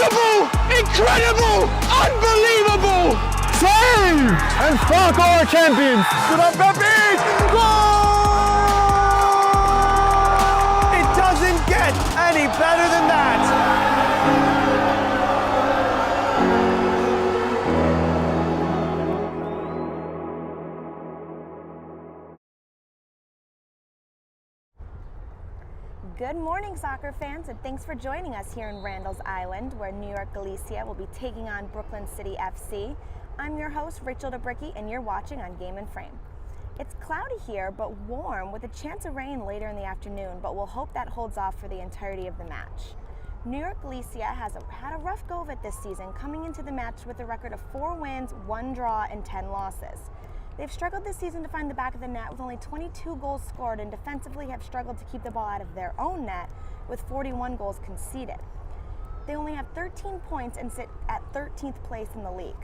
Beautiful! Incredible! Unbelievable! Save! And Spark are champions! Good up, Pepe! Goal! It doesn't get any better than that. Good morning, soccer fans, and thanks for joining us here in Randall's Island, where New York Galicia will be taking on Brooklyn City FC. I'm your host, Rachel DeBricke, and you're watching on Game and Frame. It's cloudy here, but warm, with a chance of rain later in the afternoon, but we'll hope that holds off for the entirety of the match. New York Galicia has had a rough go of it this season, coming into the match with a record of 4 wins, 1 draw, and 10 losses. They've struggled this season to find the back of the net with only 22 goals scored, and defensively have struggled to keep the ball out of their own net with 41 goals conceded. They only have 13 points and sit at 13th place in the league.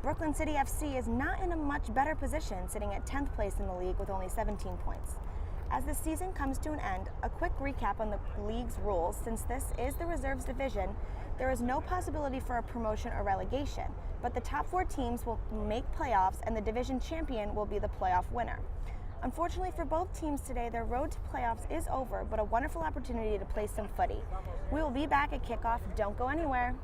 Brooklyn City FC is not in a much better position, sitting at 10th place in the league with only 17 points. As the season comes to an end, a quick recap on the league's rules. Since this is the reserves division, there is no possibility for a promotion or relegation, but the top 4 teams will make playoffs and the division champion will be the playoff winner. Unfortunately for both teams today, their road to playoffs is over, but a wonderful opportunity to play some footy. We will be back at kickoff. Don't go anywhere.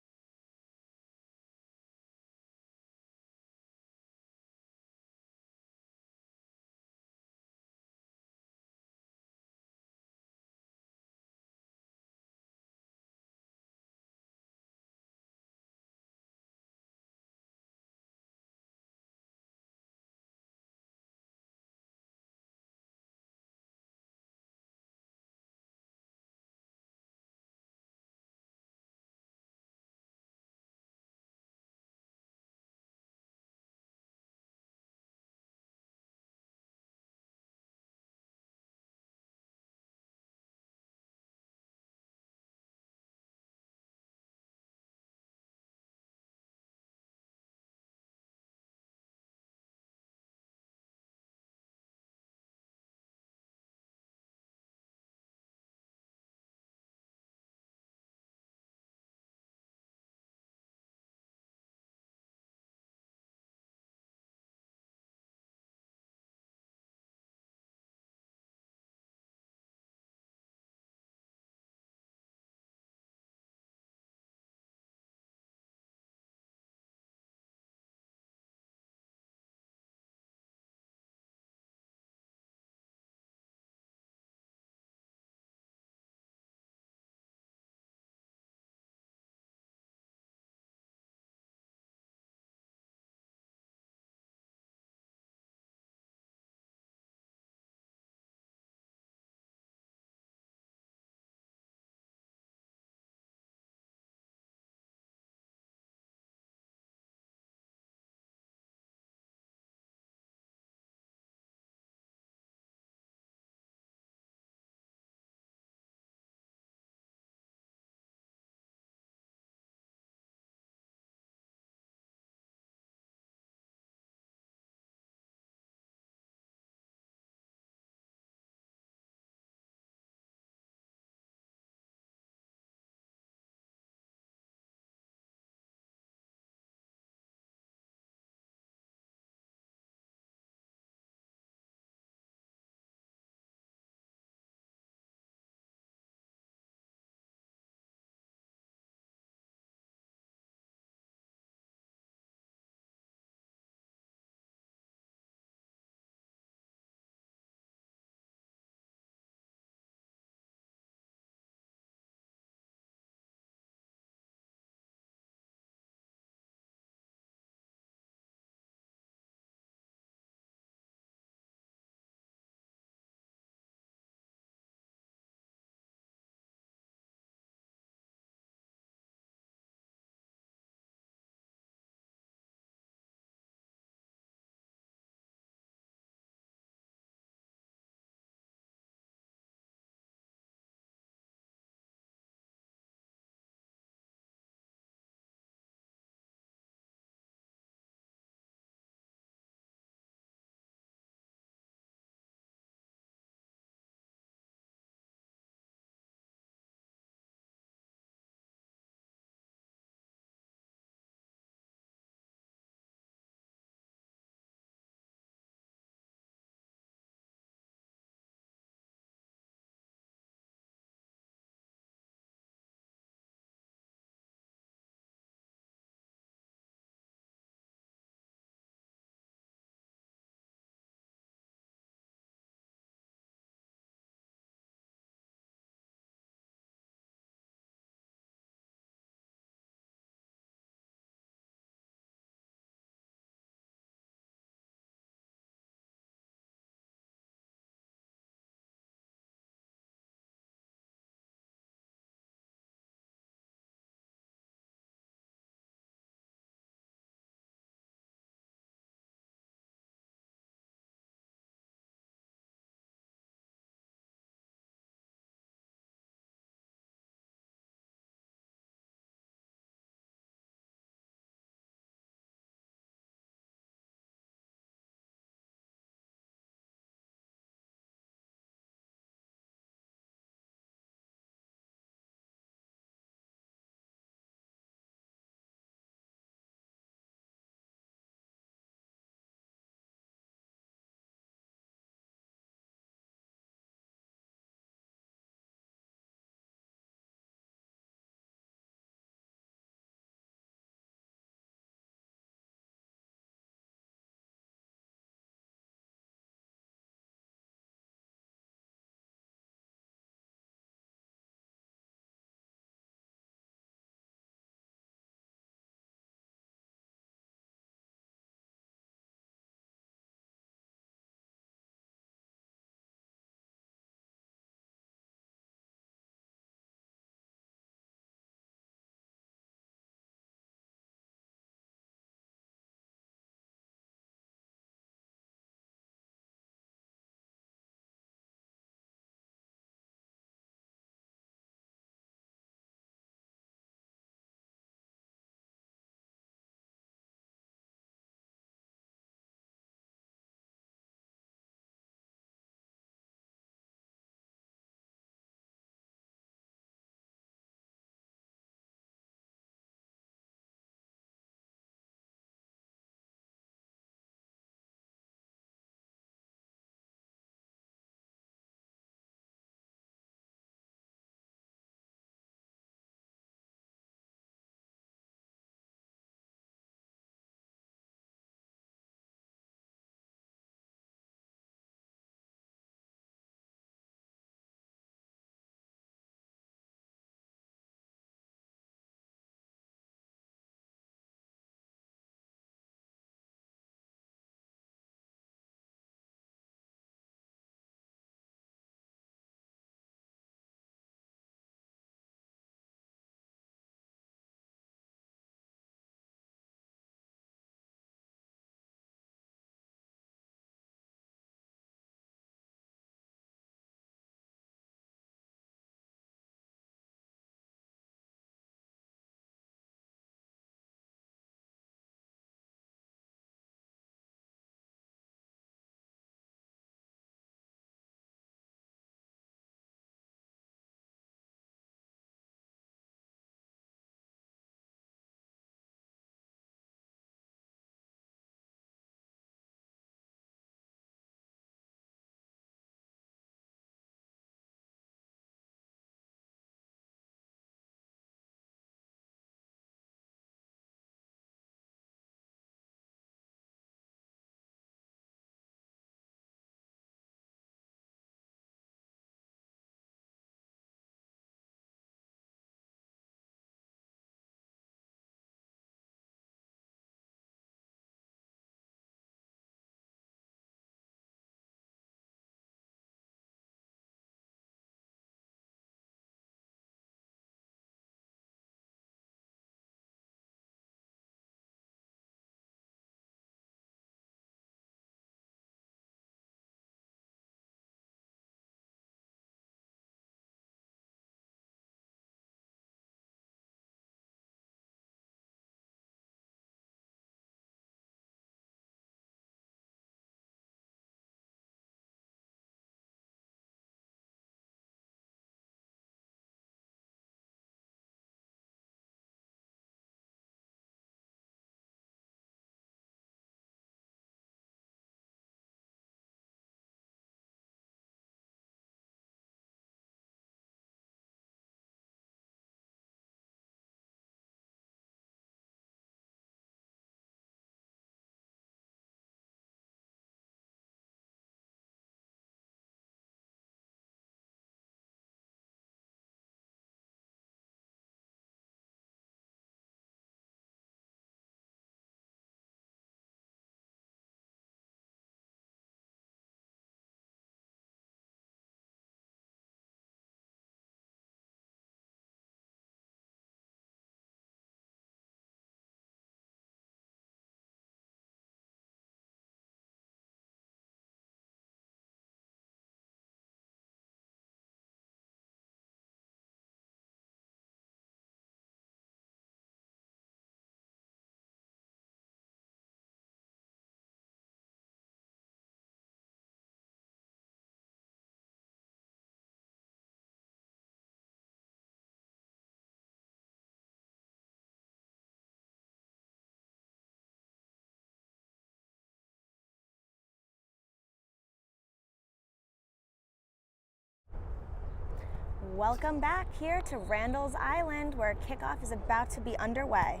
Welcome back here to Randall's Island, where kickoff is about to be underway.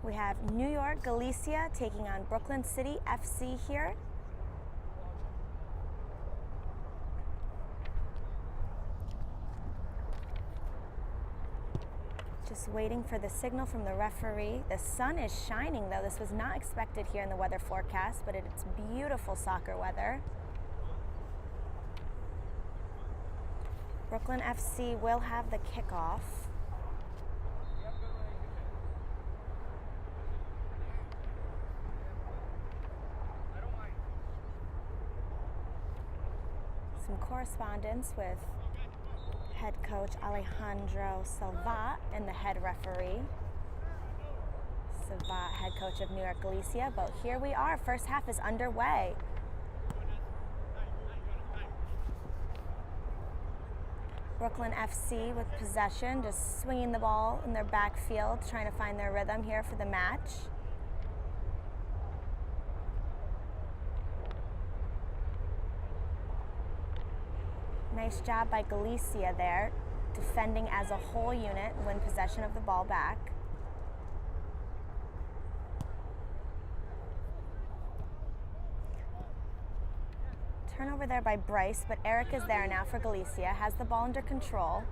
We have New York Galicia taking on Brooklyn City FC here. Just waiting for the signal from the referee. The sun is shining though. This was not expected here in the weather forecast, but it's beautiful soccer weather. Brooklyn FC will have the kickoff. Some correspondence with head coach Alejandro Salvat and the head referee. Salvat, head coach of New York Galicia, but here we are. First half is underway. Brooklyn FC with possession, just swinging the ball in their backfield, trying to find their rhythm here for the match. Nice job by Galicia there, defending as a whole unit, win possession of the ball back. Turnover there by Bryce, but Eric is there now for Galicia, has the ball under control.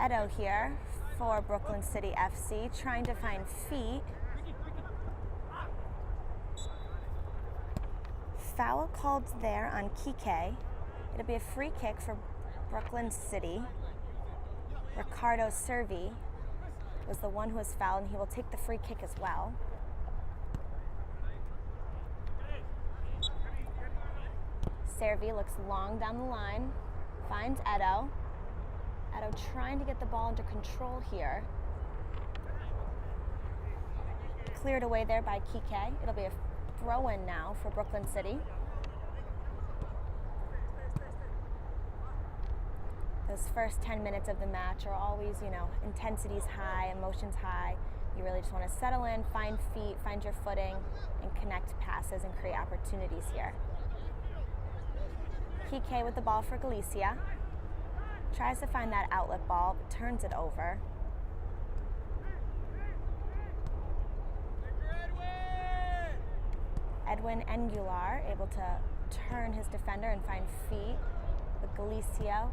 Edo here for Brooklyn City FC, trying to find feet. Foul called there on Kike. It'll be a free kick for Brooklyn City. Ricardo Servi was the one who was fouled, and he will take the free kick as well. Servi looks long down the line, finds Edo. Edo trying to get the ball under control here. Cleared away there by Kike. It'll be a throw-in now for Brooklyn City. Those first 10 minutes of the match are always, intensity's high, emotions high. You really just want to settle in, find feet, find your footing, and connect passes and create opportunities here. Kike with the ball for Galicia. Tries to find that outlet ball, but turns it over. Edwin Angular able to turn his defender and find feet, but Galicia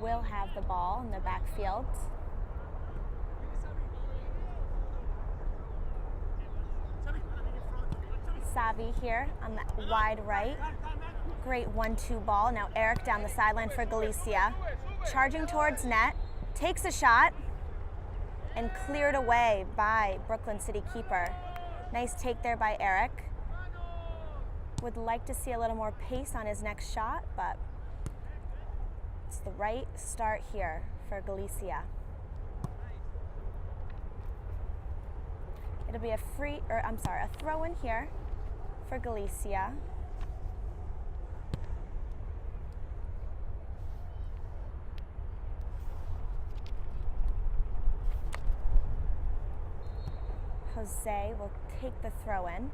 will have the ball in the backfield. Savi here on the wide right. Great 1-2 ball. Now Eric down the sideline for Galicia. Charging towards net, takes a shot, and cleared away by Brooklyn City keeper. Nice take there by Eric. Would like to see a little more pace on his next shot, but it's the right start here for Galicia. It'll be a throw-in here for Galicia. Jose will take the throw-in.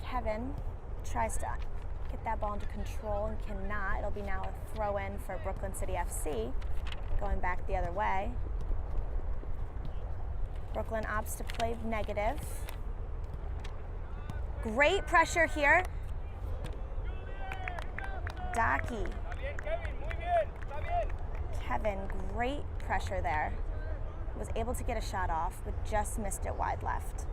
Kevin tries to get that ball under control and cannot. It'll be now a throw-in for Brooklyn City FC, going back the other way. Brooklyn opts to play negative. Great pressure here. Daki. Kevin, great pressure there. Was able to get a shot off, but just missed it wide left.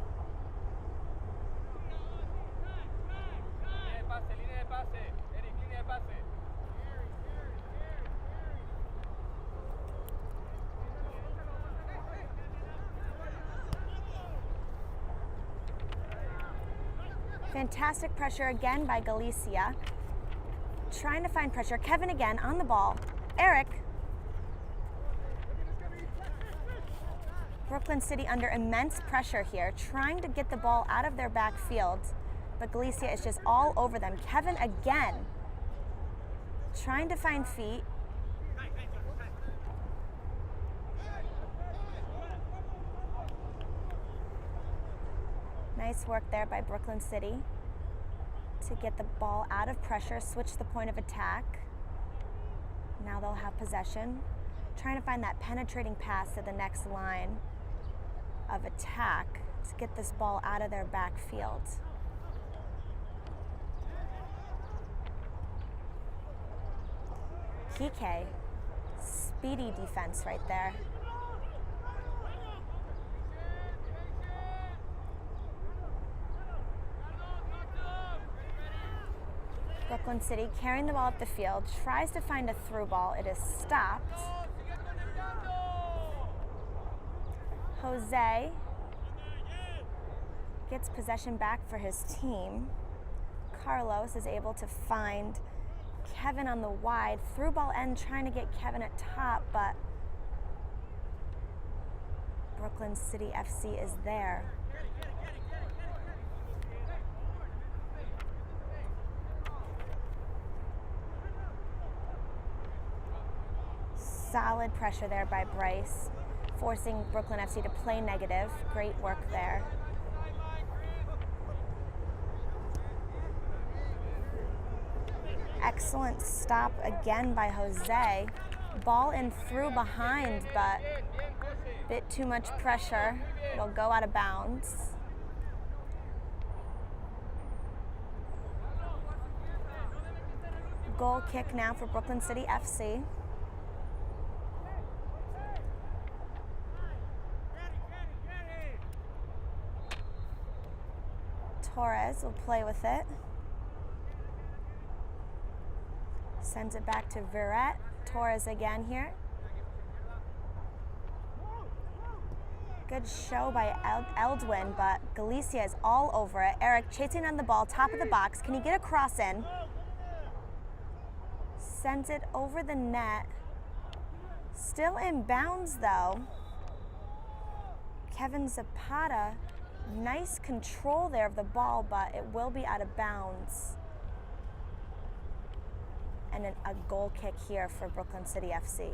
Fantastic pressure again by Galicia. Trying to find pressure. Kevin again on the ball. Eric. Brooklyn City under immense pressure here, trying to get the ball out of their backfield, but Galicia is just all over them. Kevin again, trying to find feet. Nice work there by Brooklyn City to get the ball out of pressure, switch the point of attack. Now they'll have possession. Trying to find that penetrating pass to the next line of attack to get this ball out of their backfield. Kike, speedy defense right there. Brooklyn City carrying the ball up the field, tries to find a through ball. It is stopped. Jose gets possession back for his team. Carlos is able to find Kevin on the wide. Through ball end, trying to get Kevin at top, but Brooklyn City FC is there. Solid pressure there by Bryce, forcing Brooklyn FC to play negative. Great work there. Excellent stop again by Jose. Ball in through behind, but a bit too much pressure. It'll go out of bounds. Goal kick now for Brooklyn City FC. Torres will play with it. Sends it back to Verrett. Torres again here. Good show by Eldwin, but Galicia is all over it. Eric chasing on the ball, top of the box. Can he get a cross in? Sends it over the net. Still in bounds though. Kevin Zapata, nice control there of the ball, but it will be out of bounds. And a goal kick here for Brooklyn City FC.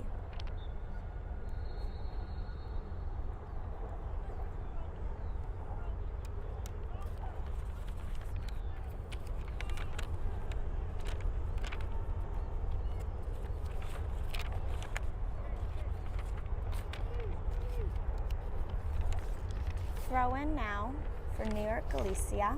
Throw in now for New York Galicia.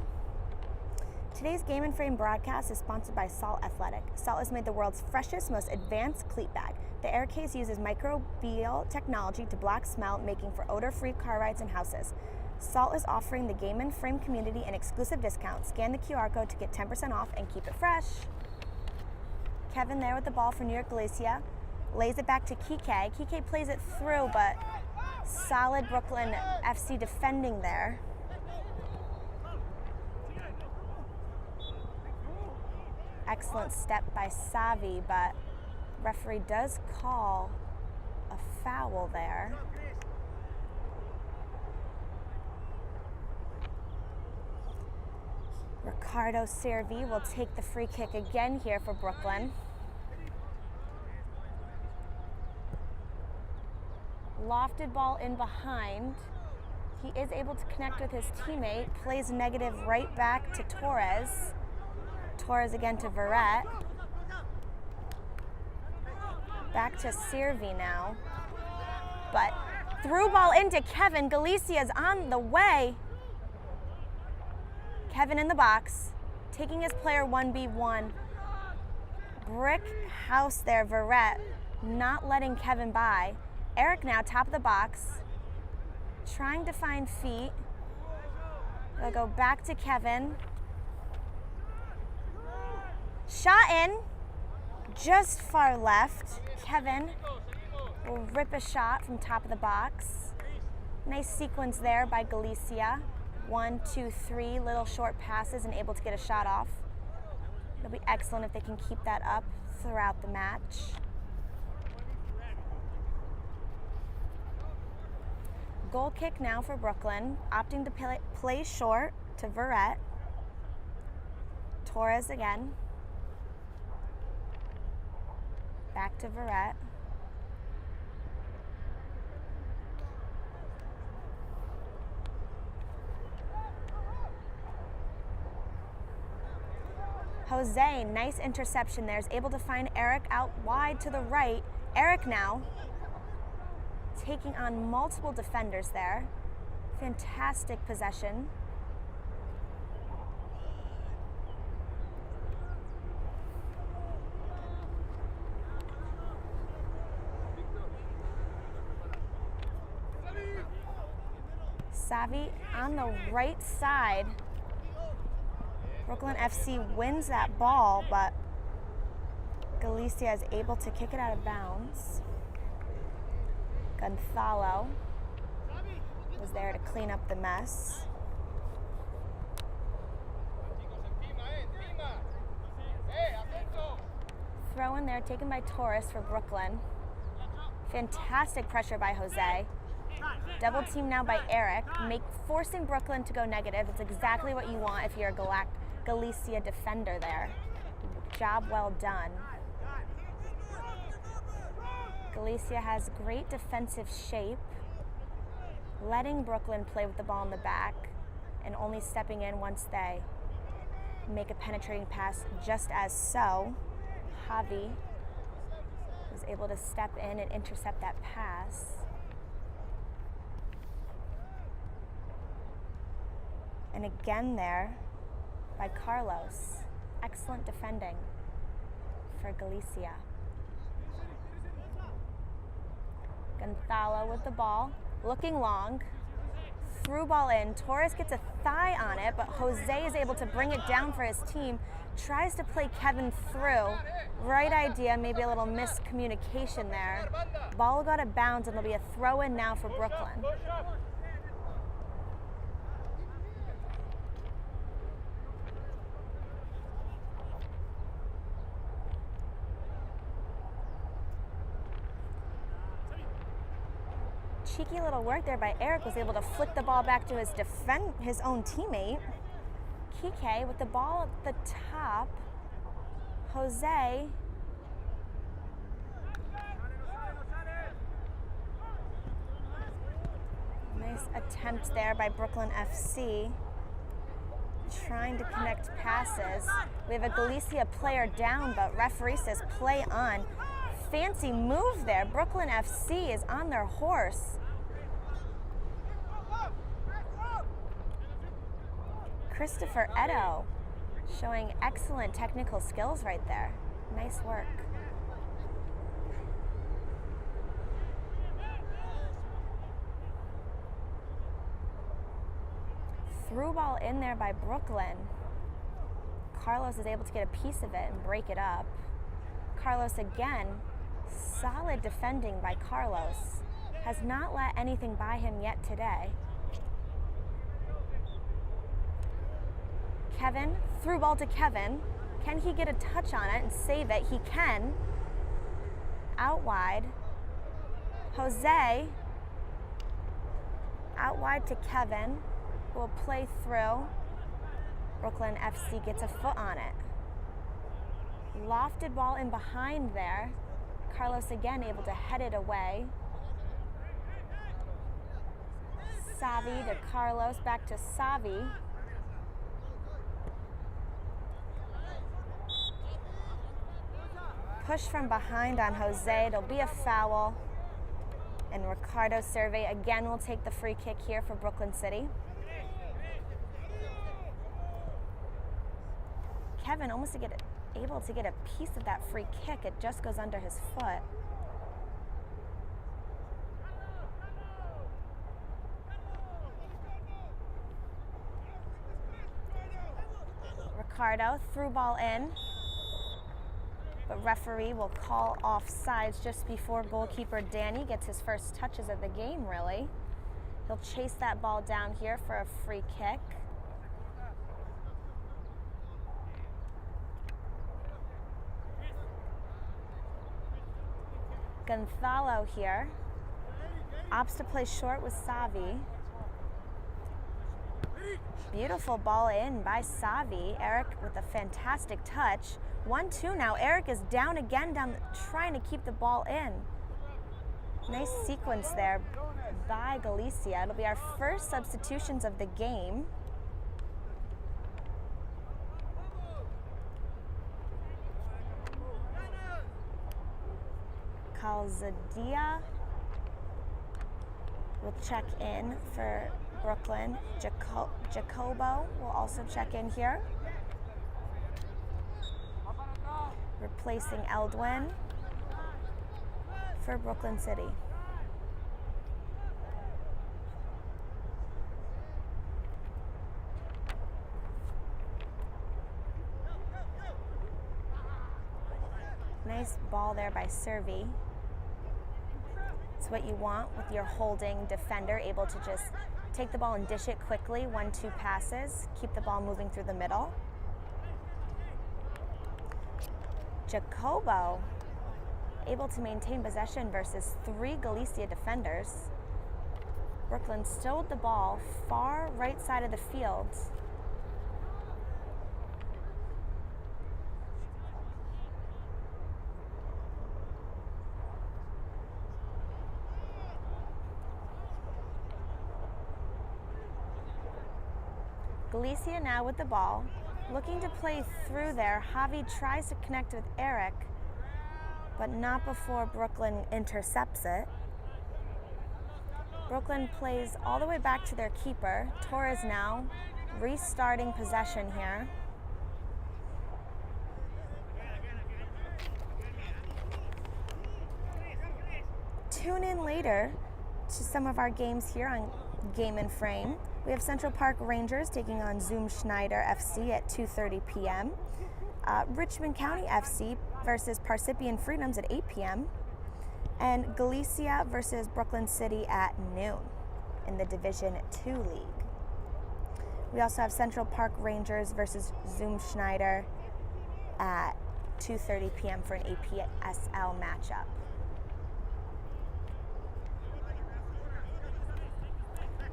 Today's Game and Frame broadcast is sponsored by Salt Athletic. Salt has made the world's freshest, most advanced cleat bag. The air case uses microbial technology to block smell, making for odor-free car rides and houses. Salt is offering the Game and Frame community an exclusive discount. Scan the QR code to get 10% off and keep it fresh. Kevin there with the ball for New York Galicia. Lays it back to Kike. Kike plays it through, but solid Brooklyn FC defending there. Excellent step by Savi, but referee does call a foul there. Ricardo Servi will take the free kick again here for Brooklyn. Lofted ball in behind. He is able to connect with his teammate, plays negative right back to Torres. Torres again to Verrett. Back to Servi now. But through ball into Kevin. Galicia's on the way. Kevin in the box, taking his player 1v1. Brick house there, Verrett, not letting Kevin by. Eric now, top of the box, trying to find feet. They'll go back to Kevin. Shot in, just far left. Kevin will rip a shot from top of the box. Nice sequence there by Galicia. 1, 2, 3 little short passes and able to get a shot off. It'll be excellent if they can keep that up throughout the match. Goal kick now for Brooklyn, opting to play short to Verrett. Torres again. Back to Verrett. Jose, nice interception there, is able to find Eric out wide to the right. Eric now taking on multiple defenders there. Fantastic possession. Savi on the right side. Brooklyn FC wins that ball, but Galicia is able to kick it out of bounds. Gonzalo was there to clean up the mess. Throw in there taken by Torres for Brooklyn. Fantastic pressure by Jose. Double team now by Eric, forcing Brooklyn to go negative. It's exactly what you want if you're a Galicia defender there. Job well done. Galicia has great defensive shape, letting Brooklyn play with the ball in the back and only stepping in once they make a penetrating pass, just as so. Javi was able to step in and intercept that pass. And again there by Carlos. Excellent defending for Galicia. Gonzalo with the ball, looking long. Through ball in. Torres gets a thigh on it, but Jose is able to bring it down for his team. Tries to play Kevin through. Right idea, maybe a little miscommunication there. Ball will go out of bounds and there'll be a throw in now for Brooklyn. Cheeky little work there by Eric, was able to flick the ball back to his own teammate. Kike with the ball at the top. Jose. Nice attempt there by Brooklyn FC. Trying to connect passes. We have a Galicia player down, but referee says play on. Fancy move there. Brooklyn FC is on their horse. Christopher Edo showing excellent technical skills right there. Nice work. Through ball in there by Brooklyn. Carlos is able to get a piece of it and break it up. Carlos again, solid defending by Carlos. Has not let anything by him yet today. Kevin, through ball to Kevin. Can he get a touch on it and save it? He can. Out wide. Jose. Out wide to Kevin. Will play through. Brooklyn FC gets a foot on it. Lofted ball in behind there. Carlos again able to head it away. Savi to Carlos, back to Savi. Push from behind on Jose. There'll be a foul. And Ricardo Survey again will take the free kick here for Brooklyn City. Kevin almost able to get a piece of that free kick. It just goes under his foot. Ricardo, through ball in. But referee will call offsides just before goalkeeper Danny gets his first touches of the game, really. He'll chase that ball down here for a free kick. Gonzalo here. Opts to play short with Savi. Beautiful ball in by Savi. Eric with a fantastic touch. 1-2 now. Eric is down again, trying to keep the ball in. Nice sequence there by Galicia. It'll be our first substitutions of the game. Calzadia will check in for Brooklyn. Jacobo will also check in here, replacing Eldwin for Brooklyn City. Nice ball there by Servi. It's what you want with your holding defender, able to just take the ball and dish it quickly, 1-2 passes, keep the ball moving through the middle. Jacobo able to maintain possession versus 3 Galicia defenders. Brooklyn stowed the ball far right side of the field. Galicia now with the ball, looking to play through there. Javi tries to connect with Eric, but not before Brooklyn intercepts it. Brooklyn plays all the way back to their keeper. Torres now restarting possession here. Tune in later to some of our games here on Game and Frame. We have Central Park Rangers taking on Zoom Schneider FC at 2:30 p.m. Richmond County FC versus Parsippany Freedoms at 8 p.m. and Galicia versus Brooklyn City at noon in the Division 2 League. We also have Central Park Rangers versus Zoom Schneider at 2:30 p.m. for an APSL matchup.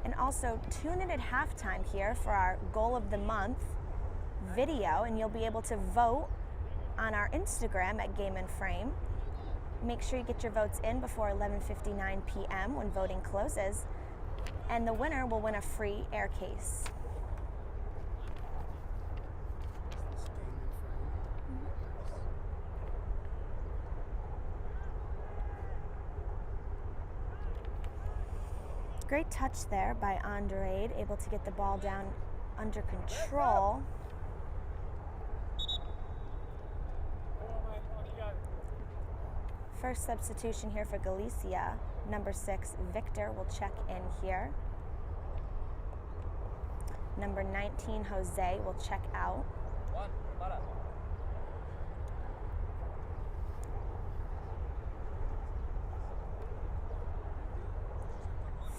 And also tune in at halftime here for our Goal of the Month video, and you'll be able to vote on our Instagram at Game and Frame. Make sure you get your votes in before 11:59 p.m. when voting closes, and the winner will win a free air case. Great touch there by Andrade, able to get the ball down under control. First substitution here for Galicia. Number 6, Victor, will check in here. Number 19, Jose, will check out.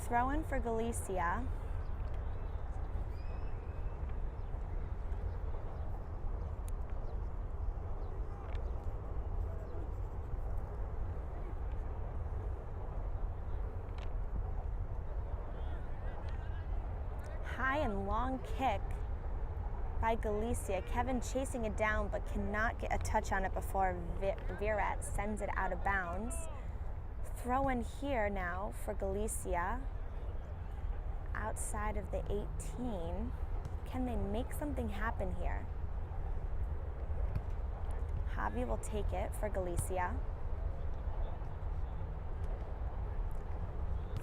Throw in for Galicia. High and long kick by Galicia. Kevin chasing it down but cannot get a touch on it before Virat sends it out of bounds. Throw in here now for Galicia. Outside of the 18. Can they make something happen here? Javi will take it for Galicia.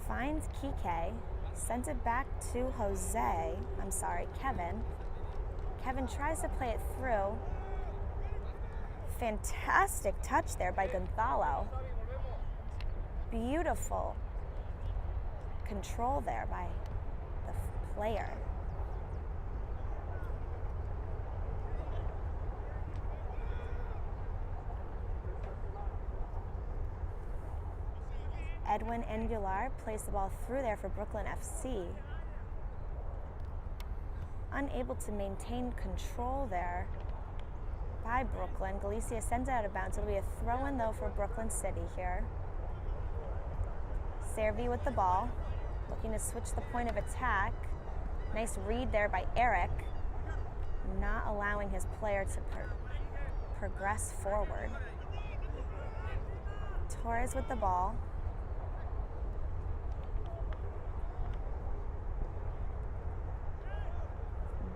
Finds Kike. Sends it back to Kevin. Kevin tries to play it through. Fantastic touch there by Gonzalo. Beautiful control there by the player. Edwin Angular plays the ball through there for Brooklyn FC. Unable to maintain control there by Brooklyn. Galicia sends it out of bounds. It'll be a throw-in though for Brooklyn City here. Servi with the ball, looking to switch the point of attack. Nice read there by Eric, not allowing his player to progress forward. Torres with the ball.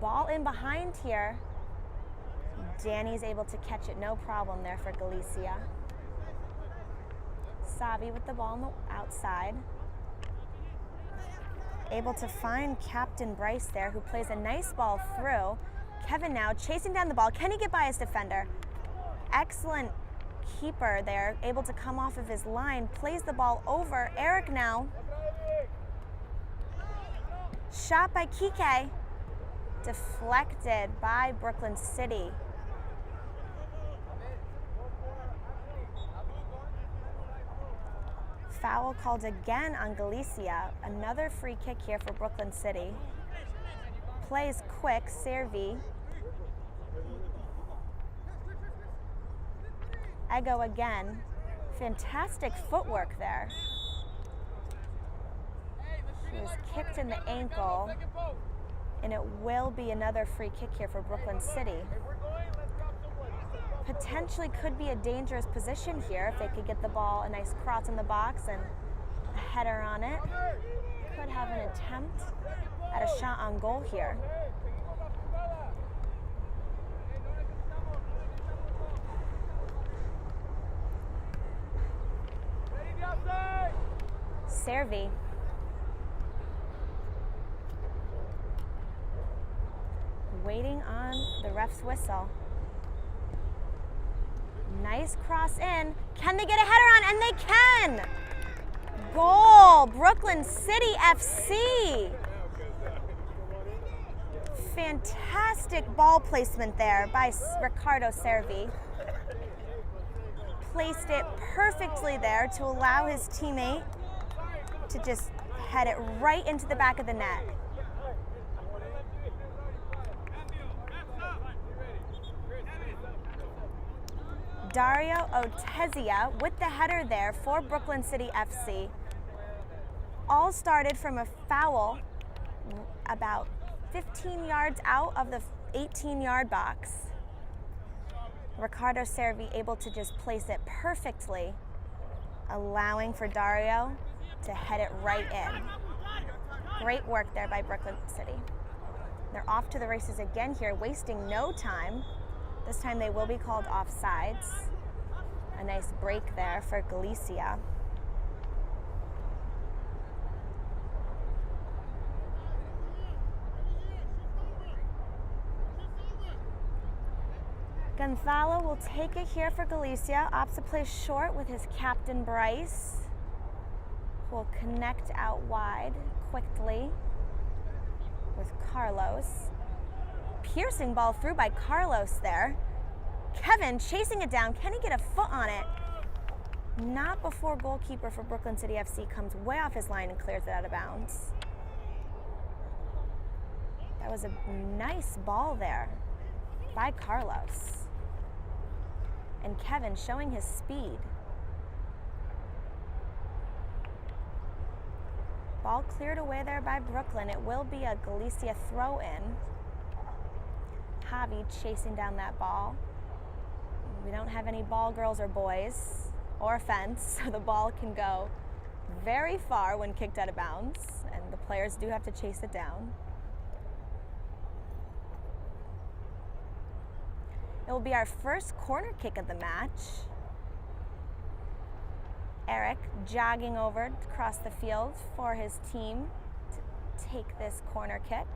Ball in behind here. Danny's able to catch it, no problem there for Galicia. Savi with the ball on the outside. Able to find Captain Bryce there, who plays a nice ball through. Kevin now chasing down the ball. Can he get by his defender? Excellent keeper there, able to come off of his line, plays the ball over. Eric now. Shot by Kike. Deflected by Brooklyn City. Foul called again on Galicia. Another free kick here for Brooklyn City. Plays quick, Servi. Ego again. Fantastic footwork there. He was kicked in the ankle, and it will be another free kick here for Brooklyn City. Potentially could be a dangerous position here if they could get the ball, a nice cross in the box and a header on it. Could have an attempt at a shot on goal here. Servi. Waiting on the ref's whistle. Nice cross in. Can they get a header on? And they can! Goal! Brooklyn City FC. Fantastic ball placement there by Ricardo Servi. Placed it perfectly there to allow his teammate to just head it right into the back of the net. Dario Otezia with the header there for Brooklyn City FC. All started from a foul about 15 yards out of the 18-yard box. Ricardo Servi able to just place it perfectly, allowing for Dario to head it right in. Great work there by Brooklyn City. They're off to the races again here, wasting no time. This time they will be called offsides. A nice break there for Galicia. Gonzalo will take it here for Galicia. Opts to play short with his captain Bryce. Will connect out wide quickly with Carlos. Piercing ball through by Carlos there. Kevin chasing it down. Can he get a foot on it? Not before goalkeeper for Brooklyn City FC comes way off his line and clears it out of bounds. That was a nice ball there by Carlos. And Kevin showing his speed. Ball cleared away there by Brooklyn. It will be a Galicia throw-in. Javi chasing down that ball. We don't have any ball girls or boys or a fence, so the ball can go very far when kicked out of bounds, and the players do have to chase it down. It will be our first corner kick of the match. Eric jogging over across the field for his team to take this corner kick.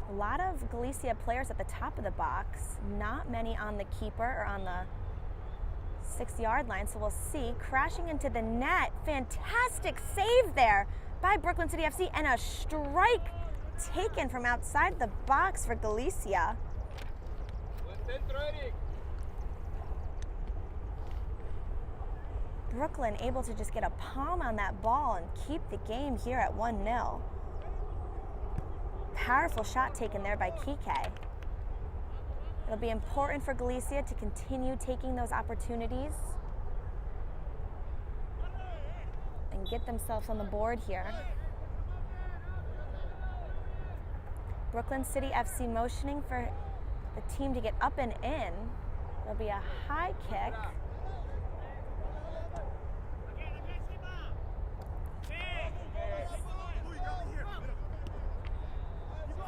A lot of Galicia players at the top of the box, not many on the keeper or on the 6-yard line, so we'll see. Crashing into the net, fantastic save there by Brooklyn City FC, and a strike taken from outside the box for Galicia. Brooklyn able to just get a palm on that ball and keep the game here at 1-0. Powerful shot taken there by Kike. It'll be important for Galicia to continue taking those opportunities and get themselves on the board here. Brooklyn City FC motioning for the team to get up and in. It'll be a high kick.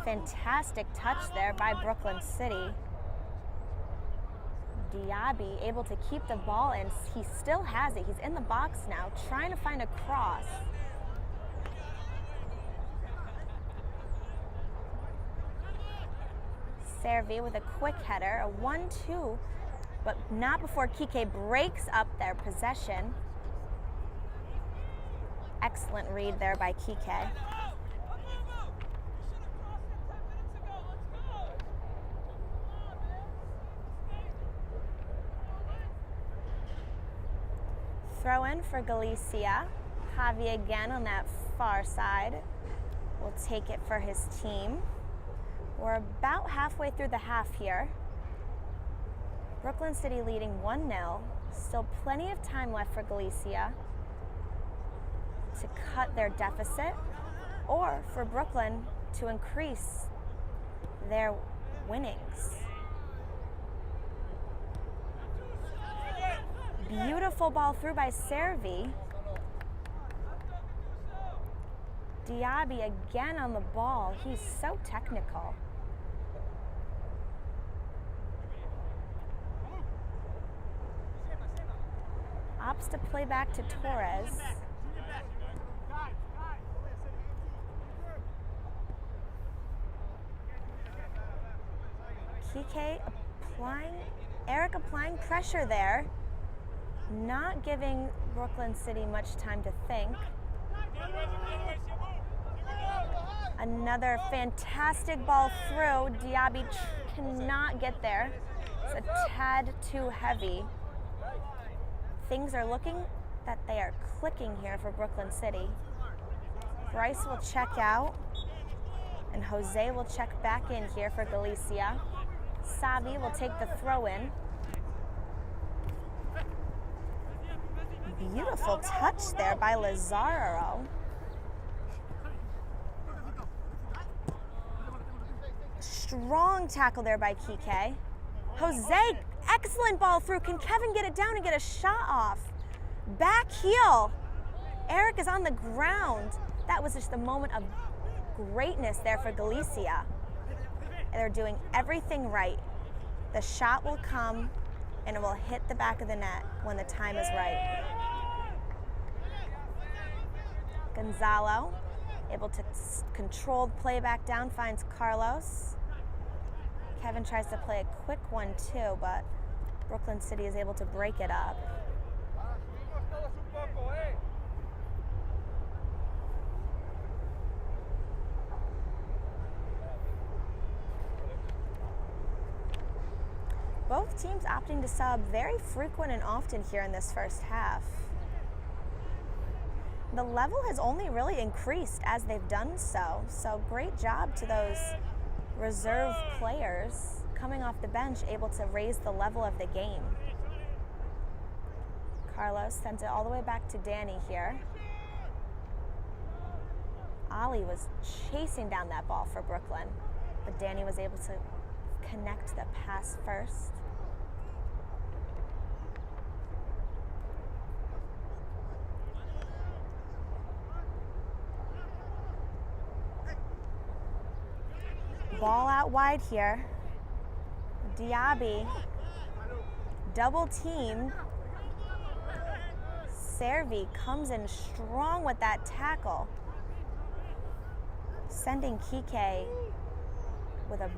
Fantastic touch there by Brooklyn City. Diaby able to keep the ball, and he still has it. He's in the box now, trying to find a cross. Servi with a quick header, a 1-2, but not before Kike breaks up their possession. Excellent read there by Kike. Throw in for Galicia. Javi again on that far side will take it for his team. We're about halfway through the half here. Brooklyn City leading 1-0. Still plenty of time left for Galicia to cut their deficit, or for Brooklyn to increase their winnings. Beautiful ball through by Servi. Diaby again on the ball. He's so technical. Opts to play back to Torres. Kike applying pressure there, not giving Brooklyn City much time to think. Another fantastic ball through. Diaby cannot get there. It's a tad too heavy. Things are looking that they are clicking here for Brooklyn City. Bryce will check out, and Jose will check back in here for Galicia. Savi will take the throw in. Beautiful touch there by Lazaro. Strong tackle there by Kike. Jose, excellent ball through. Can Kevin get it down and get a shot off? Back heel. Eric is on the ground. That was just a moment of greatness there for Galicia. They're doing everything right. The shot will come and it will hit the back of the net when the time is right. Gonzalo, able to control the play back down, finds Carlos. Kevin tries to play a quick one too, but Brooklyn City is able to break it up. Both teams opting to sub very frequent and often here in this first half. The level has only really increased as they've done so, so great job to those reserve players coming off the bench, able to raise the level of the game. Carlos sends it all the way back to Danny here. Ali was chasing down that ball for Brooklyn, but Danny was able to connect the pass first. Ball out wide here. Diaby, double team. Servi comes in strong with that tackle, sending Kike with a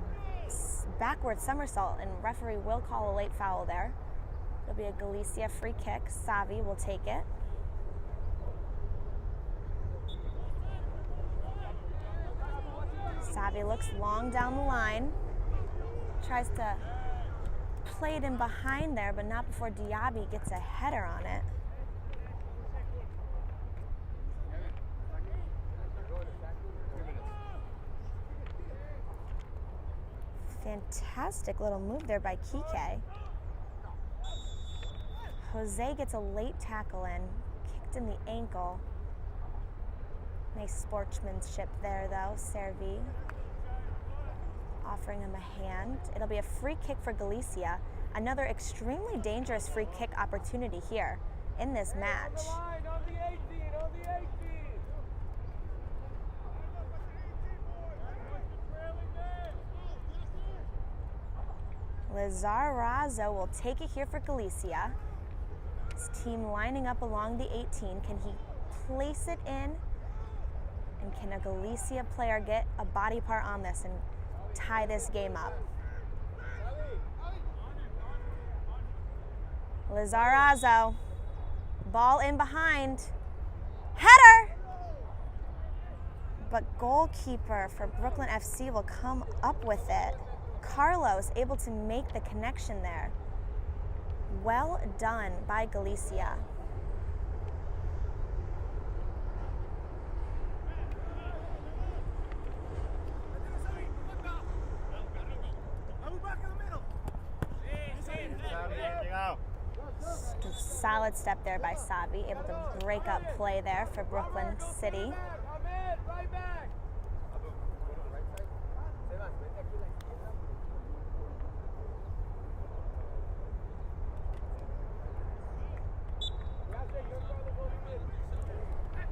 backward somersault, and referee will call a late foul there. It'll be a Galicia free kick. Savi will take it. Savi looks long down the line, tries to play it in behind there, but not before Diaby gets a header on it. Fantastic little move there by Kike. Jose gets a late tackle in, kicked in the ankle. Nice sportsmanship there though, Servi offering him a hand. It'll be a free kick for Galicia. Another extremely dangerous free kick opportunity here in this match. Lizarazo will take it here for Galicia. His team lining up along the 18. Can he place it in? And can a Galicia player get a body part on this and tie this game up? Lizarazo, ball in behind, header! But goalkeeper for Brooklyn FC will come up with it. Carlos able to make the connection there. Well done by Galicia. Solid step there by Savi, able to break up play there for Brooklyn City.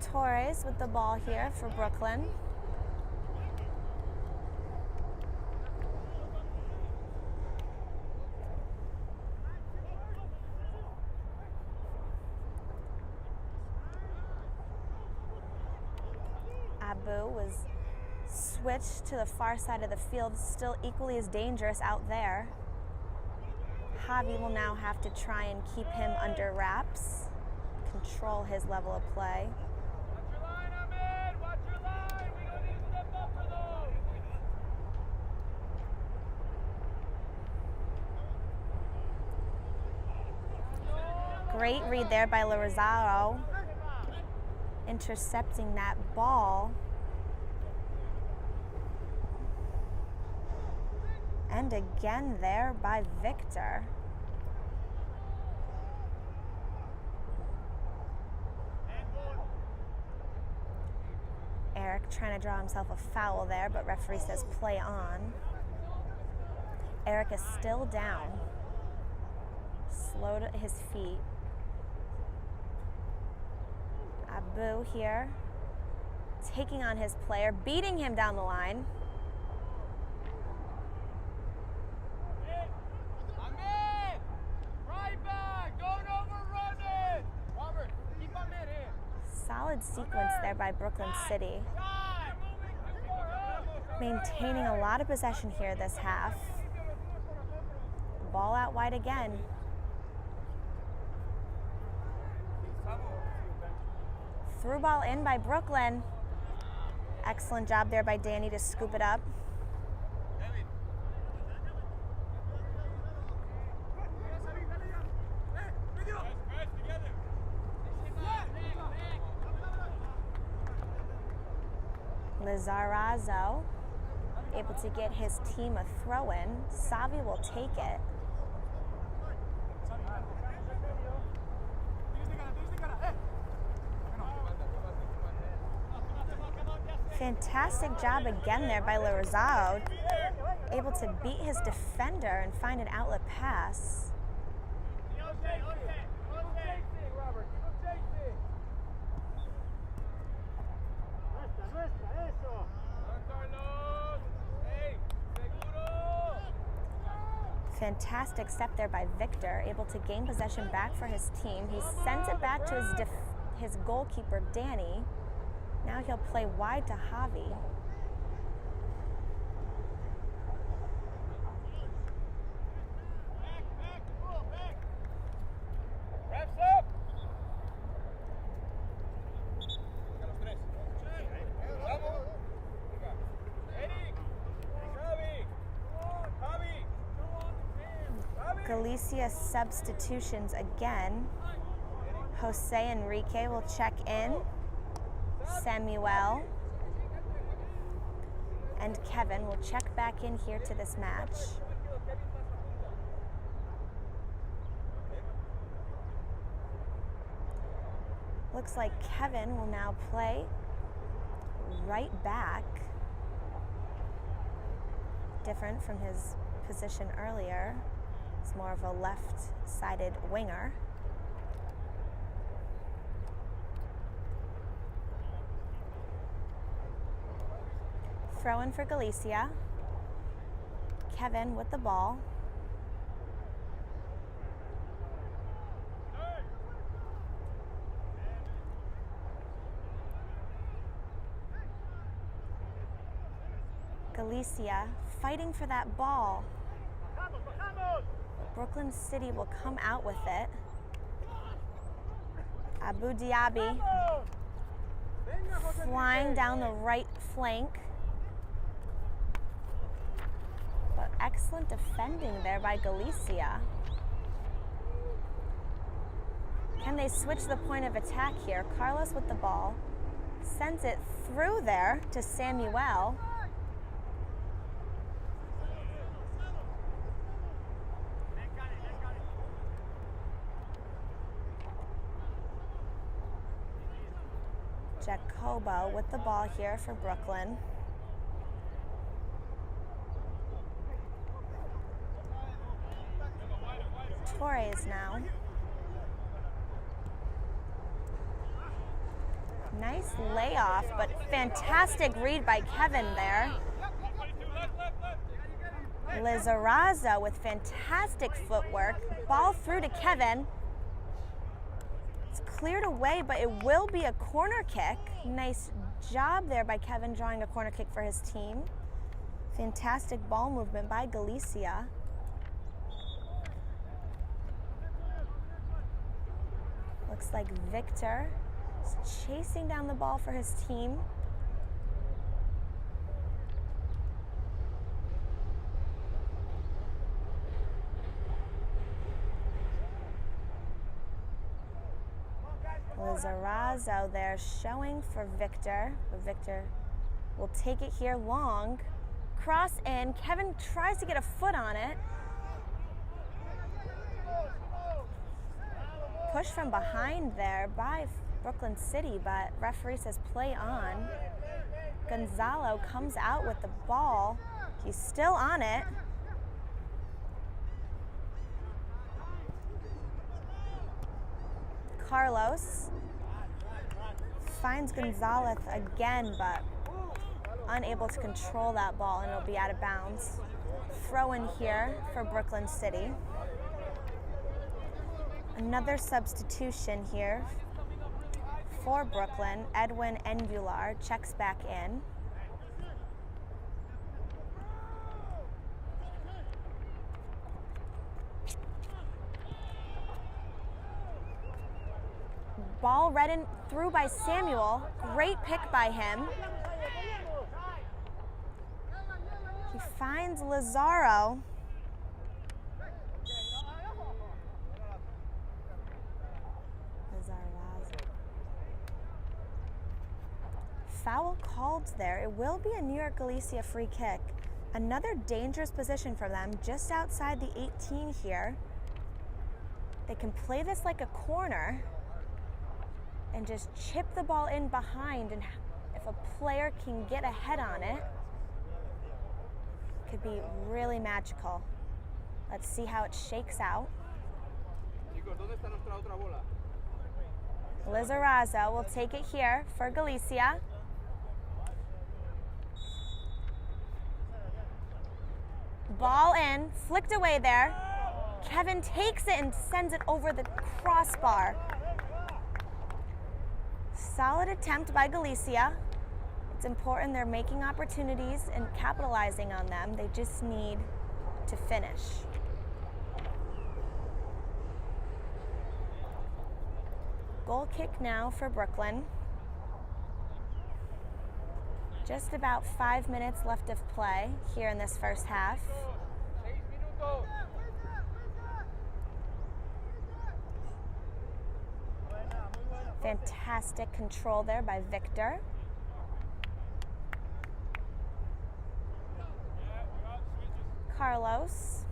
Torres with the ball here for Brooklyn. Abu was switched to the far side of the field, still equally as dangerous out there. Javi will now have to try and keep him under wraps, control his level of play. Great read there by Lorizaro, intercepting that ball. And again there by Victor. Eric trying to draw himself a foul there, but referee says play on. Eric is still down, slow to his feet. Abu here, taking on his player, beating him down the line. Solid sequence there by Brooklyn City. Maintaining a lot of possession here this half. Ball out wide again. Through ball in by Brooklyn. Excellent job there by Danny to scoop it up. Lizarazo able to get his team a throw-in. Savi will take it. Fantastic job again there by Lorizaro, able to beat his defender and find an outlet pass. Fantastic step there by Victor, able to gain possession back for his team. He sends it back to his goalkeeper, Danny. Now he'll play wide to Javi. Galicia substitutions again. Jose Enrique will check in. Samuel and Kevin will check back in here to this match. Looks like Kevin will now play right back, different from his position earlier. It's more of a left-sided winger. Throw in for Galicia. Kevin with the ball. Galicia fighting for that ball. Brooklyn City will come out with it. Abu Diaby flying down the right flank. But excellent defending there by Galicia. Can they switch the point of attack here? Carlos with the ball. Sends it through there to Samuel. Jacobo with the ball here for Brooklyn. Torres now. Nice layoff, but fantastic read by Kevin there. Lizarazo with fantastic footwork. Ball through to Kevin. It's cleared away, but it will be a corner kick. Nice job there by Kevin drawing a corner kick for his team. Fantastic ball movement by Galicia. Looks like Victor is chasing down the ball for his team. Lizarazo there showing for Victor, but Victor will take it here long. Cross in, Kevin tries to get a foot on it. Push from behind there by Brooklyn City, but referee says play on. Gonzalo comes out with the ball. He's still on it. Carlos finds Gonzalez again, but unable to control that ball, and it'll be out of bounds. Throw in here for Brooklyn City. Another substitution here for Brooklyn. Edwin Envular checks back in. Ball read in through by Samuel. Great pick by him. He finds Lazaro. Foul called there. It will be a New York Galicia free kick. Another dangerous position for them, just outside the 18 here. They can play this like a corner and just chip the ball in behind, and if a player can get a head on it, it could be really magical. Let's see how it shakes out. Lizarazo will take it here for Galicia. Ball in, flicked away there. Kevin takes it and sends it over the crossbar. Solid attempt by Galicia. It's important they're making opportunities and capitalizing on them. They just need to finish. Goal kick now for Brooklyn. Just about 5 minutes left of play here in this first half. Fantastic control there by Victor. Carlos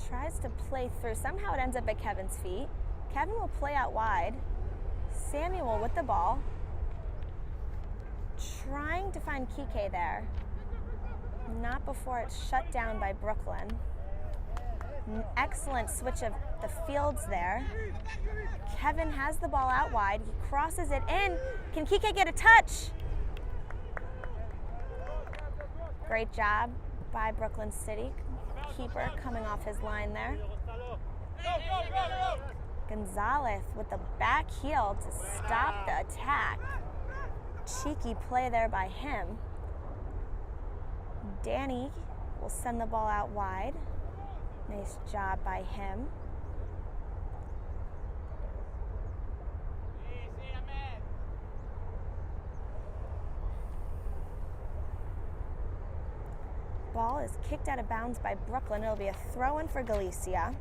tries to play through. Somehow it ends up at Kevin's feet. Kevin will play out wide. Samuel with the ball. Trying to find Kike there. Not before it's shut down by Brooklyn. An excellent switch of the fields there. Kevin has the ball out wide. He crosses it in. Can Kike get a touch? Great job by Brooklyn City. Keeper coming off his line there. Gonzalez with the back heel to stop the attack. cheeky play there by him. Danny will send the ball out wide. Nice job by him. Ball is kicked out of bounds by Brooklyn. It'll be a throw-in for Galicia.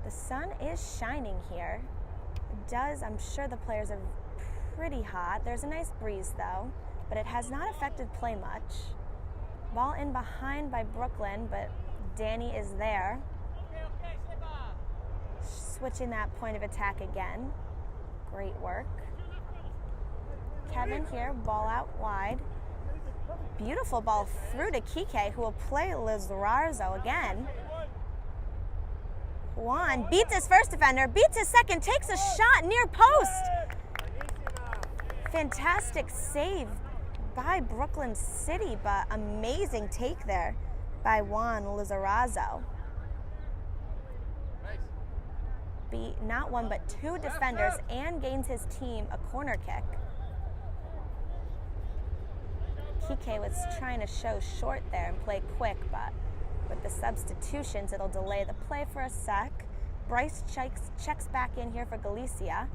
The sun is shining here. I'm sure the players are pretty hot. There's a nice breeze though, but it has not affected play much. Ball in behind by Brooklyn, but Danny is there. Switching that point of attack again. Great work. Kevin here, ball out wide. Beautiful ball through to Kike, who will play Lizarzo again. Juan beats his first defender, beats his second, takes a shot near post. Fantastic save by Brooklyn City, but amazing take there by Juan Lizarzo. Beat not one but two defenders and gains his team a corner kick. Kike was trying to show short there and play quick, but with the substitutions, it'll delay the play for a sec. Bryce checks back in here for Galicia.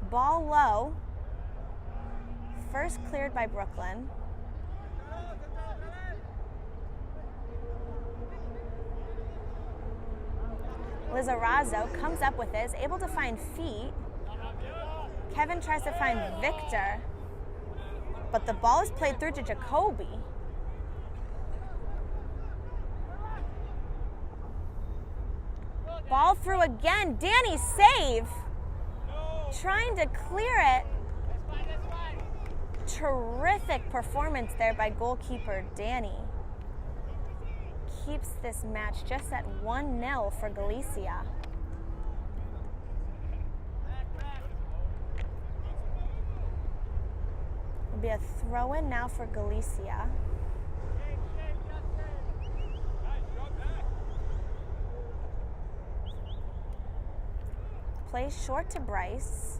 Ball low. First cleared by Brooklyn. Lizarzo comes up with it, is able to find feet. Kevin tries to find Victor, but the ball is played through to Jacoby. Ball through again. Danny save. Trying to clear it. Terrific performance there by goalkeeper Danny. Keeps this match just at 1-0 for Galicia. It'll be a throw-in now for Galicia. Plays short to Bryce.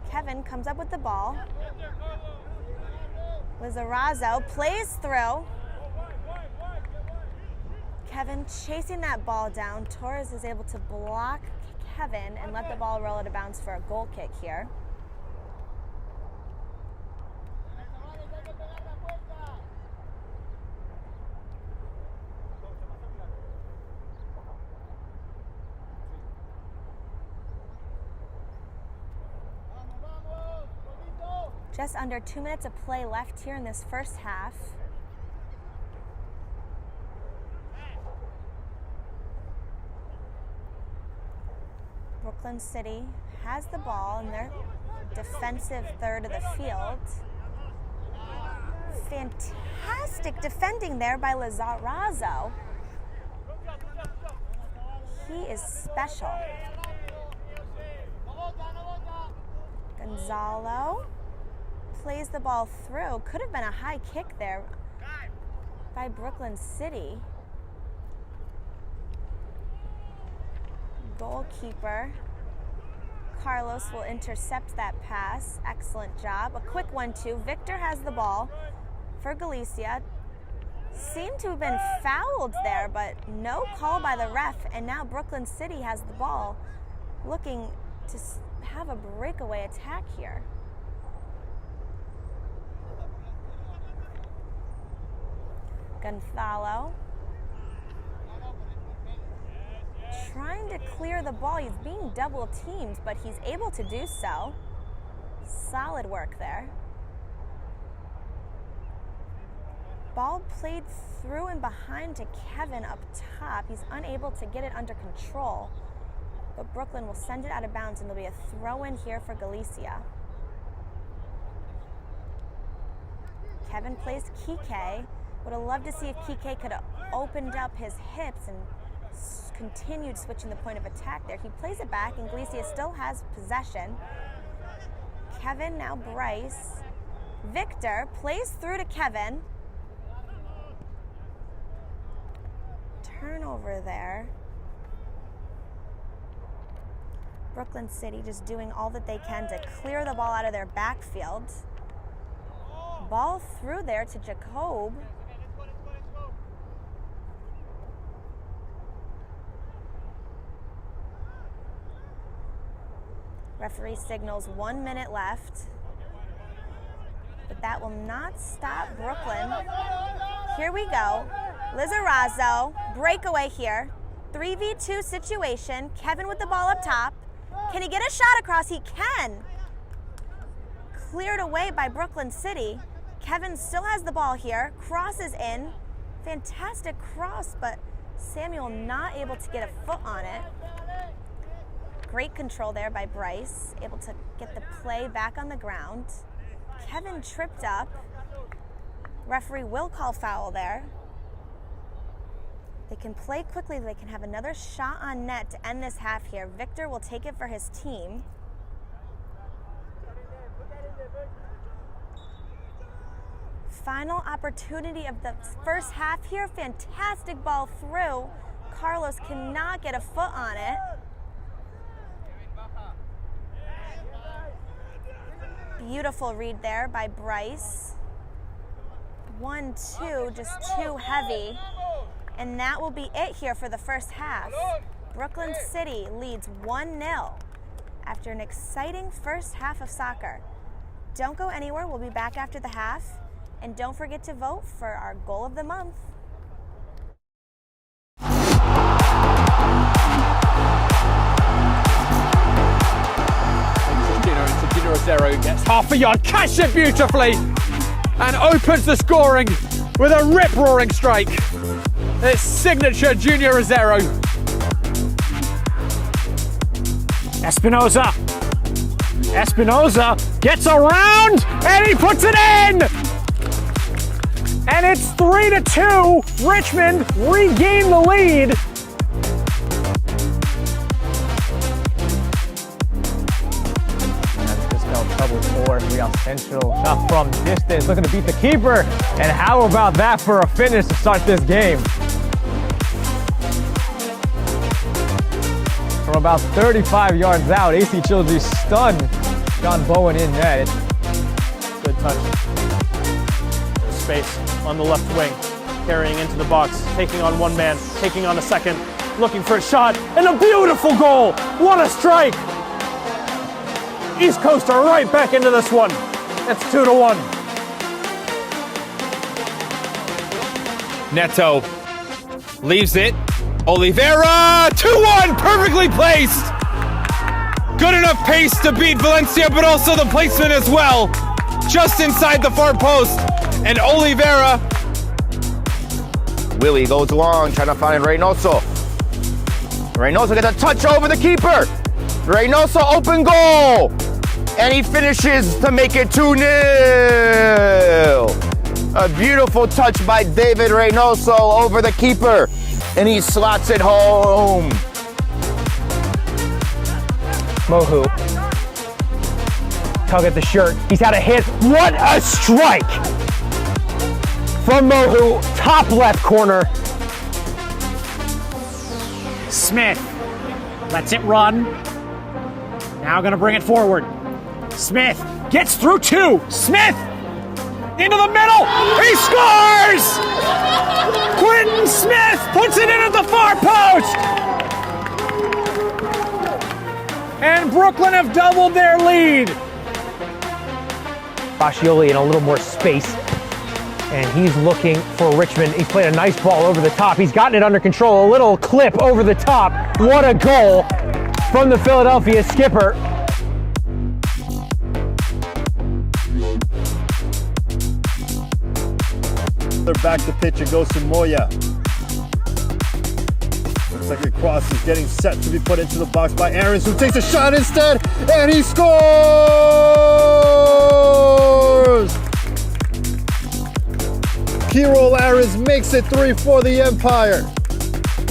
Kevin comes up with the ball. Lizarzo plays through. Kevin chasing that ball down. Torres is able to block Kevin and let the ball roll out of bounds for a goal kick here. Just under 2 minutes of play left here in this first half. Brooklyn City has the ball in their defensive third of the field. Fantastic defending there by Lizarzo. He is special. Gonzalo plays the ball through. Could have been a high kick there by Brooklyn City. Goalkeeper Carlos will intercept that pass. Excellent job. A quick 1-2. Victor has the ball for Galicia. Seemed to have been fouled there, but no call by the ref, and now Brooklyn City has the ball, looking to have a breakaway attack here. Gonzalo trying to clear the ball. He's being double teamed, but he's able to do so. Solid work there. Ball played through and behind to Kevin up top. He's unable to get it under control, but Brooklyn will send it out of bounds, and there'll be a throw-in here for Galicia. Kevin plays Kike. Would have loved to see if Kike could have opened up his hips and continued switching the point of attack there. He plays it back, and Galicia still has possession. Kevin, now Bryce. Victor plays through to Kevin. Turnover there. Brooklyn City just doing all that they can to clear the ball out of their backfield. Ball through there to Jacob. Referee signals 1 minute left. But that will not stop Brooklyn. Here we go. Lizarazo, breakaway here. 3v2 situation. Kevin with the ball up top. Can he get a shot across? He can. Cleared away by Brooklyn City. Kevin still has the ball here. Crosses in. Fantastic cross, but Samuel not able to get a foot on it. Great control there by Bryce. Able to get the play back on the ground. Kevin tripped up. Referee will call foul there. They can play quickly. They can have another shot on net to end this half here. Victor will take it for his team. Final opportunity of the first half here. Fantastic ball through. Carlos cannot get a foot on it. Beautiful read there by Bryce. 1-2, just too heavy. And that will be it here for the first half. Brooklyn City leads 1-0 after an exciting first half of soccer. Don't go anywhere. We'll be back after the half. And don't forget to vote for our goal of the month. Zero gets half a yard, catches it beautifully, and opens the scoring with a rip-roaring strike. It's signature Junior Rosero. Espinoza gets around, and he puts it in! And it's 3-2. Richmond regain the lead. Trouble for Real Central. Shot from distance, looking to beat the keeper. And how about that for a finish to start this game? From about 35 yards out, AC Childry stunned John Bowen in net. Good touch. There's space on the left wing, carrying into the box, taking on one man, taking on a second, looking for a shot, and a beautiful goal! What a strike! East Coast are right back into this one. It's 2-1. Neto leaves it. Oliveira, 2-1, perfectly placed. Good enough pace to beat Valencia, but also the placement as well. Just inside the far post. And Oliveira. Willie goes long, trying to find Reynoso. Reynoso gets a touch over the keeper. Reynoso, open goal. And he finishes to make it 2-0. A beautiful touch by David Reynoso over the keeper. And he slots it home. Mohu. Tug at the shirt. He's had a hit. What a strike! From Mohu, top left corner. Smith lets it run. Now gonna bring it forward. Smith gets through two. Smith into the middle. He scores! Quentin Smith puts it in at the far post. And Brooklyn have doubled their lead. Fascioli in a little more space. And he's looking for Richmond. He's played a nice ball over the top. He's gotten it under control. A little clip over the top. What a goal from the Philadelphia skipper. They're back to pitch. It goes to Moya. Looks like a cross is getting set to be put into the box by Aarons, who takes a shot instead, and he scores! Kirol Aarons makes it 3 for the Empire.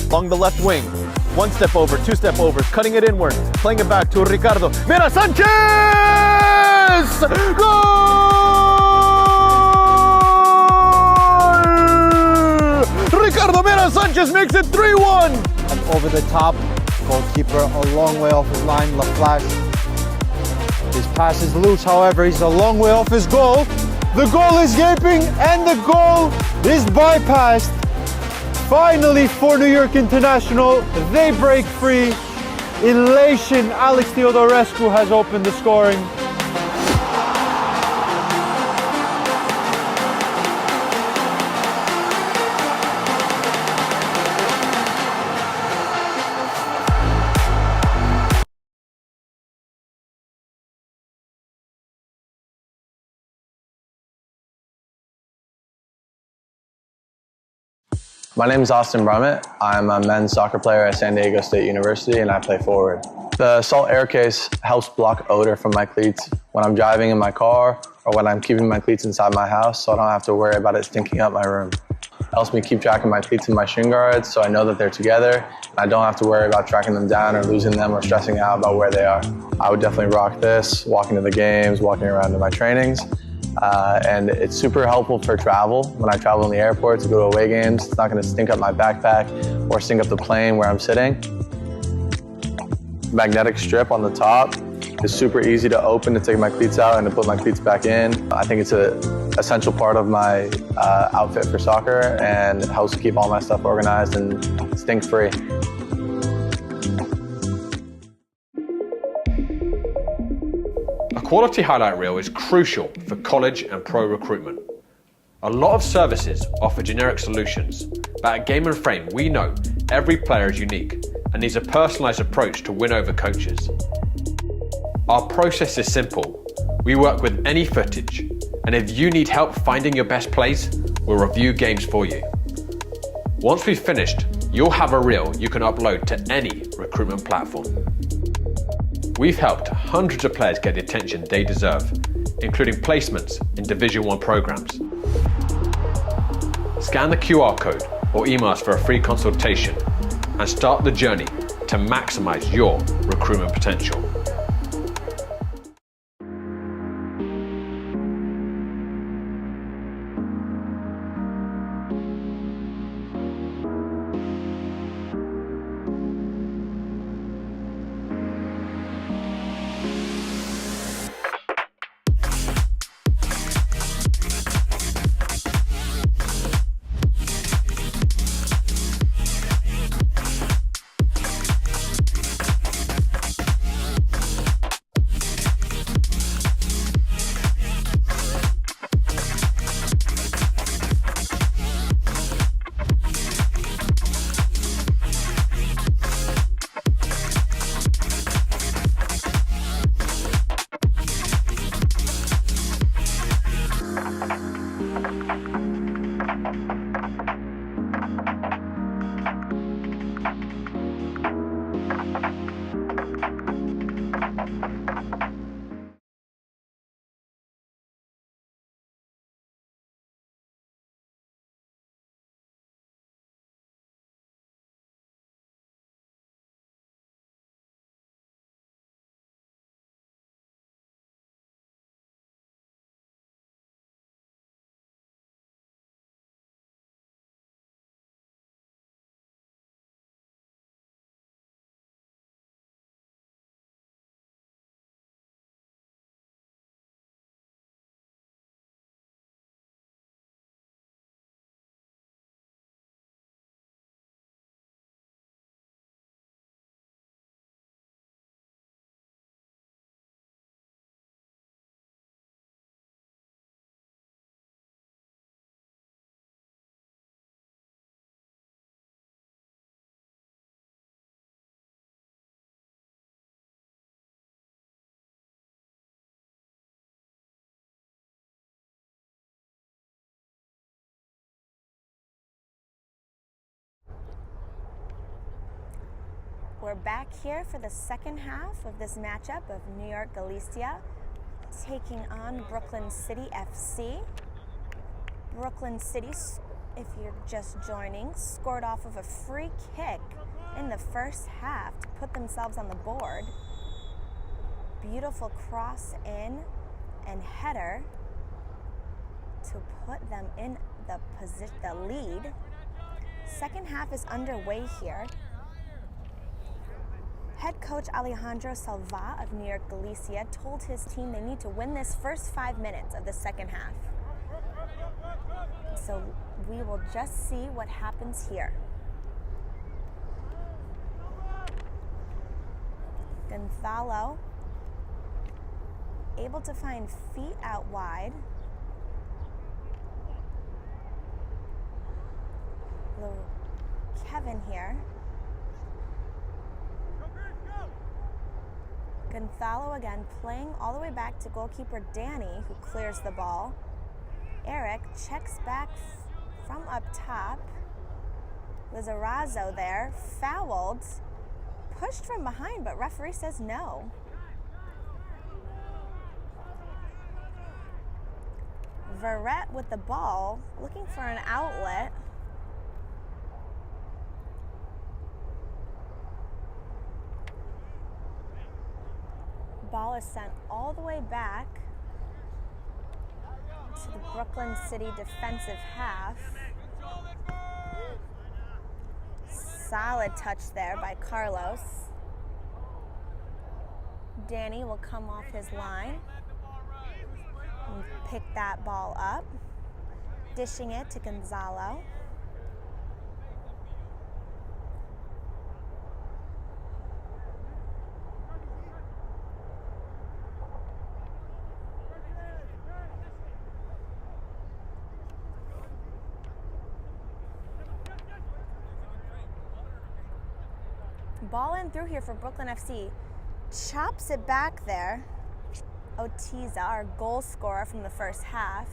Along the left wing. One step over, two step overs, cutting it inward, playing it back to Ricardo. Mira Sanchez! Goal! Ricardo Mira Sanchez makes it 3-1. Over the top, Goalkeeper a long way off his line, LaFlash. His pass is loose, however, he's a long way off his goal. The goal is gaping and the goal is bypassed. Finally for New York International, they break free. Elation, Alex Theodorescu has opened the scoring. My name is Austin Brummett. I'm a men's soccer player at San Diego State University and I play forward. The Salt Air Case helps block odor from my cleats when I'm driving in my car or when I'm keeping my cleats inside my house so I don't have to worry about it stinking up my room. It helps me keep track of my cleats and my shin guards so I know that they're together and I don't have to worry about tracking them down or losing them or stressing out about where they are. I would definitely rock this, walking to the games, walking around to my trainings. And it's super helpful for travel. When I travel in the airport to go to away games, it's not going to stink up my backpack or stink up the plane where I'm sitting. Magnetic strip on the top is super easy to open to take my cleats out and to put my cleats back in. I think it's an essential part of my outfit for soccer and helps keep all my stuff organized and stink-free. A quality highlight reel is crucial for college and pro recruitment. A lot of services offer generic solutions, but at Game & Frame we know every player is unique and needs a personalised approach to win over coaches. Our process is simple. We work with any footage, and if you need help finding your best plays, we'll review games for you. Once we've finished, you'll have a reel you can upload to any recruitment platform. We've helped hundreds of players get the attention they deserve, including placements in Division 1 programs. Scan the QR code or email us for a free consultation and start the journey to maximize your recruitment potential. We're back here for the second half of this matchup of New York Galicia taking on Brooklyn City FC. Brooklyn City, if you're just joining, scored off of a free kick in the first half to put themselves on the board. Beautiful cross in and header to put them in the lead. Second half is underway here. Head coach Alejandro Salva of New York Galicia told his team they need to win this first 5 minutes of the second half. So we will just see what happens here. Gonzalo able to find feet out wide. Kevin here. Gonzalo again playing all the way back to goalkeeper Danny, who clears the ball. Eric checks back from up top. Lizarazo there, fouled, pushed from behind, but referee says no. Verrett with the ball, looking for an outlet. Ball is sent all the way back to the Brooklyn City defensive half. Solid touch there by Carlos. Danny will come off his line and pick that ball up, dishing it to Gonzalo. Ball in through here for Brooklyn FC. Chops it back there. Otiza, our goal scorer from the first half.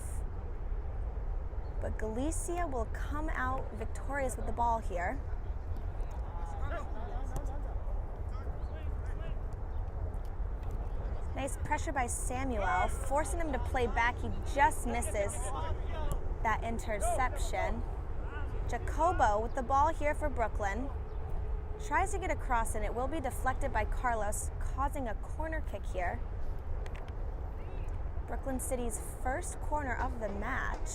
But Galicia will come out victorious with the ball here. Nice pressure by Samuel, forcing him to play back. He just misses that interception. Jacobo with the ball here for Brooklyn. Tries to get across and it will be deflected by Carlos, causing a corner kick here. Brooklyn City's first corner of the match.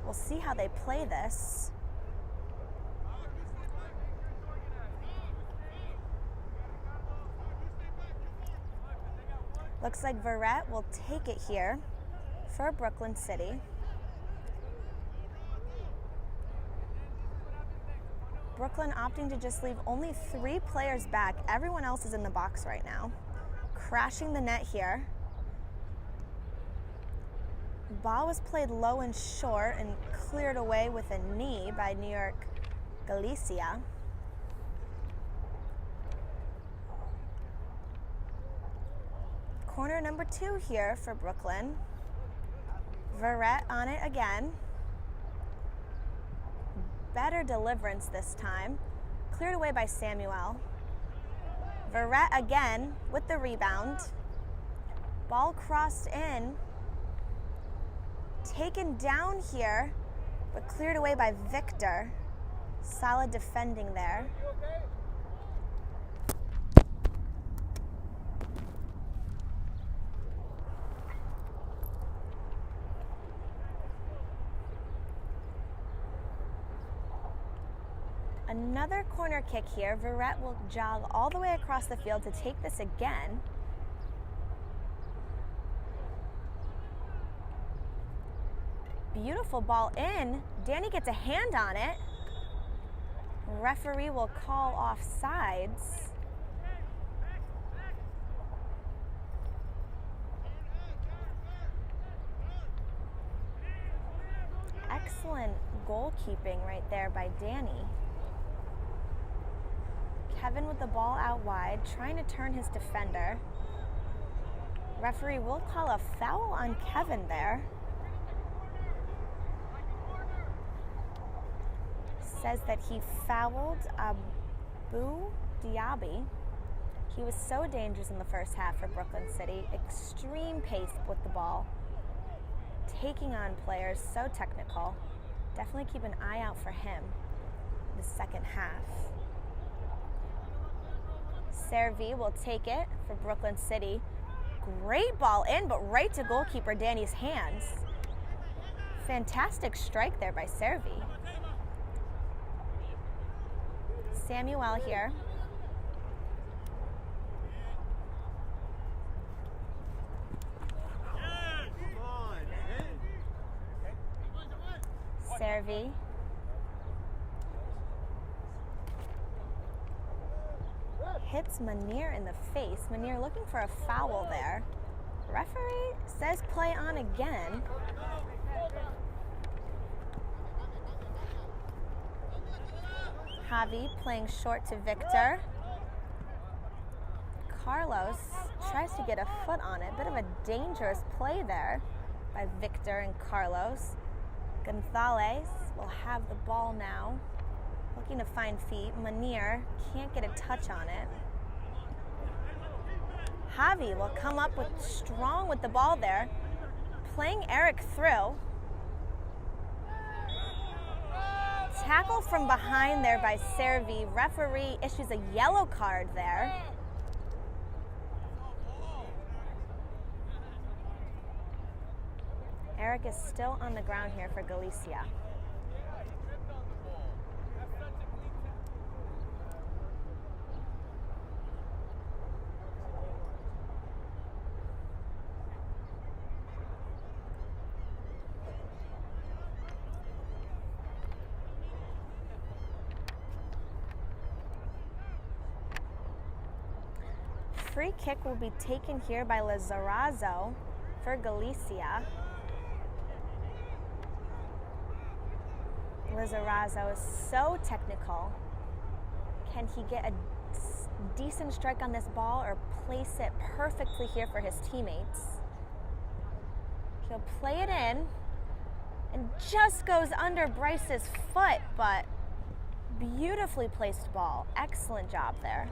We'll see how they play this. Looks like Verrett will take it here for Brooklyn City. Brooklyn opting to just leave only 3 players back. Everyone else is in the box right now. Crashing the net here. Ball was played low and short and cleared away with a knee by New York Galicia. Corner number 2 here for Brooklyn. Verrett on it again. Better deliverance this time. Cleared away by Samuel. Verrett again with the rebound. Ball crossed in. Taken down here, but cleared away by Victor. Solid defending there. Another corner kick here. Verrett will jog all the way across the field to take this again. Beautiful ball in. Danny gets a hand on it. Referee will call offsides. Excellent goalkeeping right there by Danny. Kevin with the ball out wide, trying to turn his defender. Referee will call a foul on Kevin there. Says that he fouled Abu Diaby. He was so dangerous in the first half for Brooklyn City. Extreme pace with the ball. Taking on players, so technical. Definitely keep an eye out for him in the second half. Servi will take it for Brooklyn City. Great ball in, but right to goalkeeper Danny's hands. Fantastic strike there by Servi. Samuel here. Servi. Hits Manir in the face. Manir looking for a foul there. Referee says play on again. Javi playing short to Victor. Carlos tries to get a foot on it. Bit of a dangerous play there by Victor and Carlos. Gonzalez will have the ball now. Looking to find feet. Manir can't get a touch on it. Javi will come up with strong with the ball there. Playing Eric through. Tackle from behind there by Servi. Referee issues a yellow card there. Eric is still on the ground here for Galicia. Free kick will be taken here by Lizarazo for Galicia. Lizarazo is so technical. Can he get a decent strike on this ball or place it perfectly here for his teammates? He'll play it in and just goes under Bryce's foot, but beautifully placed ball. Excellent job there.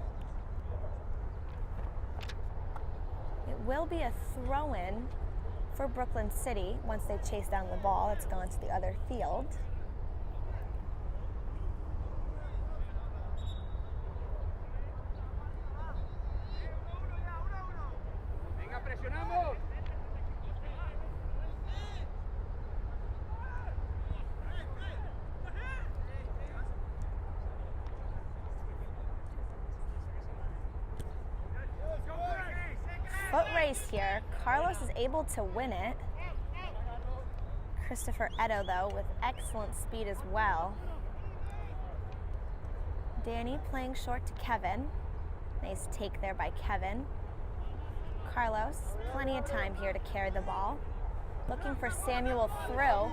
It will be a throw-in for Brooklyn City once they chase down the ball. It's gone to the other field. Foot race here. Carlos is able to win it. Christopher Edo, though, with excellent speed as well. Danny playing short to Kevin. Nice take there by Kevin. Carlos, plenty of time here to carry the ball. Looking for Samuel through.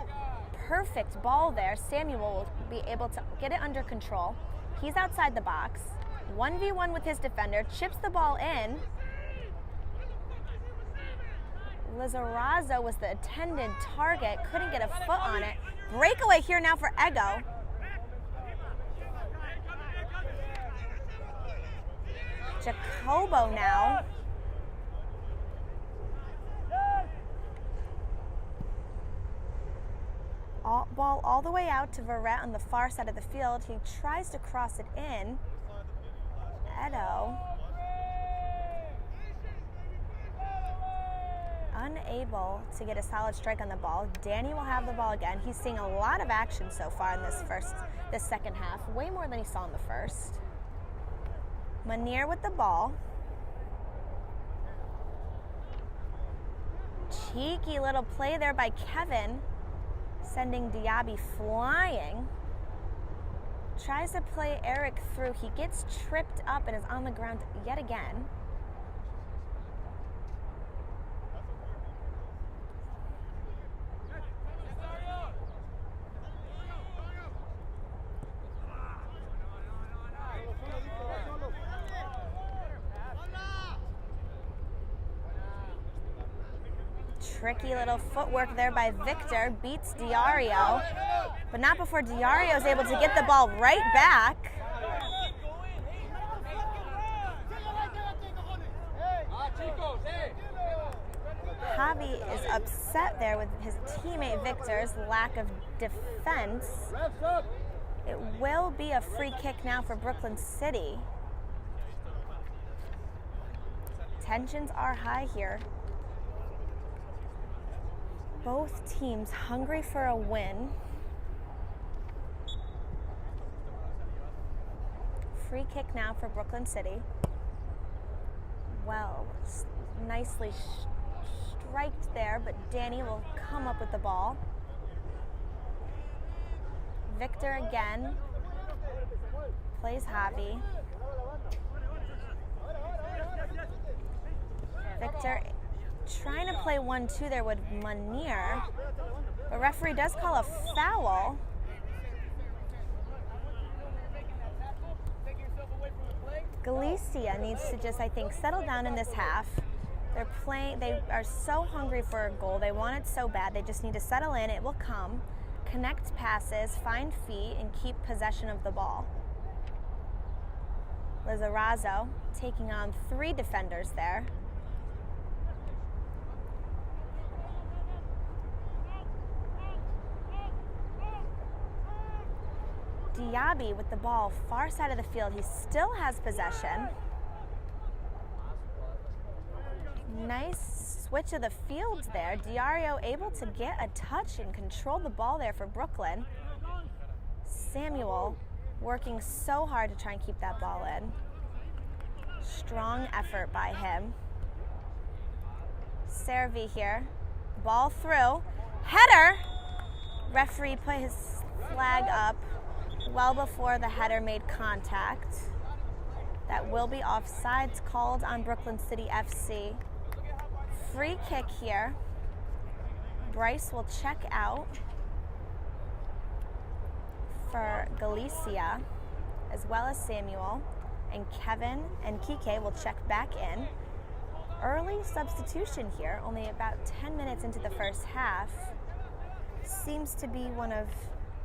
Perfect ball there. Samuel will be able to get it under control. He's outside the box. 1v1 with his defender. Chips the ball in. Lizarazo was the intended target, couldn't get a foot on it. Breakaway here now for Ego. Jacobo now. Ball all the way out to Verrett on the far side of the field. He tries to cross it in. Edo. Unable to get a solid strike on the ball. Danny will have the ball again. He's seeing a lot of action so far in this second half, way more than he saw in the first. Manir with the ball. Cheeky little play there by Kevin, sending Diaby flying. Tries to play Eric through. He gets tripped up and is on the ground yet again. Tricky little footwork there by Victor, beats Diario, but not before Diario is able to get the ball right back. Javi is upset there with his teammate Victor's lack of defense. It will be a free kick now for Brooklyn City. Tensions are high here. Both teams hungry for a win. Free kick now for Brooklyn City. Well, nicely striked there, but Danny will come up with the ball. Victor again plays Javi. Victor trying to play 1-2 there with Munir. But referee does call a foul. Galicia needs to just, I think, settle down in this half. They are so hungry for a goal. They want it so bad. They just need to settle in. It will come. Connect passes, find feet, and keep possession of the ball. Lizarazo taking on 3 defenders there. Diaby with the ball far side of the field. He still has possession. Nice switch of the field there. Diario able to get a touch and control the ball there for Brooklyn. Samuel working so hard to try and keep that ball in. Strong effort by him. Servi here. Ball through. Header! Referee put his flag up well before the header made contact. That will be offsides called on Brooklyn City FC. Free kick here. Bryce will check out for Galicia, as well as Samuel. And Kevin and Kike will check back in. Early substitution here, only about 10 minutes into the first half. Seems to be one of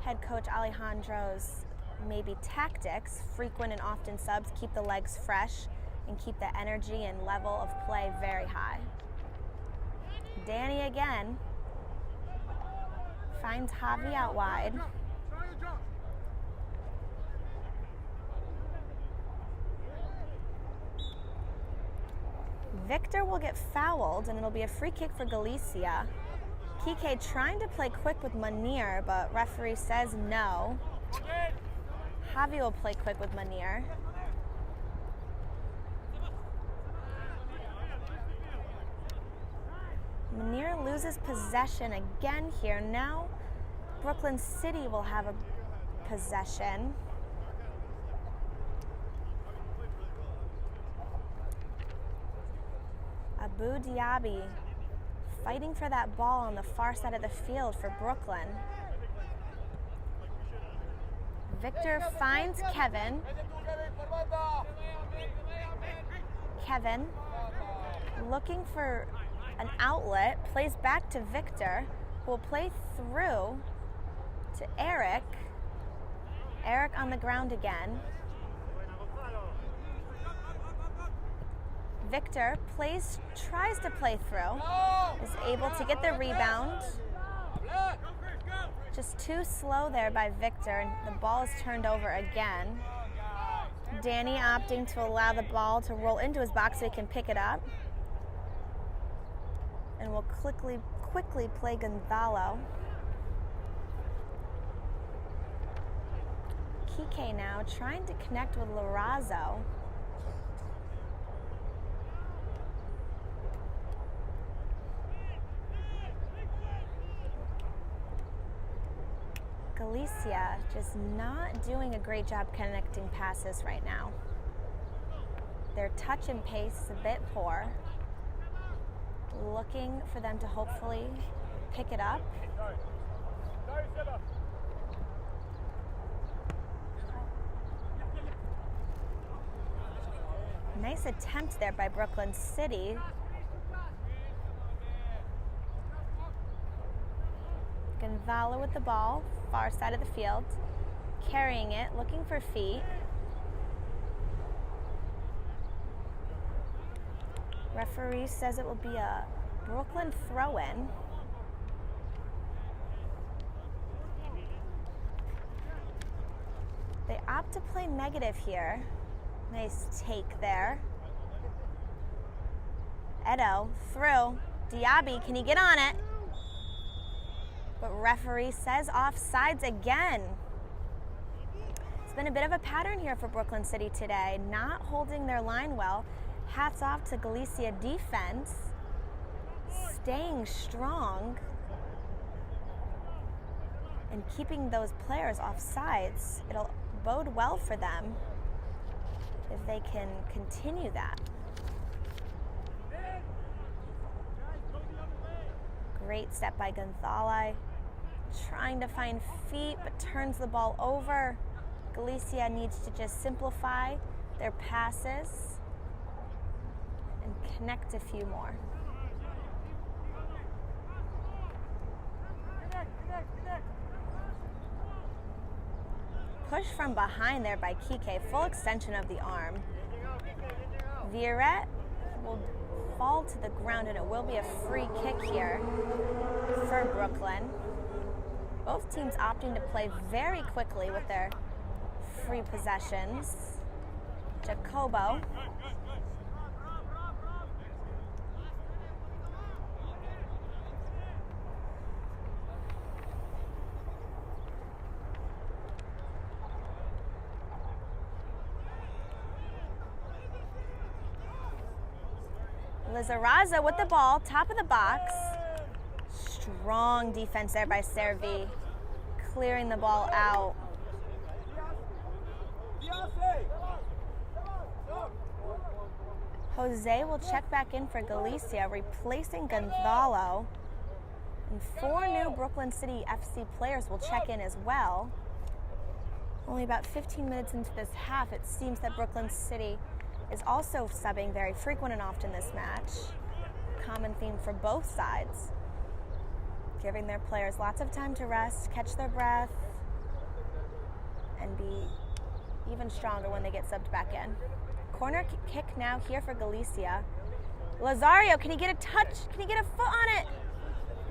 head coach Alejandro's maybe tactics. Frequent and often subs, keep the legs fresh and keep the energy and level of play very high. Danny again finds Javi out wide. Victor will get fouled and it'll be a free kick for Galicia. Kike trying to play quick with Munir, but referee says no. Javi will play quick with Munir. Munir loses possession again here. Now Brooklyn City will have a possession. Abu Diaby fighting for that ball on the far side of the field for Brooklyn. Victor finds Kevin. Kevin looking for an outlet, plays back to Victor, who will play through to Eric. Eric on the ground again. Victor tries to play through, is able to get the rebound. Just too slow there by Victor, and the ball is turned over again. Danny opting to allow the ball to roll into his box so he can pick it up. And will quickly play Gonzalo. Kike now trying to connect with Lorazzo. Galicia just not doing a great job connecting passes right now. Their touch and pace is a bit poor. Looking for them to hopefully pick it up. Nice attempt there by Brooklyn City. Gonzalo with the ball, far side of the field, carrying it, looking for feet. Referee says it will be a Brooklyn throw-in. They opt to play negative here. Nice take there. Edo through. Diaby, can he get on it? But referee says offsides again. It's been a bit of a pattern here for Brooklyn City today, not holding their line well. Hats off to Galicia defense, staying strong and keeping those players off sides. It'll bode well for them if they can continue that. Great step by Gonzalez, trying to find feet but turns the ball over. Galicia needs to just simplify their passes and connect a few more. Push from behind there by Kike, full extension of the arm. Viret will fall to the ground and it will be a free kick here for Brooklyn. Both teams opting to play very quickly with their free possessions. Jacobo. Lizarazo with the ball, top of the box. Strong defense there by Servi, clearing the ball out. Jose will check back in for Galicia, replacing Gonzalo. And 4 new Brooklyn City FC players will check in as well. Only about 15 minutes into this half, it seems that Brooklyn City is also subbing very frequent and often this match. Common theme for both sides. Giving their players lots of time to rest, catch their breath, and be even stronger when they get subbed back in. Corner kick now here for Galicia. Lazario, can he get a touch? Can he get a foot on it?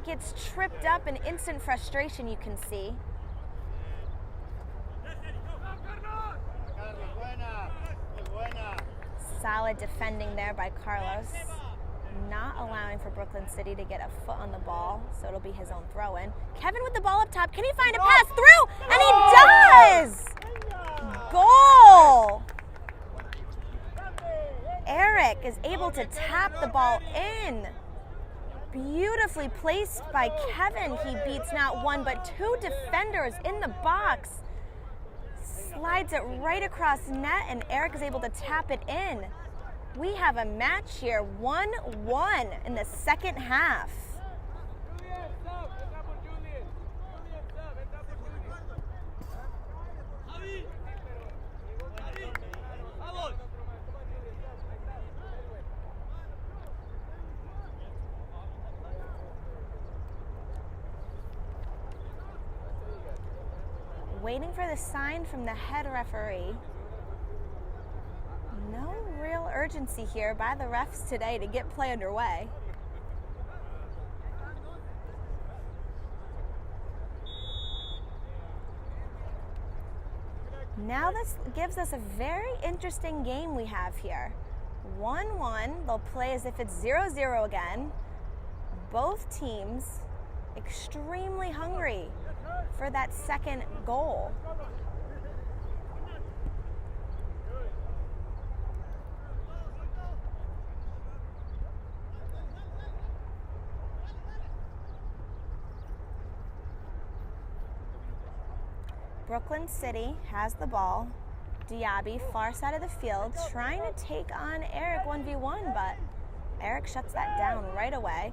Gets tripped up in instant frustration, you can see. Solid defending there by Carlos. Not allowing for Brooklyn City to get a foot on the ball, so it'll be his own throw-in. Kevin with the ball up top. Can he find a pass through? And he does! Goal! Eric is able to tap the ball in. Beautifully placed by Kevin. He beats not one but 2 defenders in the box. Slides it right across net, and Eric is able to tap it in. We have a match here, 1-1 in the second half. Waiting for the sign from the head referee. No real urgency here by the refs today to get play underway. Now this gives us a very interesting game we have here. 1-1, they'll play as if it's 0-0 again. Both teams extremely hungry for that second goal. Brooklyn City has the ball. Diaby, far side of the field, trying to take on Eric 1v1, but Eric shuts that down right away.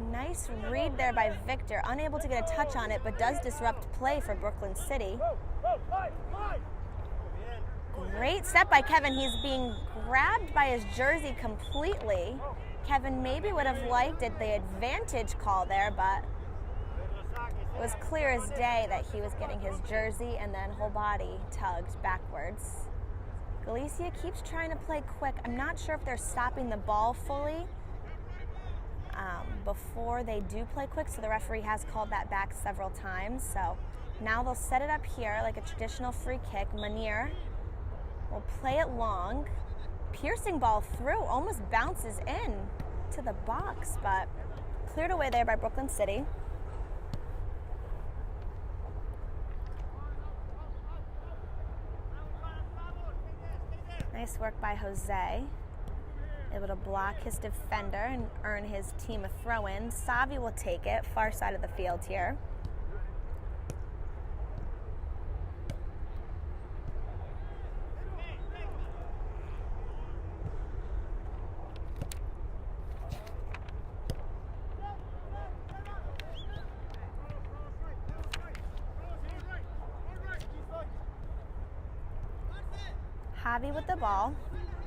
Nice read there by Victor, unable to get a touch on it, but does disrupt play for Brooklyn City. Great step by Kevin. He's being grabbed by his jersey completely. Kevin maybe would have liked it, the advantage call there, but it was clear as day that he was getting his jersey and then whole body tugged backwards. Galicia keeps trying to play quick. I'm not sure if they're stopping the ball fully before they do play quick, so the referee has called that back several times. So now they'll set it up here like a traditional free kick. Munir will play it long. Piercing ball through, almost bounces in to the box, but cleared away there by Brooklyn City. Nice work by Jose. Able to block his defender and earn his team a throw-in. Savi will take it, far side of the field here. Javi with the ball,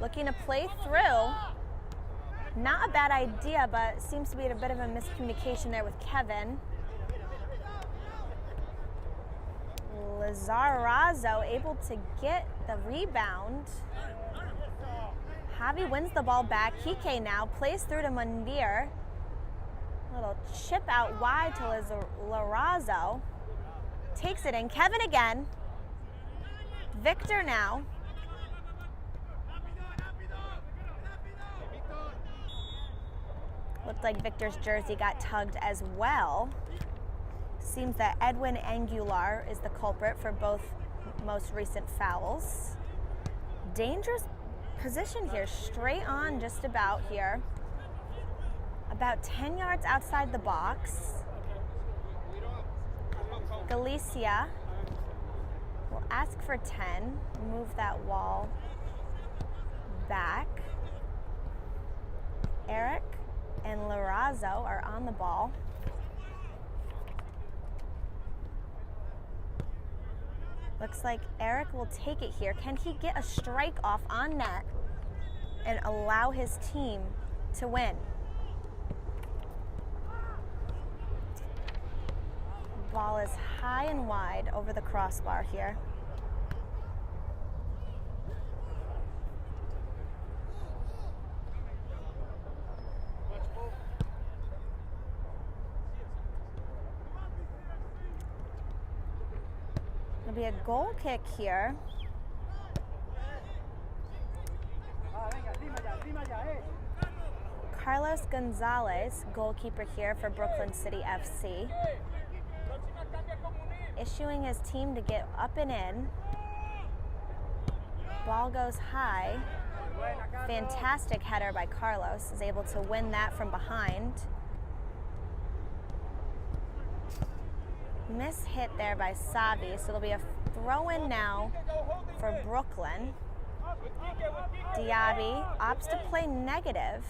looking to play through. Not a bad idea, but seems to be a bit of a miscommunication there with Kevin. Lizarazo able to get the rebound. Javi wins the ball back. Kike now plays through to Mundir. Little chip out wide to Lizarazo. Takes it in. Kevin again. Victor now. Looked like Victor's jersey got tugged as well. Seems that Edwin Angular is the culprit for both most recent fouls. Dangerous position here, straight on just about here. About 10 yards outside the box. Galicia will ask for 10, move that wall back. Eric and Larazo are on the ball. Looks like Eric will take it here. Can he get a strike off on net and allow his team to win? Ball is high and wide over the crossbar here. It'll be a goal kick here. Carlos Gonzalez, goalkeeper here for Brooklyn City FC. Issuing his team to get up and in. Ball goes high. Fantastic header by Carlos, is able to win that from behind. Miss hit there by Savi, so it'll be a throw-in now for Brooklyn. Diaby opts to play negative.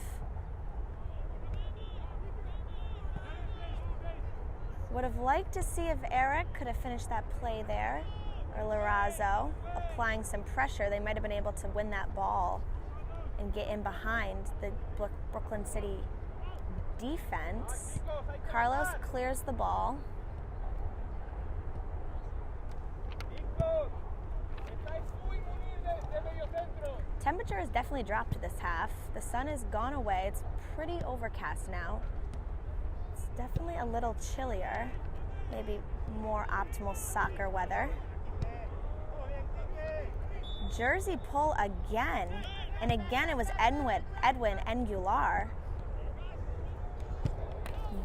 Would have liked to see if Eric could have finished that play there, or Larazo applying some pressure. They might have been able to win that ball and get in behind the Brooklyn City defense. Carlos clears the ball. Temperature has definitely dropped this half. The sun has gone away. It's pretty overcast now. It's definitely a little chillier. Maybe more optimal soccer weather. Jersey pull again. And again it was Edwin Angular.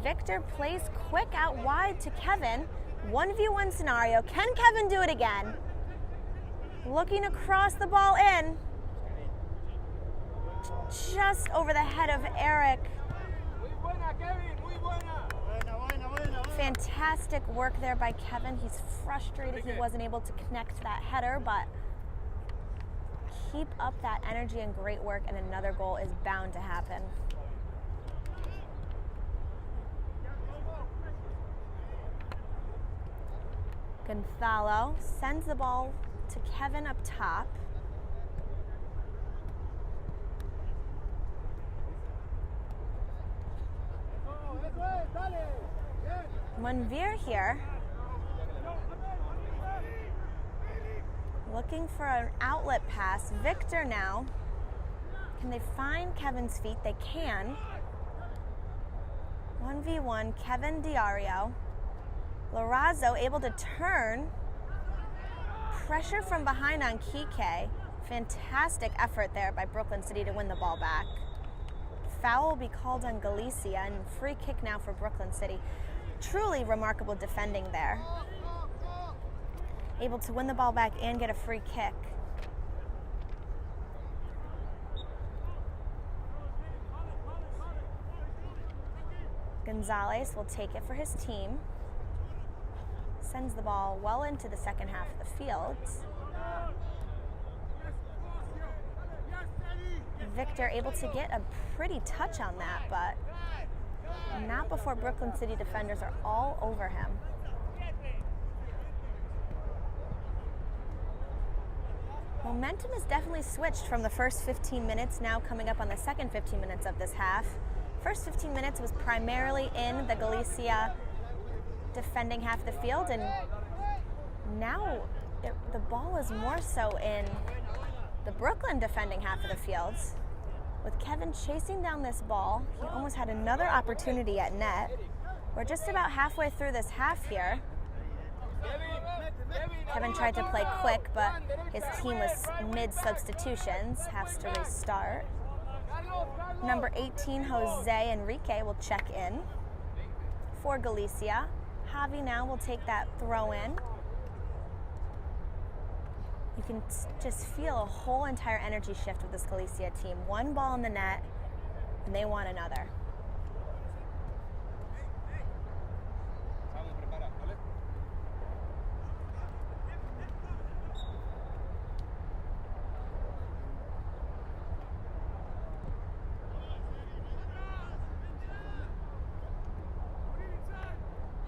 Victor plays quick out wide to Kevin. 1v1 scenario. Can Kevin do it again? Looking across the ball in. Just over the head of Eric. Fantastic work there by Kevin. He's frustrated he wasn't able to connect that header, but keep up that energy and great work, and another goal is bound to happen. Gonzalo sends the ball to Kevin up top. Munvir here, looking for an outlet pass. Victor now. Can they find Kevin's feet? They can. 1v1, Kevin Diario. Larazo able to turn. Pressure from behind on Kike. Fantastic effort there by Brooklyn City to win the ball back. Foul will be called on Galicia, and free kick now for Brooklyn City. Truly remarkable defending there. Able to win the ball back and get a free kick. Gonzalez will take it for his team. Sends the ball well into the second half of the field. Victor able to get a pretty touch on that, but not before Brooklyn City defenders are all over him. Momentum has definitely switched from the first 15 minutes, now coming up on the second 15 minutes of this half. First 15 minutes was primarily in the Galicia defending half the field, and now the ball is more so in the Brooklyn defending half of the field. With Kevin chasing down this ball, he almost had another opportunity at net. We're just about halfway through this half here. Kevin tried to play quick, but his team was mid-substitutions, has to restart. Number 18, Jose Enrique, will check in for Galicia. Javi now will take that throw in. You can just feel a whole entire energy shift with this Galicia team. One ball in the net, and they want another.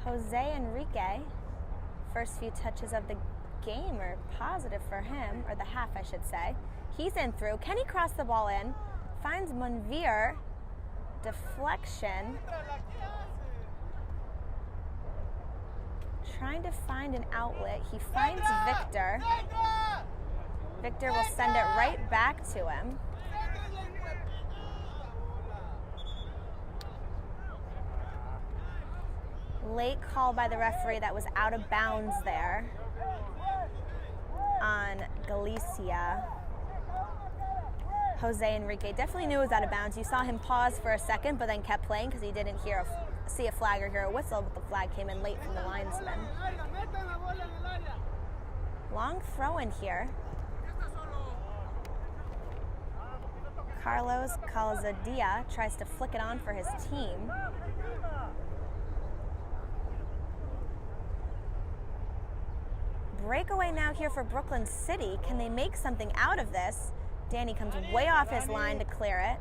Jose Enrique, first few touches of the game are positive for him, or the half I should say. He's in through. Can he cross the ball in? Finds Monvir. Deflection. Trying to find an outlet. He finds Victor. Victor will send it right back to him. Late call by the referee that was out of bounds there on Galicia. Jose Enrique definitely knew it was out of bounds. You saw him pause for a second, but then kept playing because he didn't see a flag or hear a whistle, but the flag came in late from the linesman. Long throw in here. Carlos Calzadilla tries to flick it on for his team. Breakaway now here for Brooklyn City. Can they make something out of this? Danny comes way off his line to clear it.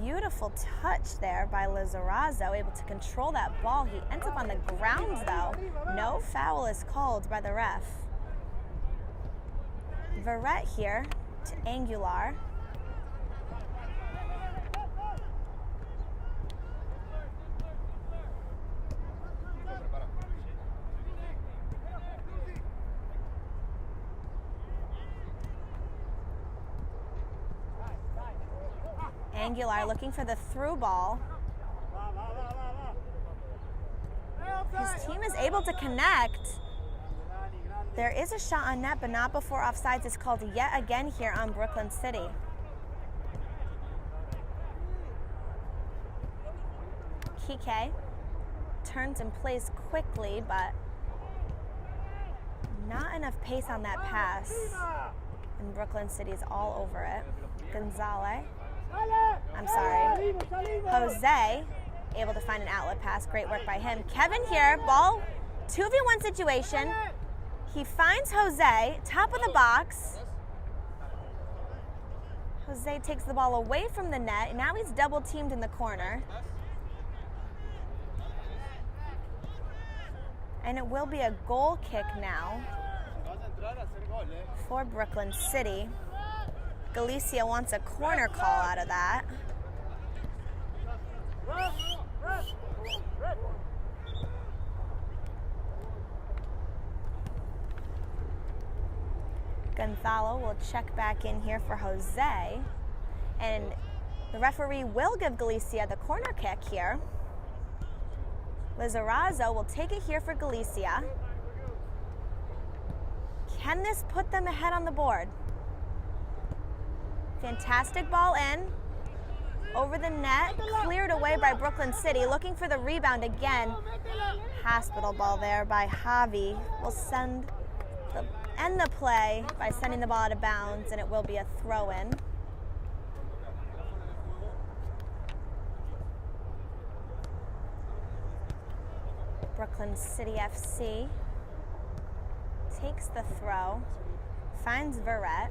Beautiful touch there by Lizarazo, able to control that ball. He ends up on the ground though. No foul is called by the ref. Verrett here to Angular. Angular looking for the through ball. His team is able to connect. There is a shot on net, but not before offsides is called yet again here on Brooklyn City. Kike turns and plays quickly, but not enough pace on that pass. And Brooklyn City's all over it. Gonzalez. Jose, able to find an outlet pass. Great work by him. Kevin here, ball, 2v1 situation. He finds Jose, top of the box. Jose takes the ball away from the net, and now he's double teamed in the corner. And it will be a goal kick now for Brooklyn City. Galicia wants a corner call out of that. Gonzalo will check back in here for Jose. And the referee will give Galicia the corner kick here. Lizarazo will take it here for Galicia. Can this put them ahead on the board? Fantastic ball in, over the net, cleared away by Brooklyn City, looking for the rebound again. Hospital ball there by Javi. Will end the play by sending the ball out of bounds, and it will be a throw-in. Brooklyn City FC takes the throw, finds Verrett.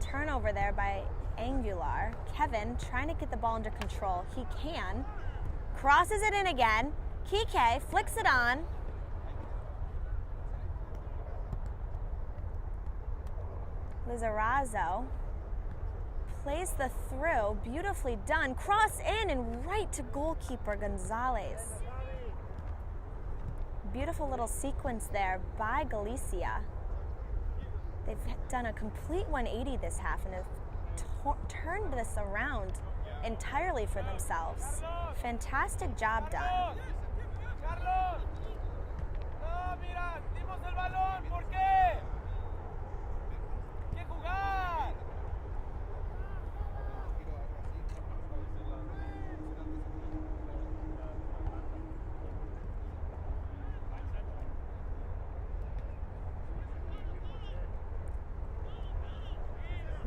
Turnover there by Angular. Kevin trying to get the ball under control. He can. Crosses it in again. Kike flicks it on. Lizarazo plays the throw, beautifully done. Cross in and right to goalkeeper Gonzalez. Beautiful little sequence there by Galicia. They've done a complete 180 this half and have turned this around entirely for themselves. Fantastic job done.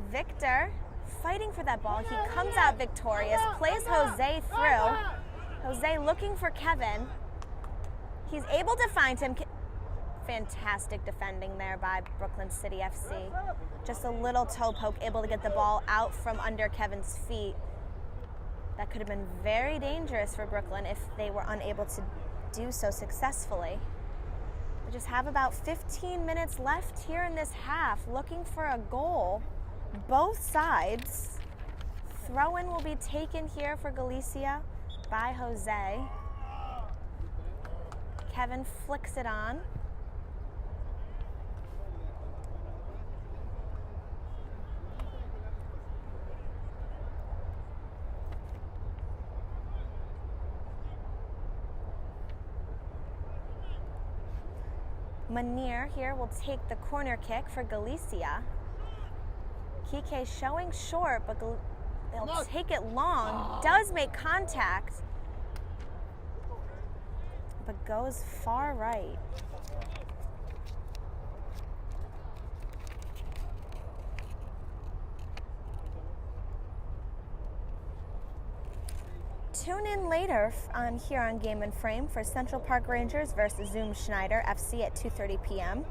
Victor fighting for that ball. He comes out victorious, plays Jose through. Jose looking for Kevin. He's able to find him. Fantastic defending there by Brooklyn City FC. Just a little toe poke, able to get the ball out from under Kevin's feet. That could have been very dangerous for Brooklyn if they were unable to do so successfully. We just have about 15 minutes left here in this half, looking for a goal. Both sides. Throw-in will be taken here for Galicia by Jose. Kevin flicks it on. Manir here will take the corner kick for Galicia. Kike showing short, but they'll take it long. Does make contact, but goes far right. Tune in later here on Game and Frame for Central Park Rangers versus Zoom Schneider FC at 2:30 p.m.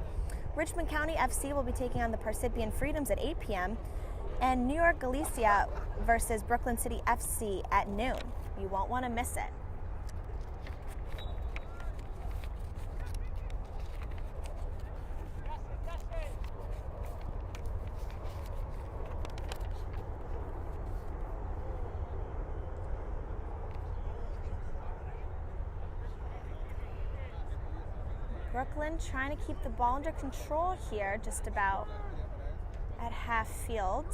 Richmond County FC will be taking on the Parsippany Freedoms at 8 p.m. and New York Galicia versus Brooklyn City FC at noon. You won't want to miss it. Brooklyn trying to keep the ball under control here, just about at half field.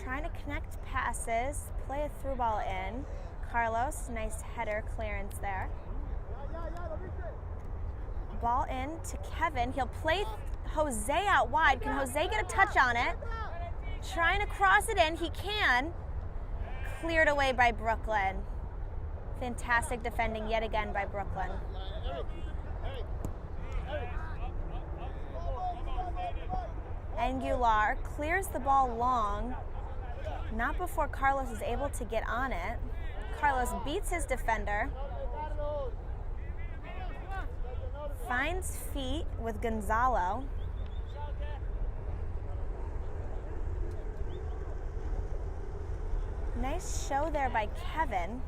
Trying to connect passes, play a through ball in. Carlos, nice header clearance there. Ball in to Kevin. He'll play Jose out wide. Can Jose get a touch on it? Trying to cross it in. He can. Cleared away by Brooklyn. Fantastic defending yet again by Brooklyn. Angular clears the ball long, not before Carlos is able to get on it. Carlos beats his defender, finds feet with Gonzalo. Nice show there by Kevin.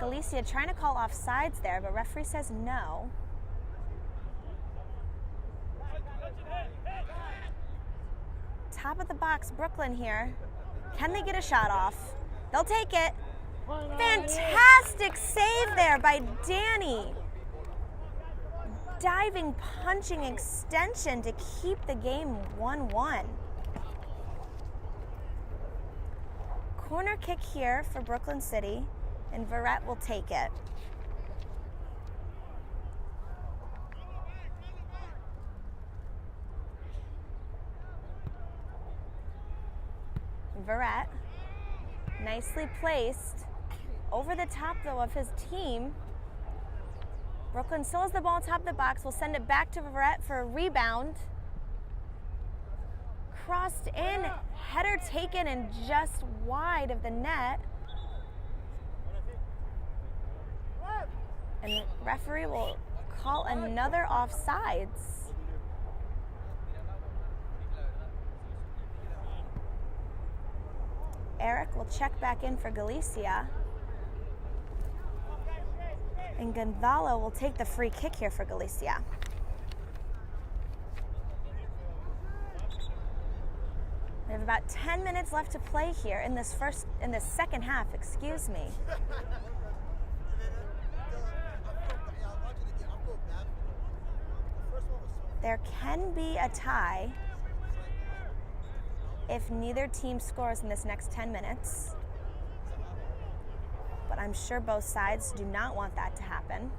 Galicia trying to call offsides there, but referee says no. Top of the box, Brooklyn here. Can they get a shot off? They'll take it. Fantastic save there by Danny. Diving, punching extension to keep the game 1-1. Corner kick here for Brooklyn City, and Verrett will take it. Verrett, nicely placed, over the top though of his team. Brooklyn still has the ball on top of the box. We'll send it back to Verrett for a rebound. Crossed in, header taken and just wide of the net. And the referee will call another offsides. Eric will check back in for Galicia. And Gonzalo will take the free kick here for Galicia. We have about 10 minutes left to play here in this second half, excuse me. There can be a tie if neither team scores in this next 10 minutes. But I'm sure both sides do not want that to happen.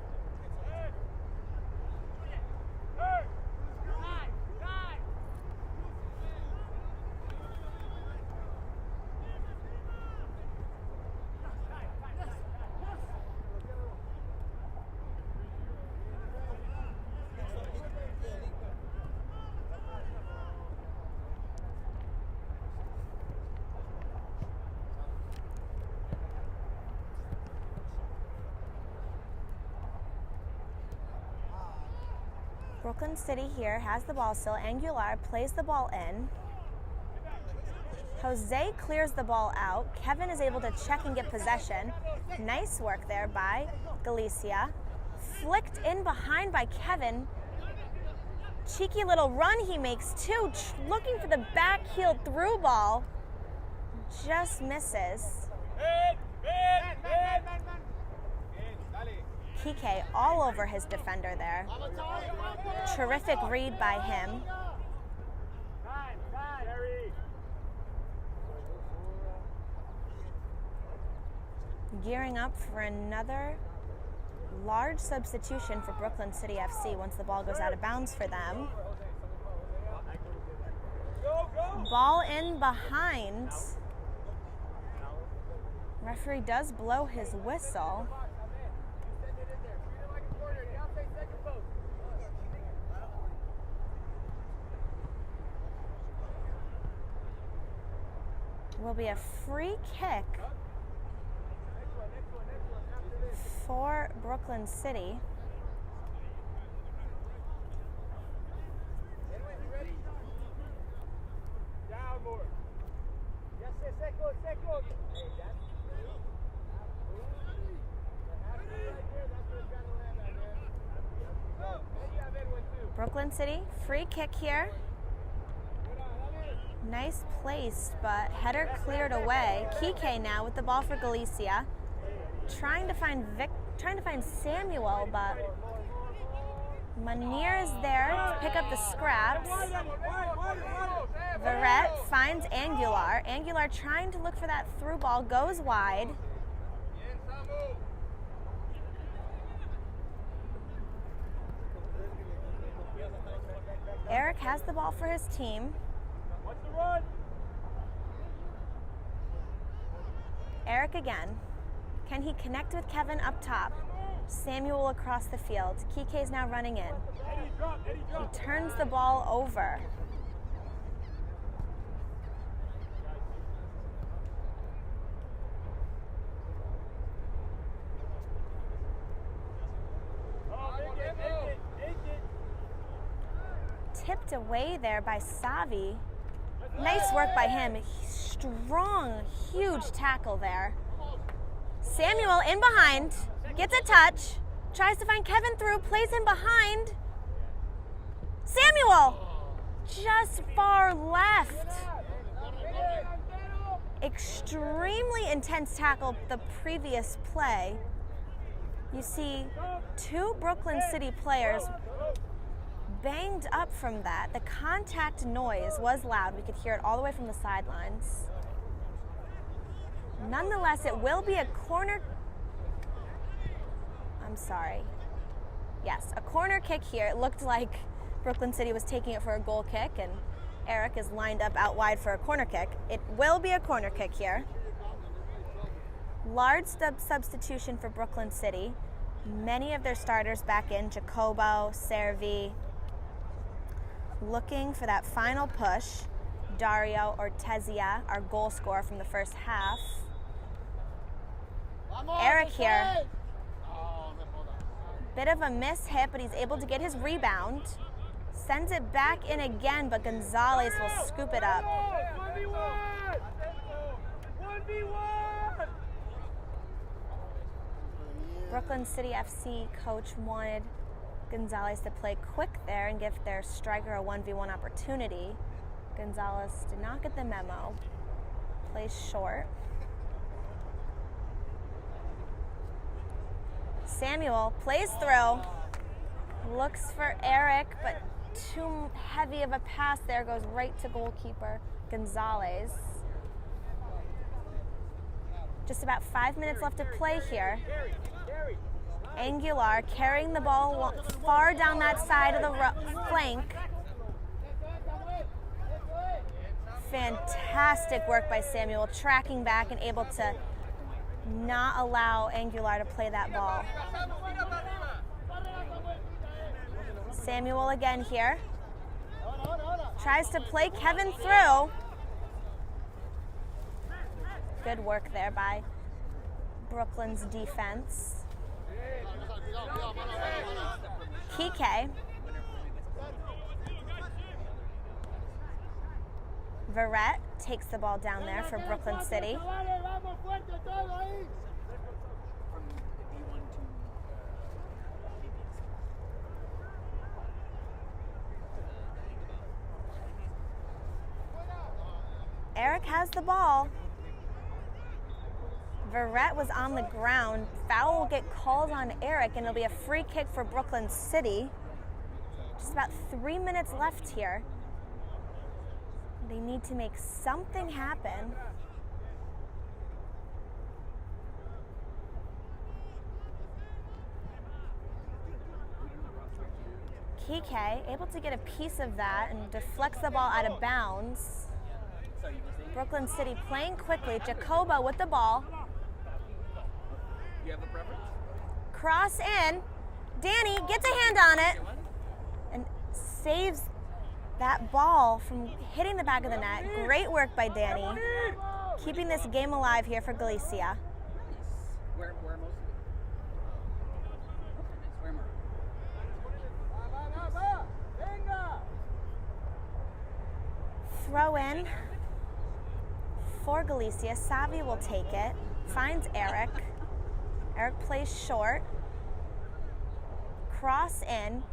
Brooklyn City here has the ball still. Angular plays the ball in. Jose clears the ball out. Kevin is able to check and get possession. Nice work there by Galicia. Flicked in behind by Kevin. Cheeky little run he makes too, looking for the back heel through ball. Just misses. Kike all over his defender there. Terrific read by him. Gearing up for another large substitution for Brooklyn City FC once the ball goes out of bounds for them. Ball in behind. Referee does blow his whistle. Will be a free kick for Brooklyn City. Brooklyn City, free kick here. Nice place, but header cleared away. Kike now with the ball for Galicia. Trying to find Samuel, but Manir is there to pick up the scraps. Verrett finds Angular. Angular trying to look for that through ball, goes wide. Eric has the ball for his team. Eric again. Can he connect with Kevin up top? Samuel across the field. Kike is now running in. He turns the ball over. Tipped away there by Savi. Nice work by him. Strong, huge tackle there. Samuel in behind, gets a touch, tries to find Kevin through, plays in behind. Samuel, just far left. Extremely intense tackle the previous play. You see two Brooklyn City players banged up from that. The contact noise was loud. We could hear it all the way from the sidelines. Nonetheless, it will be a corner. I'm sorry. Yes, a corner kick here. It looked like Brooklyn City was taking it for a goal kick, and Eric is lined up out wide for a corner kick. It will be a corner kick here. Large substitution for Brooklyn City. Many of their starters back in. Jacobo, Servi. Looking for that final push. Dario Ortezia, our goal scorer from the first half. Eric here. Bit of a miss hit, but he's able to get his rebound. Sends it back in again, but Gonzalez will scoop it up. 1v1! Brooklyn City FC coach wanted Gonzalez to play quick there and give their striker a 1v1 opportunity. Gonzalez did not get the memo. Plays short. Samuel plays through. Looks for Eric, but too heavy of a pass there. Goes right to goalkeeper Gonzalez. Just about 5 minutes left to play here. Angular carrying the ball far down that side of the flank. Fantastic work by Samuel, tracking back and able to not allow Angular to play that ball. Samuel again here. Tries to play Kevin through. Good work there by Brooklyn's defense. Kike. Verrett takes the ball down there for Brooklyn City. Eric has the ball. Verrett was on the ground. Foul will get called on Eric, and it'll be a free kick for Brooklyn City. Just about 3 minutes left here. They need to make something happen. Kike able to get a piece of that and deflects the ball out of bounds. Brooklyn City playing quickly. Jacobo with the ball. You have a preference? Cross in. Danny gets a hand on it and saves that ball from hitting the back of the net. Great work by Danny. Keeping this game alive here for Galicia. Where most of it? Throw in for Galicia. Savi will take it. Finds Eric. Eric plays short. Cross in.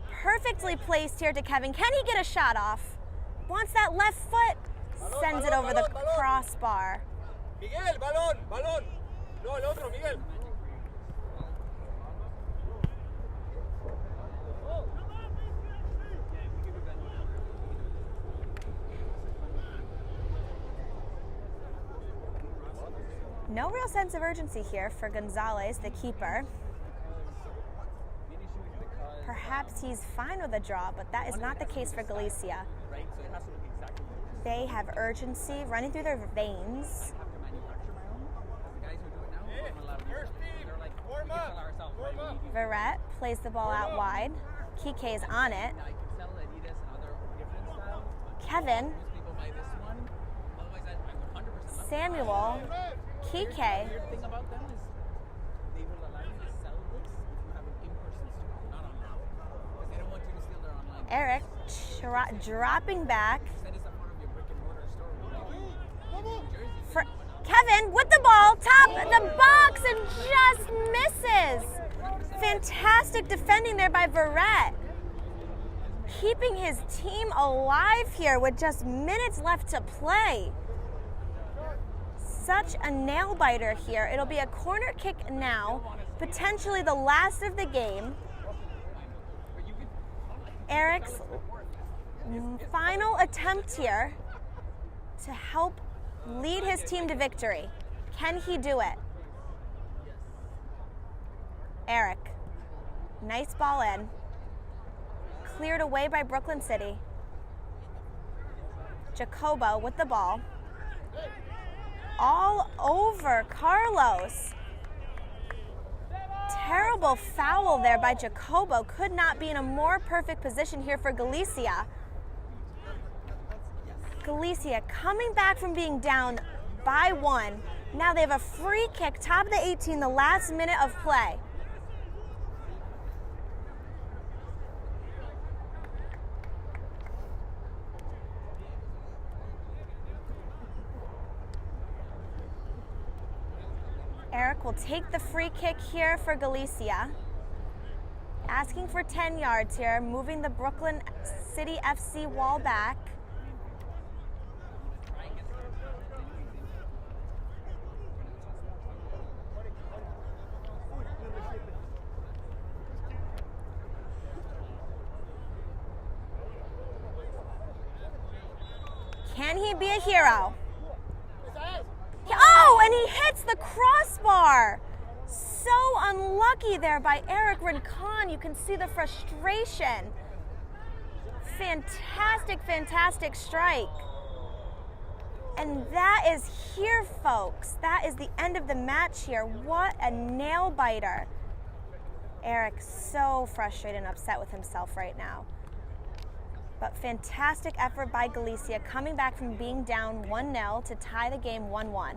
Perfectly placed here to Kevin. Can he get a shot off? Wants that left foot. Sends it over the crossbar. Miguel, balón, balón. No, el otro, Miguel. No real sense of urgency here for Gonzalez, the keeper. Perhaps he's fine with a draw, but that is not the case for Galicia. They have urgency running through their veins. Verrett plays the ball out wide. Kike is on it. Kevin. Samuel. Kike. Eric dropping back. For Kevin with the ball, top of the box, and just misses. Fantastic defending there by Verrett. Keeping his team alive here with just minutes left to play. Such a nail biter here. It'll be a corner kick now, potentially the last of the game. Eric's final attempt here to help lead his team to victory. Can he do it? Eric, nice ball in. Cleared away by Brooklyn City. Jacobo with the ball. All over Carlos. Terrible foul there by Jacobo. Could not be in a more perfect position here for Galicia. Galicia coming back from being down by 1. Now they have a free kick, top of the 18, the last minute of play. Eric Eric will take the free kick here for Galicia. Asking for 10 yards here, moving the Brooklyn City FC wall back. Can he be a hero? Oh, and he hits the crossbar. So unlucky there by Eric Rincon. You can see the frustration. Fantastic, fantastic strike. And that is here, folks. That is the end of the match here. What a nail biter. Eric so frustrated and upset with himself right now. But fantastic effort by Galicia, coming back from being down 1-0 to tie the game 1-1.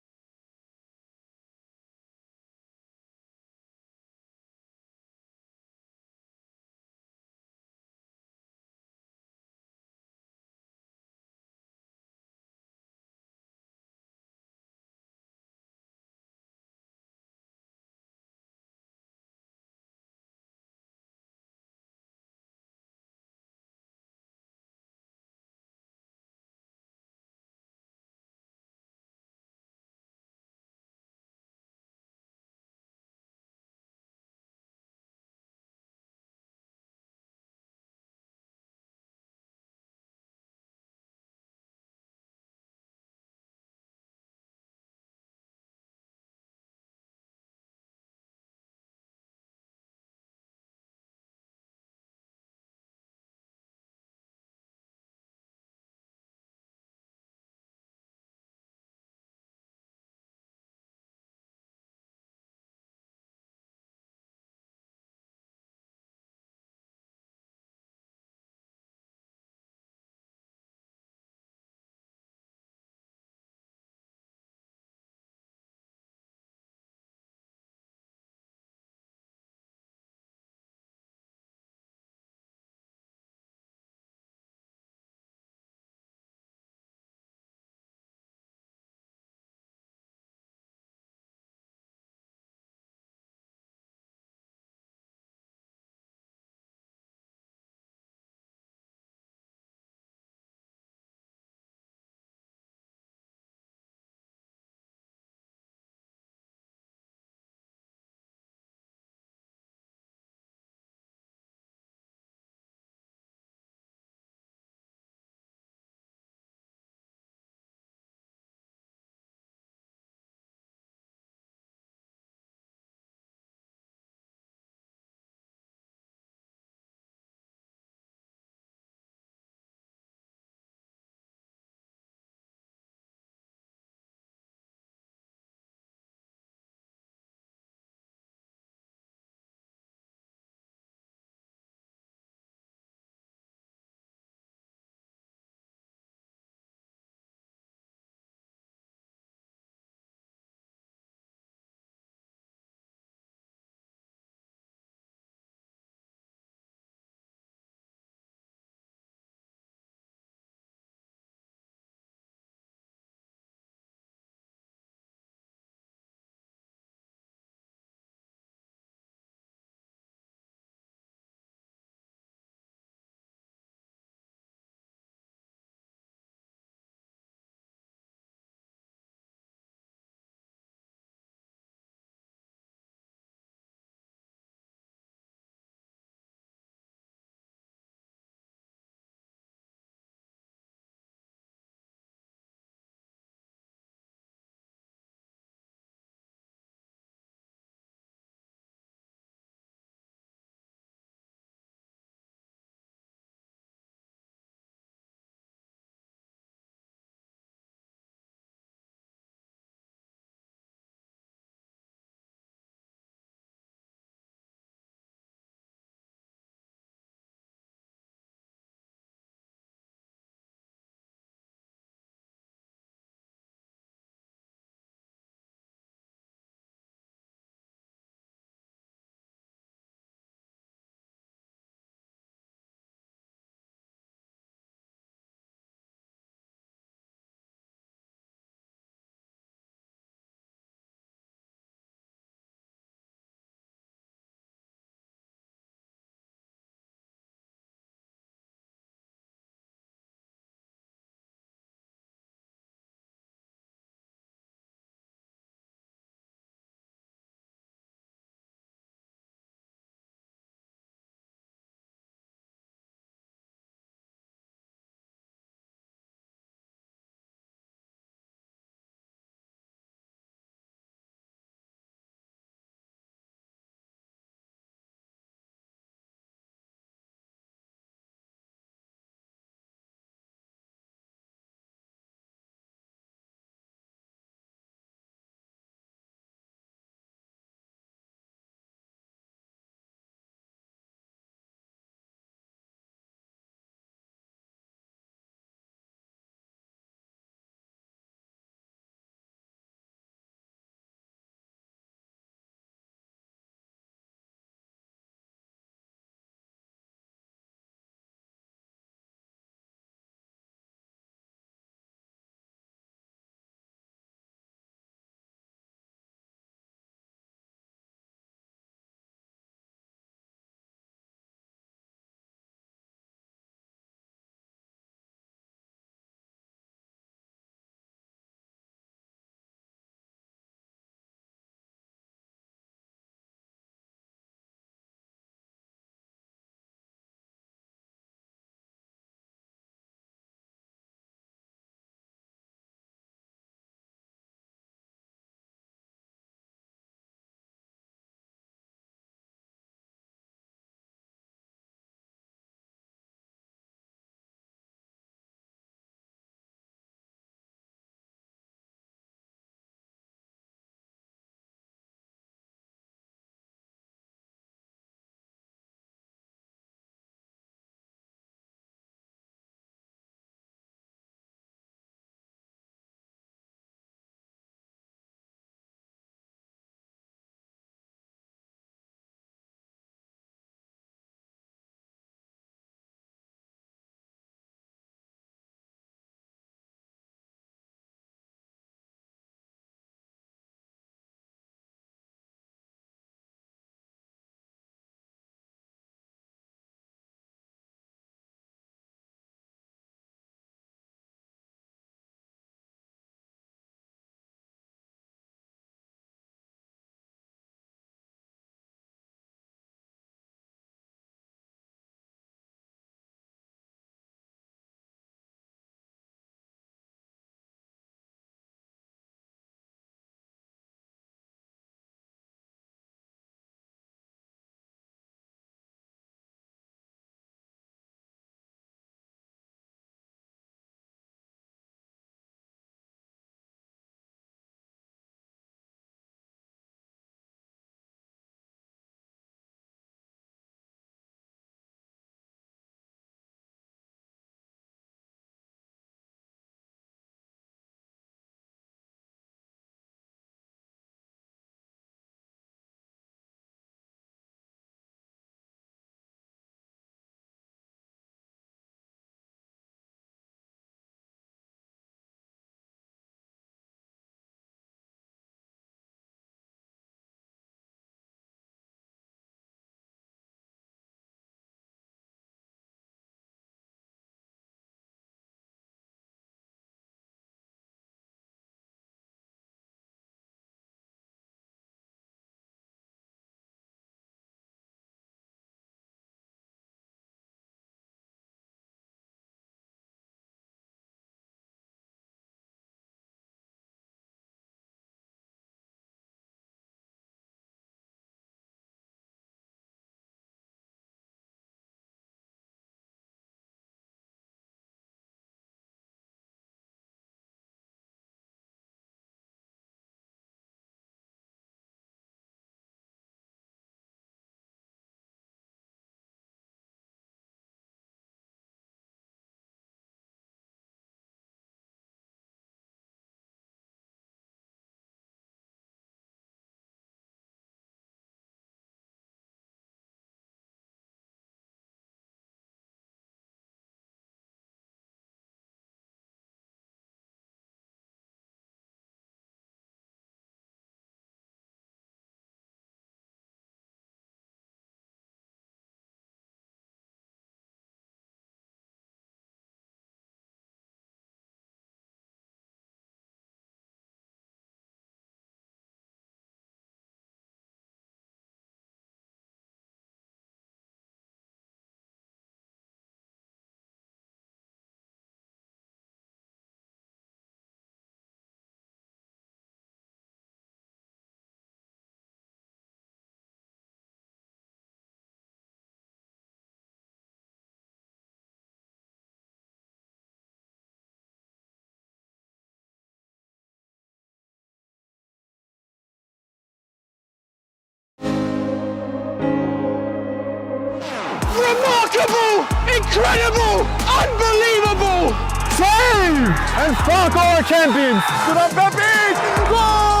Unbelievable! Incredible! Unbelievable! Save! And fuck our champions! To the Pepis! Goal!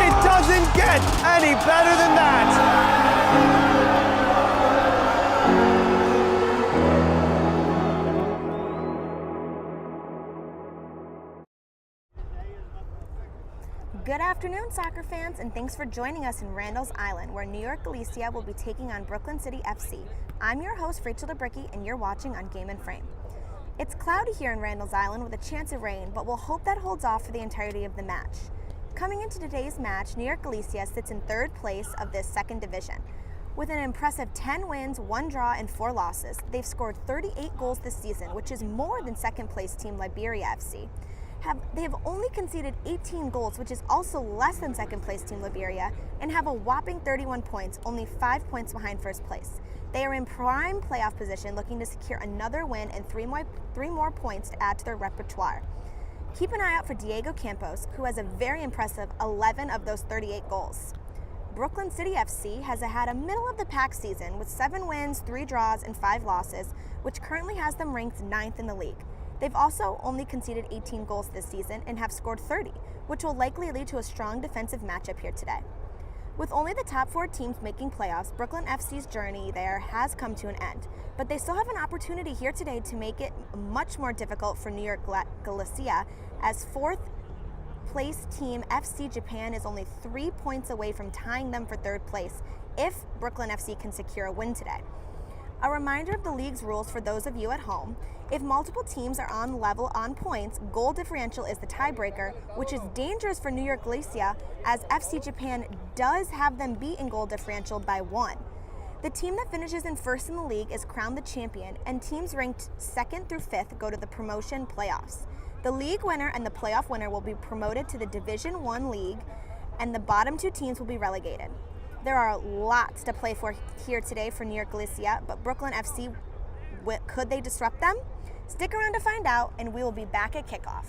It doesn't get any better than that. Good afternoon, soccer fans, and thanks for joining us in Randall's Island, where New York Galicia will be taking on Brooklyn City FC. I'm your host, Rachel DeBricky, and you're watching on Game and Frame. It's cloudy here in Randall's Island with a chance of rain, but we'll hope that holds off for the entirety of the match. Coming into today's match, New York Galicia sits in third place of this second division. With an impressive 10 wins, 1 draw, and 4 losses, they've scored 38 goals this season, which is more than second place team Liberia FC. They have only conceded 18 goals, which is also less than second place team Liberia, and have a whopping 31 points, only 5 points behind first place. They are in prime playoff position, looking to secure another win and 3 more points to add to their repertoire. Keep an eye out for Diego Campos, who has a very impressive 11 of those 38 goals. Brooklyn City FC has had a middle-of-the-pack season with 7 wins, 3 draws, and 5 losses, which currently has them ranked 9th in the league. They've also only conceded 18 goals this season and have scored 30, which will likely lead to a strong defensive matchup here today. With only the top 4 teams making playoffs, Brooklyn FC's journey there has come to an end, but they still have an opportunity here today to make it much more difficult for New York Galicia, as 4th place team FC Japan is only 3 points away from tying them for 3rd place if Brooklyn FC can secure a win today. A reminder of the league's rules for those of you at home: if multiple teams are on level on points, goal differential is the tiebreaker, which is dangerous for New York Galicia, as FC Japan does have them beat in goal differential by 1. The team that finishes in first in the league is crowned the champion, and teams ranked 2nd through 5th go to the promotion playoffs. The league winner and the playoff winner will be promoted to the Division 1 league, and the bottom 2 teams will be relegated. There are lots to play for here today for New York Galicia, but Brooklyn FC, could they disrupt them? Stick around to find out, and we will be back at kickoff.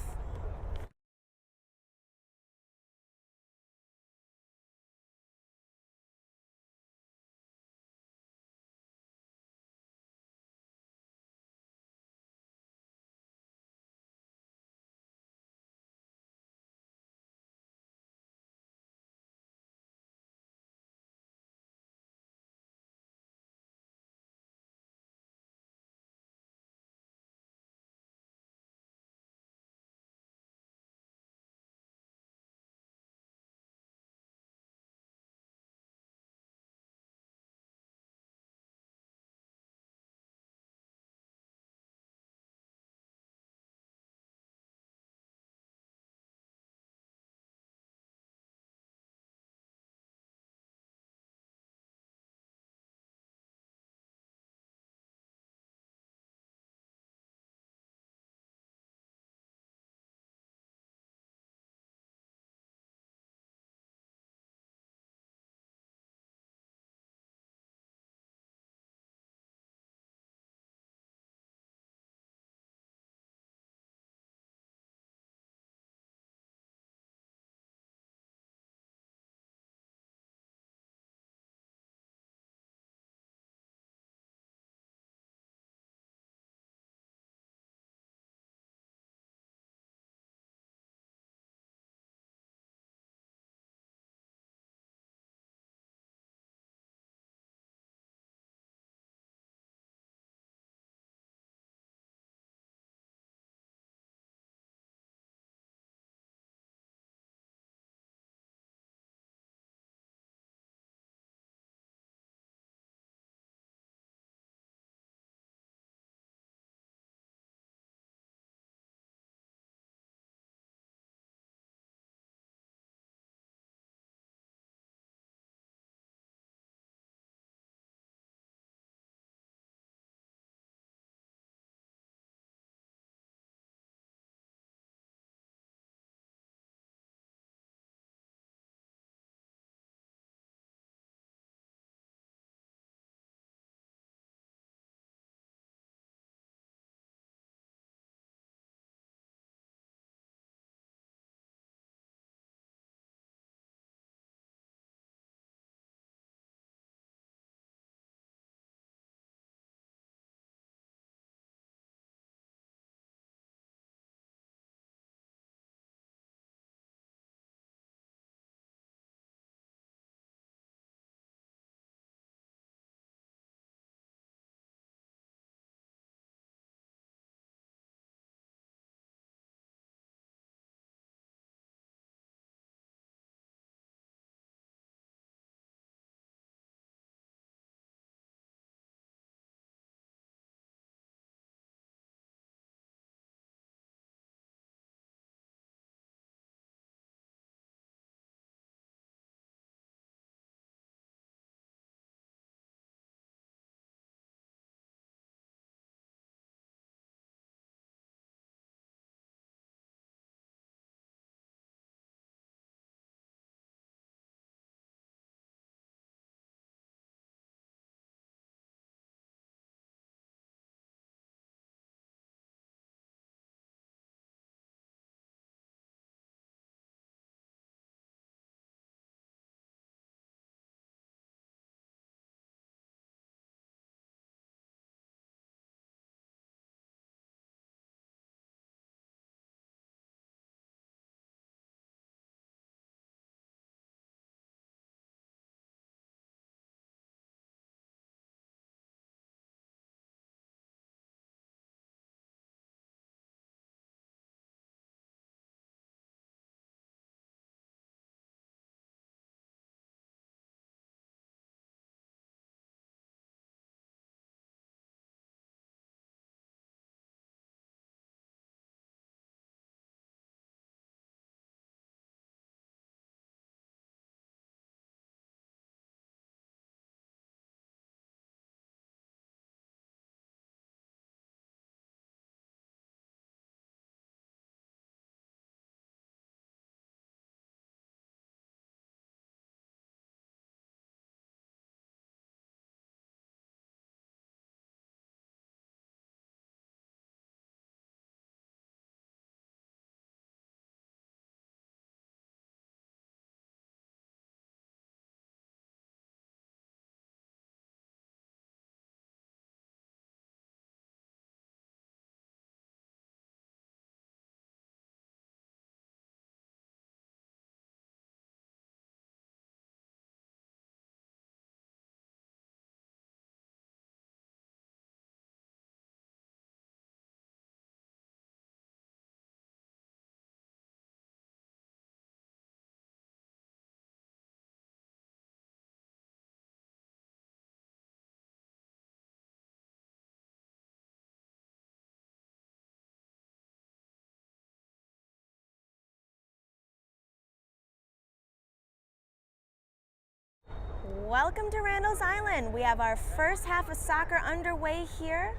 Welcome to Randall's Island. We have our first half of soccer underway here.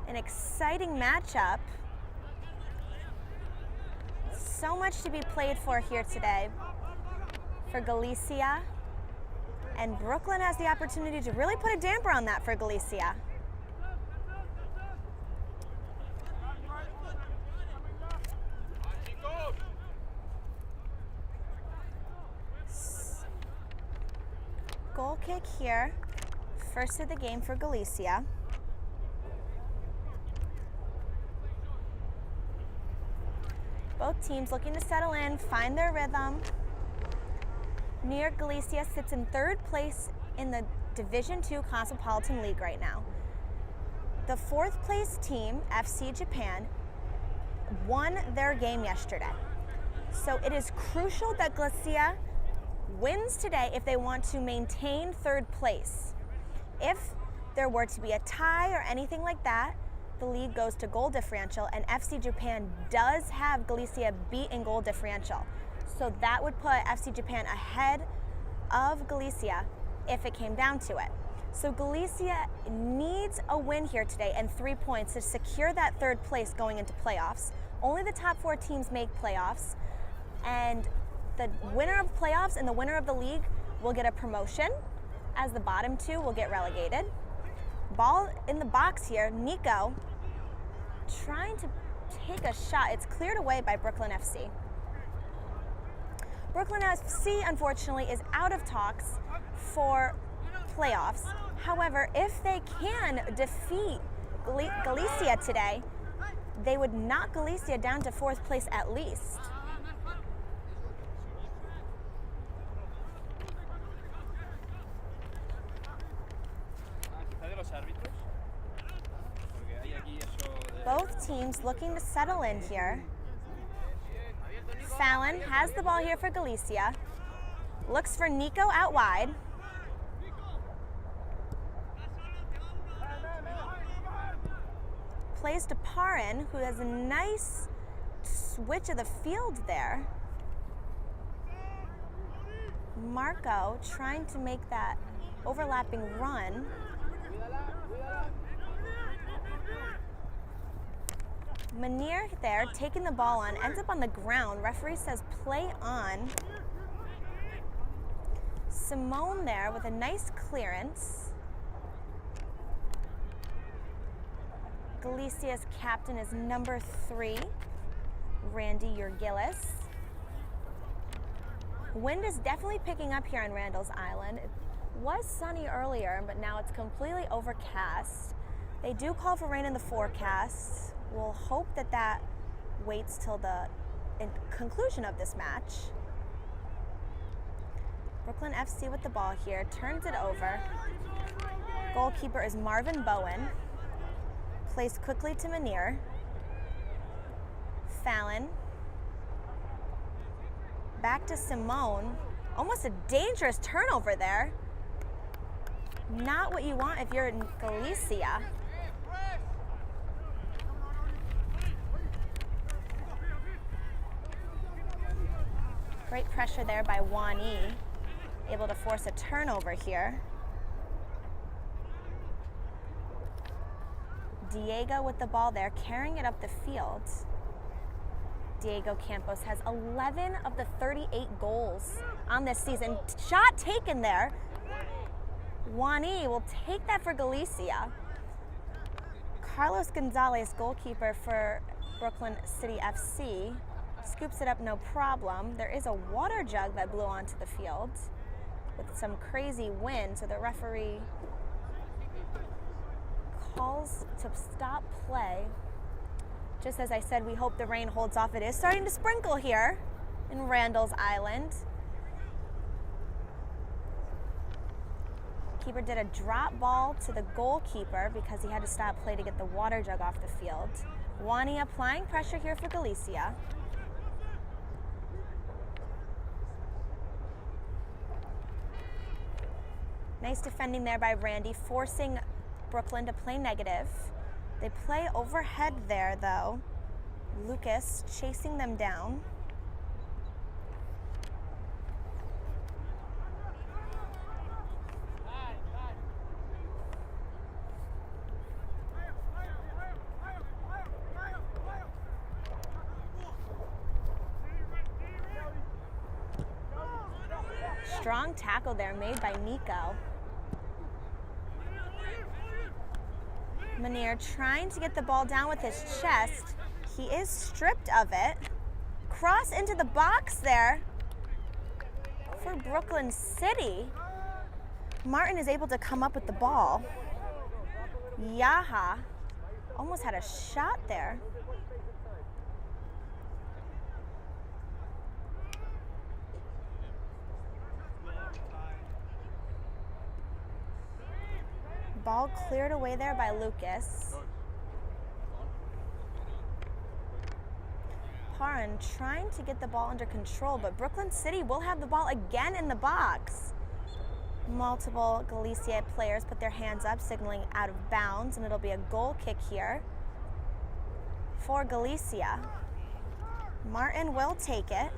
An exciting matchup. So much to be played for here today for Galicia. And Brooklyn has the opportunity to really put a damper on that for Galicia. Goal kick here, first of the game for Galicia. Both teams looking to settle in, find their rhythm. New York Galicia sits in third place in the Division II Cosmopolitan League right now. The fourth place team, FC Japan, won their game yesterday. So it is crucial that Galicia wins today if they want to maintain third place. If there were to be a tie or anything like that, the league goes to goal differential, and FC Japan does have Galicia beat in goal differential. So that would put FC Japan ahead of Galicia if it came down to it. So Galicia needs a win here today and 3 points to secure that third place going into playoffs. Only the top 4 teams make playoffs, and the winner of playoffs and the winner of the league will get a promotion, as the bottom 2 will get relegated. Ball in the box here, Nico trying to take a shot. It's cleared away by Brooklyn FC. Brooklyn FC, unfortunately, is out of talks for playoffs. However, if they can defeat Galicia today, they would knock Galicia down to 4th place at least. Both teams looking to settle in here. Fallon has the ball here for Galicia. Looks for Nico out wide. Plays to Parin, who has a nice switch of the field there. Marco trying to make that overlapping run. Manir there, taking the ball on, ends up on the ground. Referee says play on. Simone there with a nice clearance. Galicia's captain is number 3, Randy Urgilis. Wind is definitely picking up here on Randall's Island. It was sunny earlier, but now it's completely overcast. They do call for rain in the forecast. We'll hope that that waits till the conclusion of this match. Brooklyn FC with the ball here, turns it over. Goalkeeper is Marvin Bowen. Plays quickly to Manir. Fallon. Back to Simone. Almost a dangerous turnover there. Not what you want if you're in Galicia. Great pressure there by Wani, able to force a turnover here. Diego with the ball there, carrying it up the field. Diego Campos has 11 of the 38 goals on this season. Shot taken there. Wani will take that for Galicia. Carlos Gonzalez, goalkeeper for Brooklyn City FC, scoops it up no problem. There is a water jug that blew onto the field with some crazy wind, so the referee calls to stop play. Just as I said, we hope the rain holds off. It is starting to sprinkle here in Randall's Island. Keeper did a drop ball to the goalkeeper because he had to stop play to get the water jug off the field. Wani applying pressure here for Galicia. Nice defending there by Randy, forcing Brooklyn to play negative. They play overhead there, though. Lucas chasing them down. strong tackle there made by Nico. Manier trying to get the ball down with his chest. He is stripped of it. Cross into the box there for Brooklyn City. Martin is able to come up with the ball. Yaha almost had a shot there. Ball cleared away there by Lucas. Paran trying to get the ball under control, but Brooklyn City will have the ball again in the box. Multiple Galicia players put their hands up, signaling out of bounds, and it'll be a goal kick here for Galicia. Martin will take it,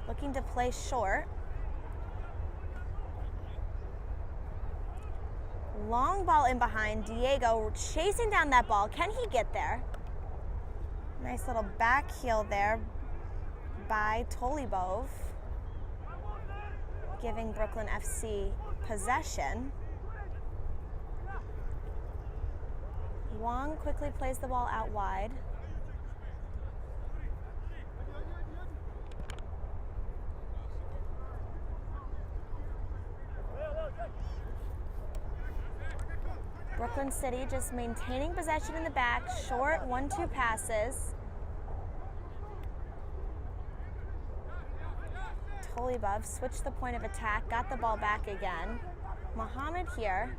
looking to play short. Long ball in behind. Diego chasing down that ball. Can he get there? Nice little back heel there by Tolibov, giving Brooklyn FC possession. Wong quickly plays the ball out wide. Brooklyn City just maintaining possession in the back, short 1-2 passes. Tolibov switched the point of attack, got the ball back again. Mohammed here.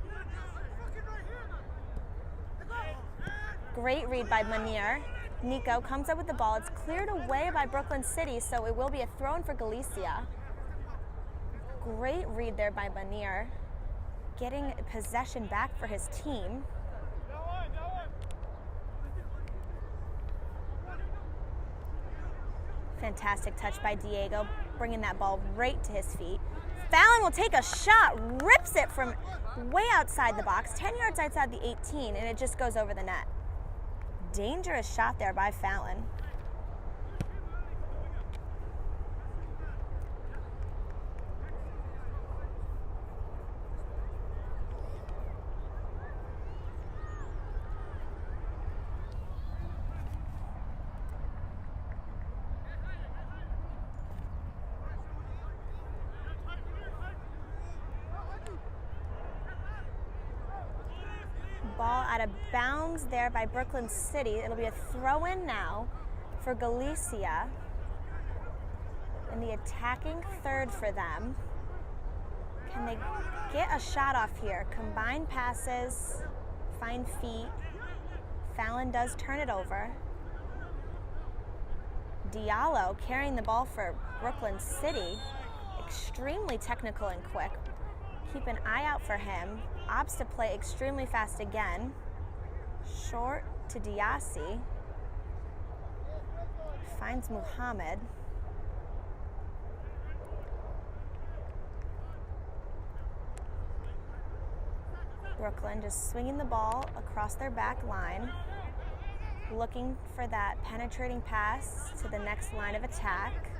Great read by Manier. Nico comes up with the ball. It's cleared away by Brooklyn City, so it will be a throw-in for Galicia. Great read there by Manier, getting possession back for his team. Fantastic touch by Diego, bringing that ball right to his feet. Fallon will take a shot, rips it from way outside the box, 10 yards outside the 18, and it just goes over the net. Dangerous shot there by Fallon. Ball out of bounds there by Brooklyn City. It'll be a throw-in now for Galicia. And the attacking third for them. Can they get a shot off here? Combined passes, find feet. Fallon does turn it over. Diallo carrying the ball for Brooklyn City. Extremely technical and quick. Keep an eye out for him. Opts to play extremely fast again. Short to Diassi. Finds Muhammad. Brooklyn just swinging the ball across their back line, looking for that penetrating pass to the next line of attack.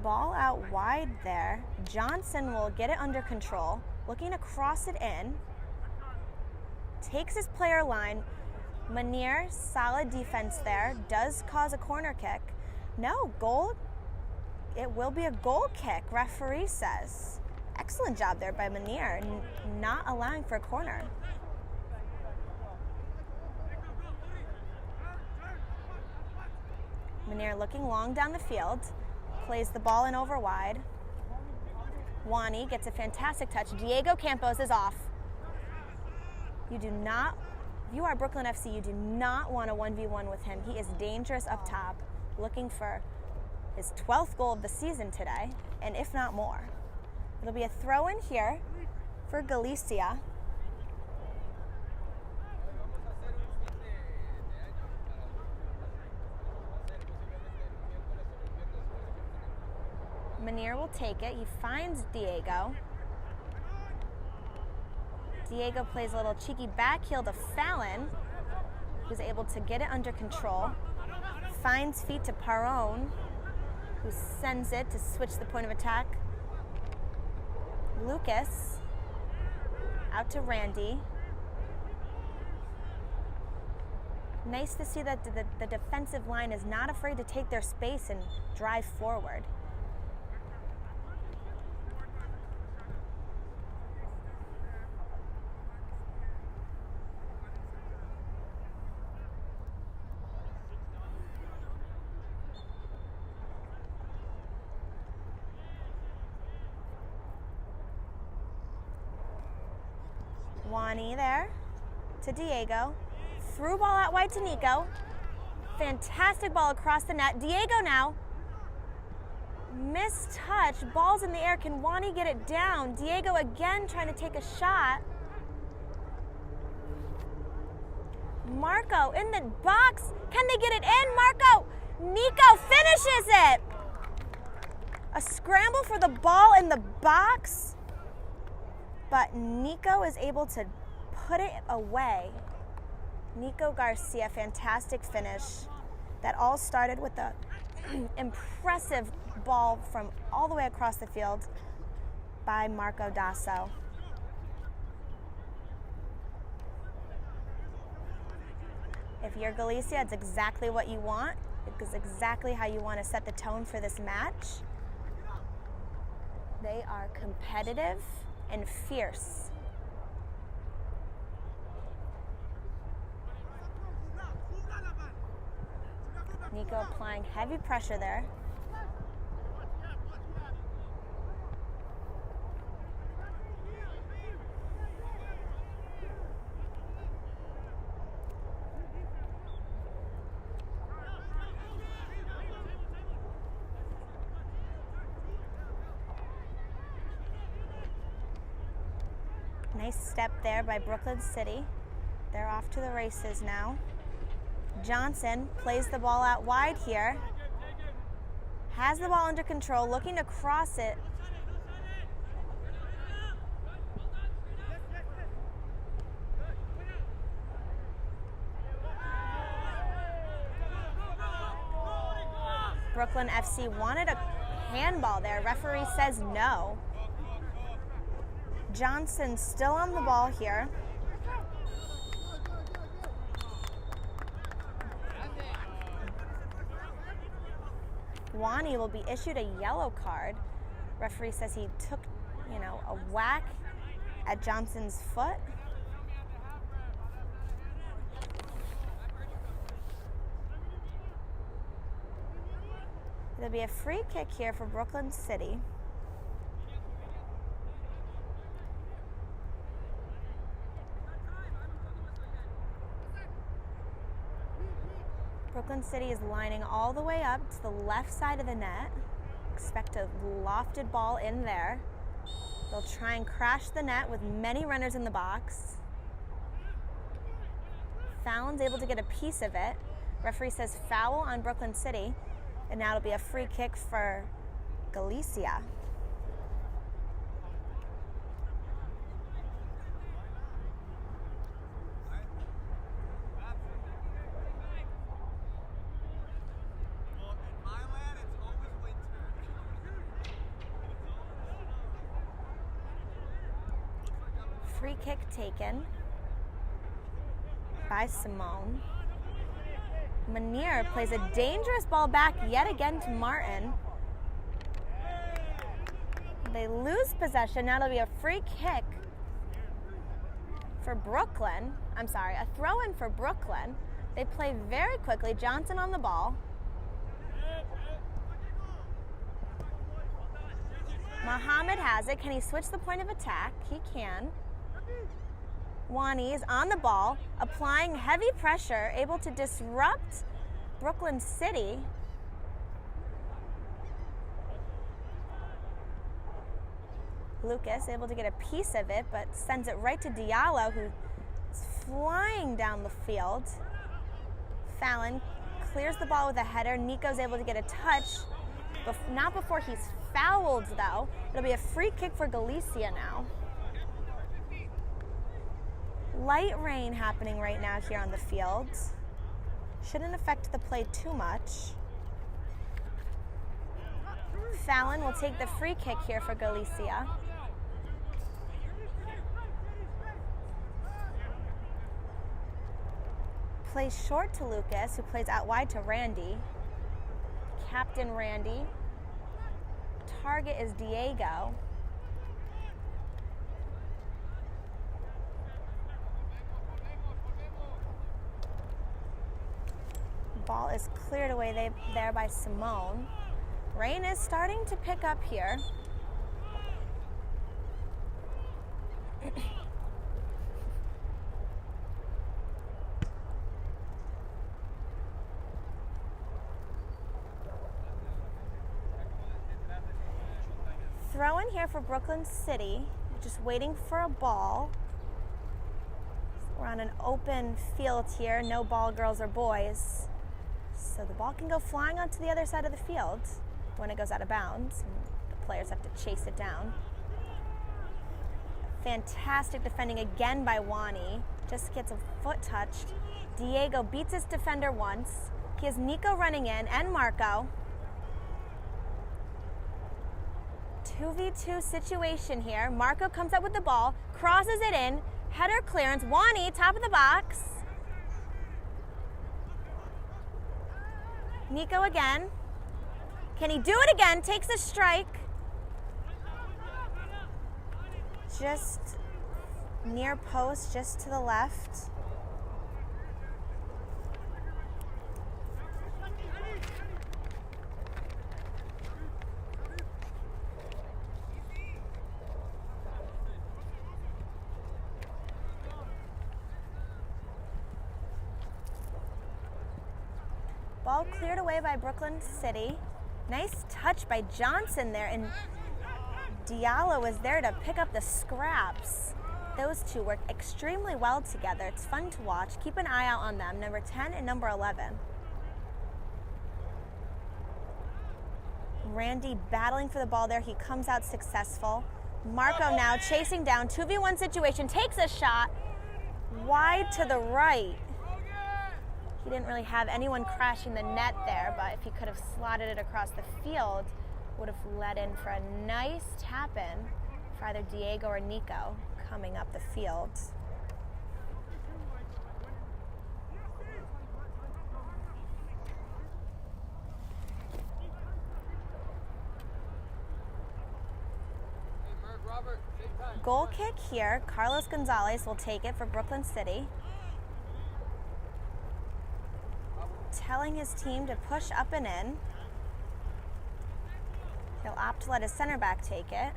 Ball out wide there. Johnson will get it under control, looking to cross it in. Takes his player line. Manier, solid defense there. Does cause a corner kick. No, goal. It will be a goal kick, referee says. Excellent job there by Manier, not allowing for a corner. Manier looking long down the field. Plays the ball in over wide. Wani gets a fantastic touch. Diego Campos is off. You do not, if you are Brooklyn FC, you do not want a 1v1 with him. He is dangerous up top, looking for his 12th goal of the season today, and if not more. It'll be a throw in here for Galicia. Manier will take it. He finds Diego. Diego plays a little cheeky back heel to Fallon, who's able to get it under control. finds feet to Paron, who sends it to switch the point of attack. Lucas out to Randy. Nice to see that the defensive line is not afraid to take their space and drive forward. Wani there to Diego. Through ball out wide to Nico. Fantastic ball across the net. Diego now. Missed touch. Ball's in the air. Can Wani get it down? Diego again trying to take a shot. Marco in the box. Can they get it in? Marco. Nico finishes it. A scramble for the ball in the box. But Nico is able to put it away. Nico Garcia, fantastic finish. That all started with the impressive ball from all the way across the field by Marco Dasso. If you're Galicia, it's exactly what you want. It's exactly how you want to set the tone for this match. They are competitive and fierce. Nico applying heavy pressure there. Nice step there by Brooklyn City. They're off to the races now. Johnson plays the ball out wide here. Has the ball under control, looking to cross it. Brooklyn FC wanted a handball there. Referee says no. Johnson still on the ball here. Wani will be issued a yellow card. Referee says he took, a whack at Johnson's foot. There'll be a free kick here for Brooklyn City. Brooklyn City is lining all the way up to the left side of the net. Expect a lofted ball in there. They'll try and crash the net with many runners in the box. Fallon's able to get a piece of it. Referee says foul on Brooklyn City, and now it'll be a free kick for Galicia. Free kick taken by Simone. Manier plays a dangerous ball back yet again to Martin. They lose possession. Now it'll be a free kick for Brooklyn. I'm sorry, a throw in for Brooklyn. They play very quickly. Johnson on the ball. Mohammed has it. Can he switch the point of attack? He can. Wani is on the ball, applying heavy pressure, able to disrupt Brooklyn City. Lucas able to get a piece of it, but sends it right to Diallo, who's flying down the field. Fallon clears the ball with a header. Nico's able to get a touch, not before he's fouled, though. It'll be a free kick for Galicia now. Light rain happening right now here on the field. Shouldn't affect the play too much. Fallon will take the free kick here for Galicia. Plays short to Lucas, who plays out wide to Randy. Captain Randy. Target is Diego. Ball is cleared away there by Simone. Rain is starting to pick up here. Throw in here for Brooklyn City, just waiting for a ball. We're on an open field here, no ball, girls or boys. So the ball can go flying onto the other side of the field when it goes out of bounds. And the players have to chase it down. Fantastic defending again by Wani. Just gets a foot touched. Diego beats his defender once. He has Nico running in and Marco. 2v2 situation here. Marco comes up with the ball, crosses it in, header clearance. Wani, top of the box. Nico again. Can he do it again? Takes a strike. Just near post, just to the left. Ball cleared away by Brooklyn City. Nice touch by Johnson there, and Diallo was there to pick up the scraps. Those two work extremely well together. It's fun to watch. Keep an eye out on them, number 10 and number 11. Randy battling for the ball there. He comes out successful. Marco now chasing down, 2v1 situation, takes a shot wide to the right. He didn't really have anyone crashing the net there, but if he could have slotted it across the field, would have led in for a nice tap-in for either Diego or Nico coming up the field. Goal kick here. Carlos Gonzalez will take it for Brooklyn City. Telling his team to push up and in. He'll opt to let his center back take it.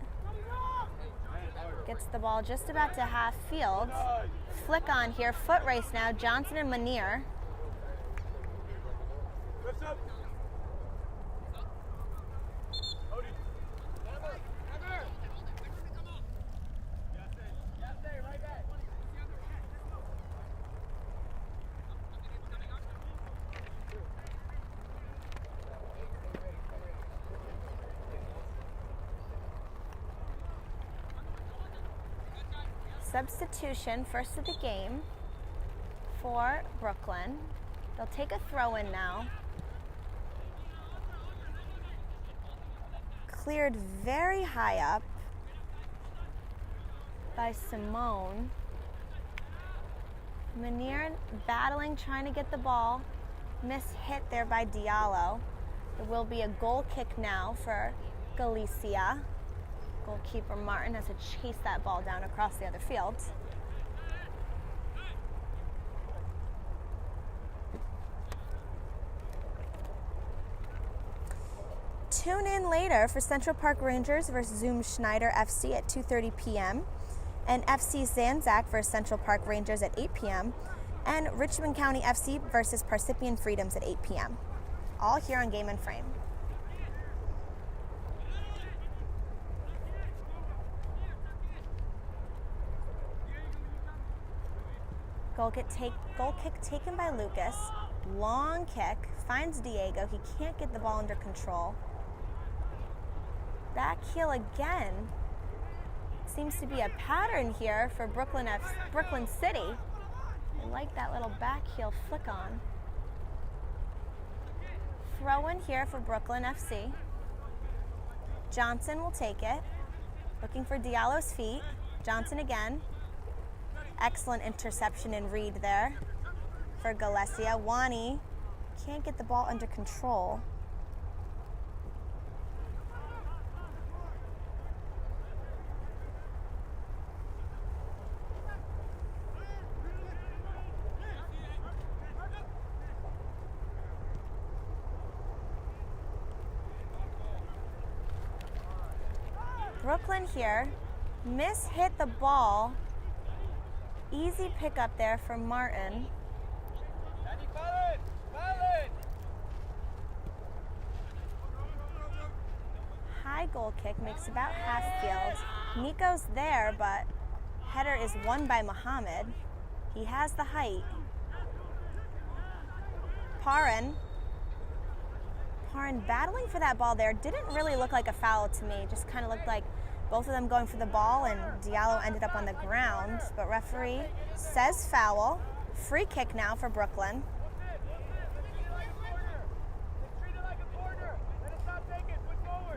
Gets the ball just about to half field. Flick on here, foot race now, Johnson and Manier. Substitution, first of the game for Brooklyn. They'll take a throw in now. Cleared very high up by Simone. Manier battling, trying to get the ball. Miss-hit there by Diallo. There will be a goal kick now for Galicia. Goalkeeper Martin has to chase that ball down across the other field. Tune in later for Central Park Rangers versus Zoom Schneider FC at 2:30 p.m. and FC Zanzac versus Central Park Rangers at 8 p.m. and Richmond County FC versus Parsippany Freedoms at 8 p.m. All here on Game and Frame. Goal kick taken by Lucas. Long kick, finds Diego. He can't get the ball under control. Back heel again. Seems to be a pattern here for Brooklyn City. I like that little back heel flick on. throw in here for Brooklyn FC. Johnson will take it. Looking for Diallo's feet. Johnson again. Excellent interception and read there for Galicia. Wani can't get the ball under control. Brooklyn here, hit the ball. Easy pickup there for Martin. High goal kick makes about half field. Nico's there, but header is won by Mohammed. He has the height. Paran battling for that ball there. Didn't really look like a foul to me. Just kind of looked like both of them going for the ball, and Diallo ended up on the ground. But referee says foul. Free kick now for Brooklyn.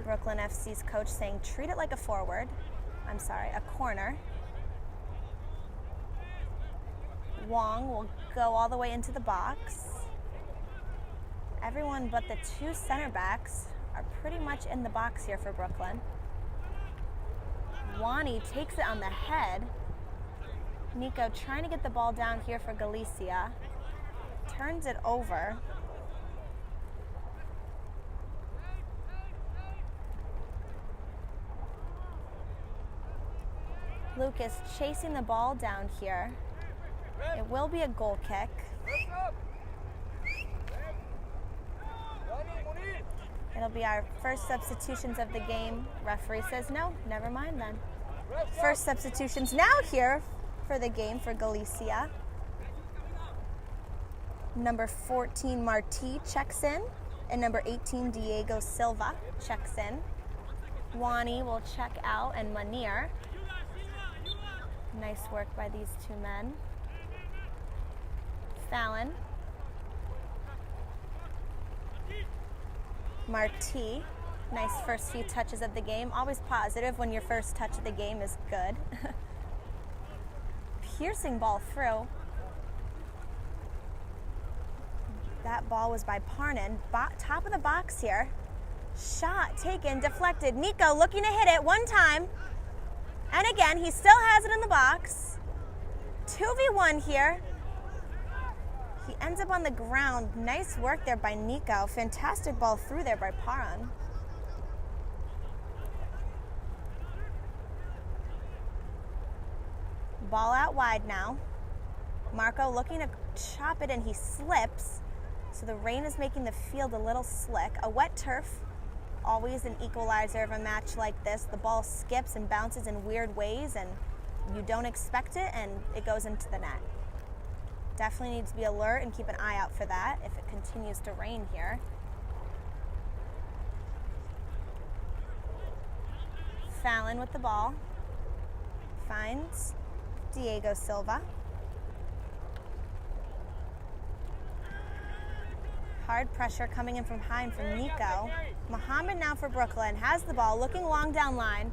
Brooklyn FC's coach saying treat it like a forward. I'm sorry, a corner. Wong will go all the way into the box. Everyone but the two center backs are pretty much in the box here for Brooklyn. Wani takes it on the head. Nico trying to get the ball down here for Galicia. Turns it over. Lucas chasing the ball down here. It will be a goal kick. It'll be our first substitutions of the game. Referee says no, never mind then. First substitutions now here for the game for Galicia. Number 14, Marti checks in, and number 18, Diego Silva checks in. Wani will check out, and Manir. Nice work by these two men. Fallon. Marti, nice first few touches of the game. Always positive when your first touch of the game is good. Piercing ball through. That ball was by Parnan. Top of the box here. Shot taken, deflected. Nico looking to hit it one time. And again, he still has it in the box. 2v1 here. He ends up on the ground. Nice work there by Nico. Fantastic ball through there by Paran. Ball out wide now. Marco looking to chop it, and he slips. So the rain is making the field a little slick. A wet turf, always an equalizer of a match like this. The ball skips and bounces in weird ways, and you don't expect it, and it goes into the net. Definitely need to be alert and keep an eye out for that if it continues to rain here. Fallon with the ball. Finds Diego Silva. Hard pressure coming in from high and from Nico. Mohammed now for Brooklyn. Has the ball, looking long down line.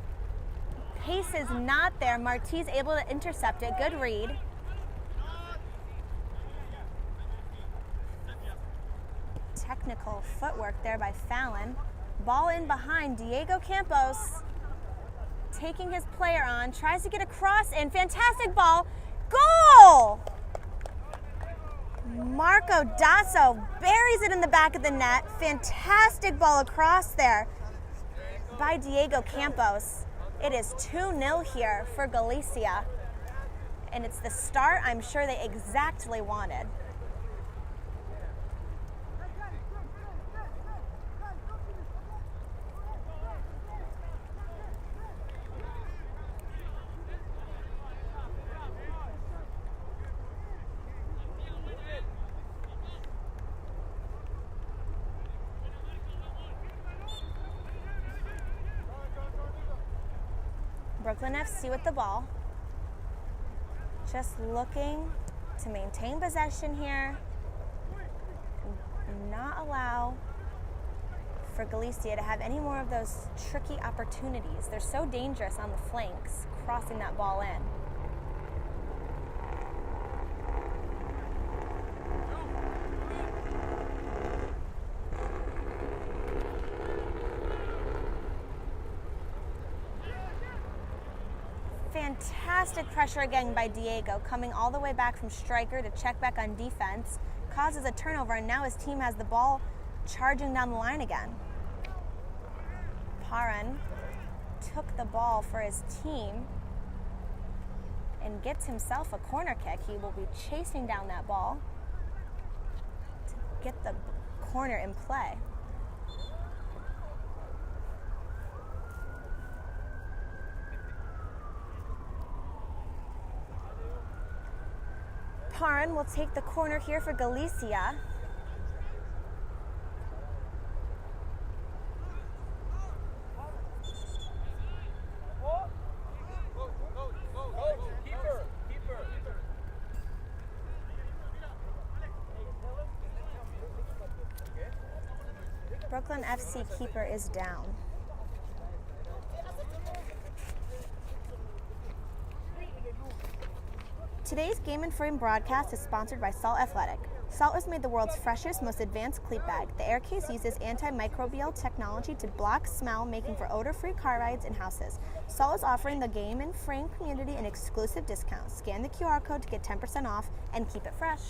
Pace is not there. Marti's able to intercept it. Good read. Technical footwork there by Fallon. Ball in behind. Diego Campos taking his player on. Tries to get across, and fantastic ball. Goal! Marco Dasso buries it in the back of the net. Fantastic ball across there by Diego Campos. It is 2-0 here for Galicia. And it's the start I'm sure they exactly wanted. Brooklyn FC with the ball. Just looking to maintain possession here and not allow for Galicia to have any more of those tricky opportunities. They're so dangerous on the flanks, crossing that ball in. Fantastic pressure again by Diego, coming all the way back from striker to check back on defense, causes a turnover, and now his team has the ball charging down the line again. Paran took the ball for his team and gets himself a corner kick. He will be chasing down that ball to get the corner in play. Paran will take the corner here for Galicia. Brooklyn FC keeper is down. Today's Game and Frame broadcast is sponsored by Salt Athletic. Salt has made the world's freshest, most advanced cleat bag. The air case uses antimicrobial technology to block smell, making for odor-free car rides and houses. Salt is offering the Game and Frame community an exclusive discount. Scan the QR code to get 10% off and keep it fresh.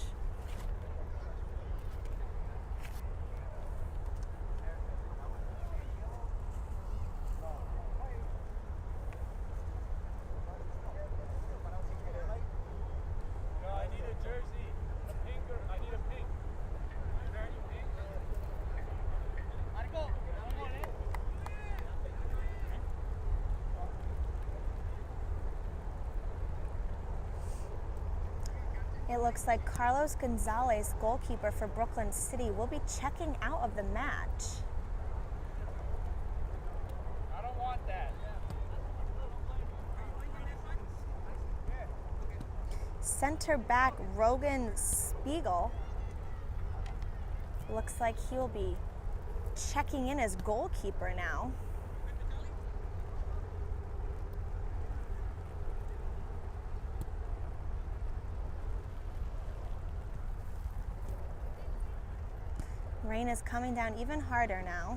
It looks like Carlos Gonzalez, goalkeeper for Brooklyn City, will be checking out of the match. I don't want that. Center back Rogan Spiegel looks like he will be checking in as goalkeeper now. Rain is coming down even harder now.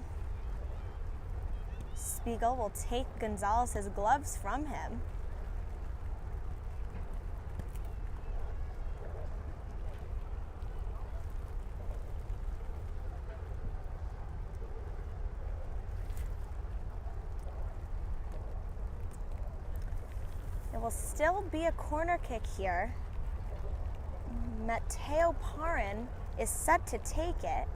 Spiegel will take Gonzalez's gloves from him. It will still be a corner kick here. Mateo Paran is set to take it.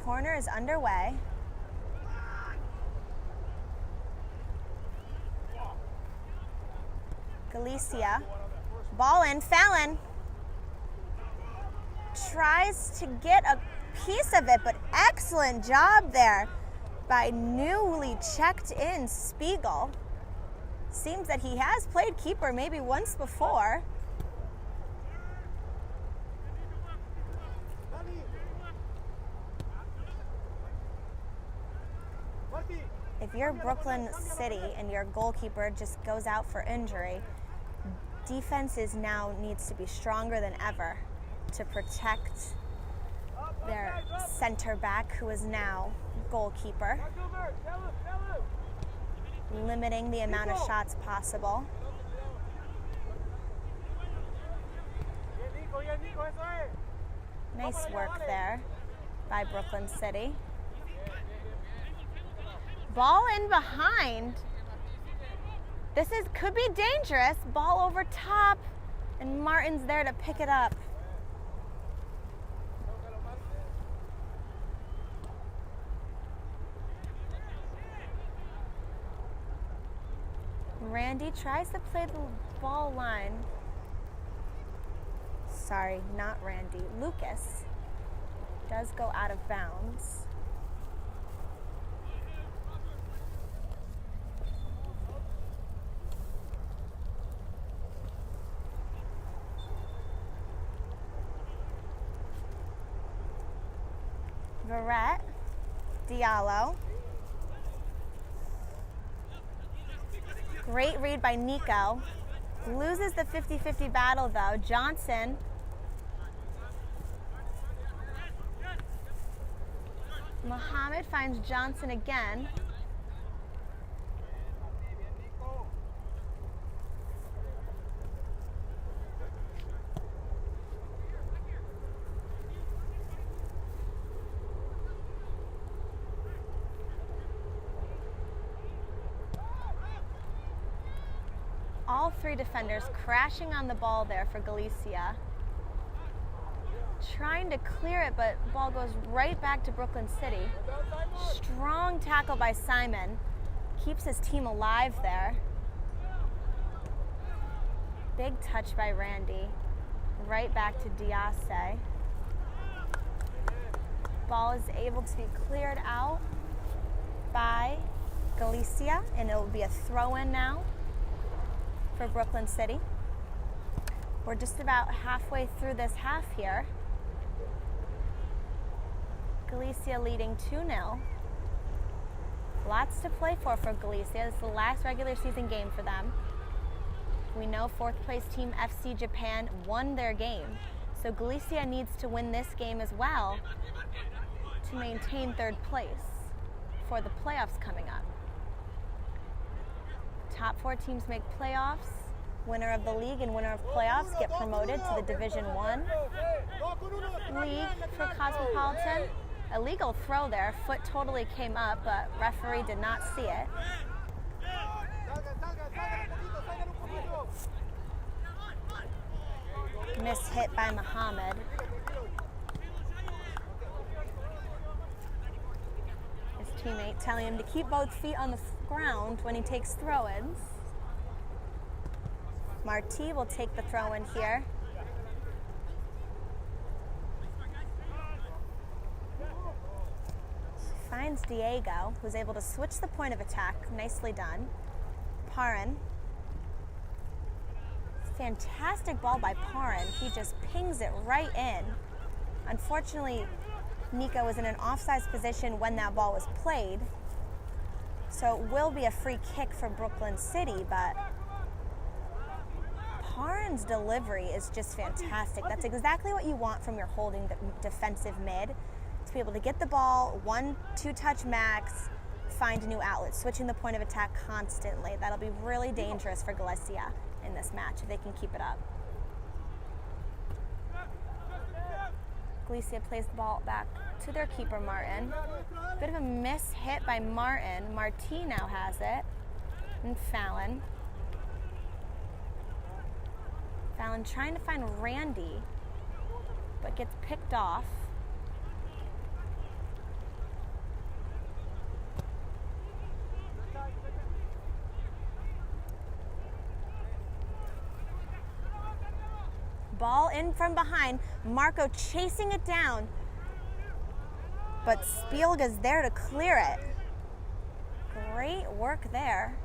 Corner is underway. Galicia, ball in, Fallon tries to get a piece of it, but excellent job there by newly checked in Spiegel. Seems that he has played keeper maybe once before. If you're Brooklyn City and your goalkeeper just goes out for injury, defenses now needs to be stronger than ever to protect their center back, who is now goalkeeper, limiting the amount of shots possible. Nice work there by Brooklyn City. Ball in behind. This could be dangerous. Ball over top, and Martin's there to pick it up. Randy tries to play the ball line. sorry, not Randy, Lucas does go out of bounds. Verrett, Diallo. Great read by Nico. Loses the 50-50 battle though. Johnson. Mohammed finds Johnson again. All three defenders crashing on the ball there for Galicia. Trying to clear it, but the ball goes right back to Brooklyn City. Strong tackle by Simon. Keeps his team alive there. Big touch by Randy. Right back to Diasse. Ball is able to be cleared out by Galicia, and it will be a throw-in now for Brooklyn City. We're just about halfway through this half here. Galicia leading 2-0. Lots to play for Galicia. This is the last regular season game for them. We know fourth place team FC Japan won their game, so Galicia needs to win this game as well to maintain third place for the playoffs coming up. Top 4 teams make playoffs. Winner of the league and winner of playoffs get promoted to the Division 1 league for Cosmopolitan. Illegal throw there. Foot totally came up, but referee did not see it. Miss hit by Mohammed. His teammate telling him to keep both feet on the ground when he takes throw-ins. Marti will take the throw-in here. Finds Diego, who's able to switch the point of attack. Nicely done. Parin. Fantastic ball by Parin. He just pings it right in. Unfortunately, Nico was in an offsides position when that ball was played. So it will be a free kick for Brooklyn City, but Parin's delivery is just fantastic. That's exactly what you want from your holding defensive mid. To be able to get the ball, 1-2 touch max, find a new outlet, switching the point of attack constantly. That'll be really dangerous for Galicia in this match if they can keep it up. Galicia plays the ball back to their keeper, Martin. Bit of a miss hit by Martin. Marti now has it. And Fallon. Fallon trying to find Randy, but gets picked off. Ball in from behind. Marco chasing it down. But Spielga's there to clear it. Great work there.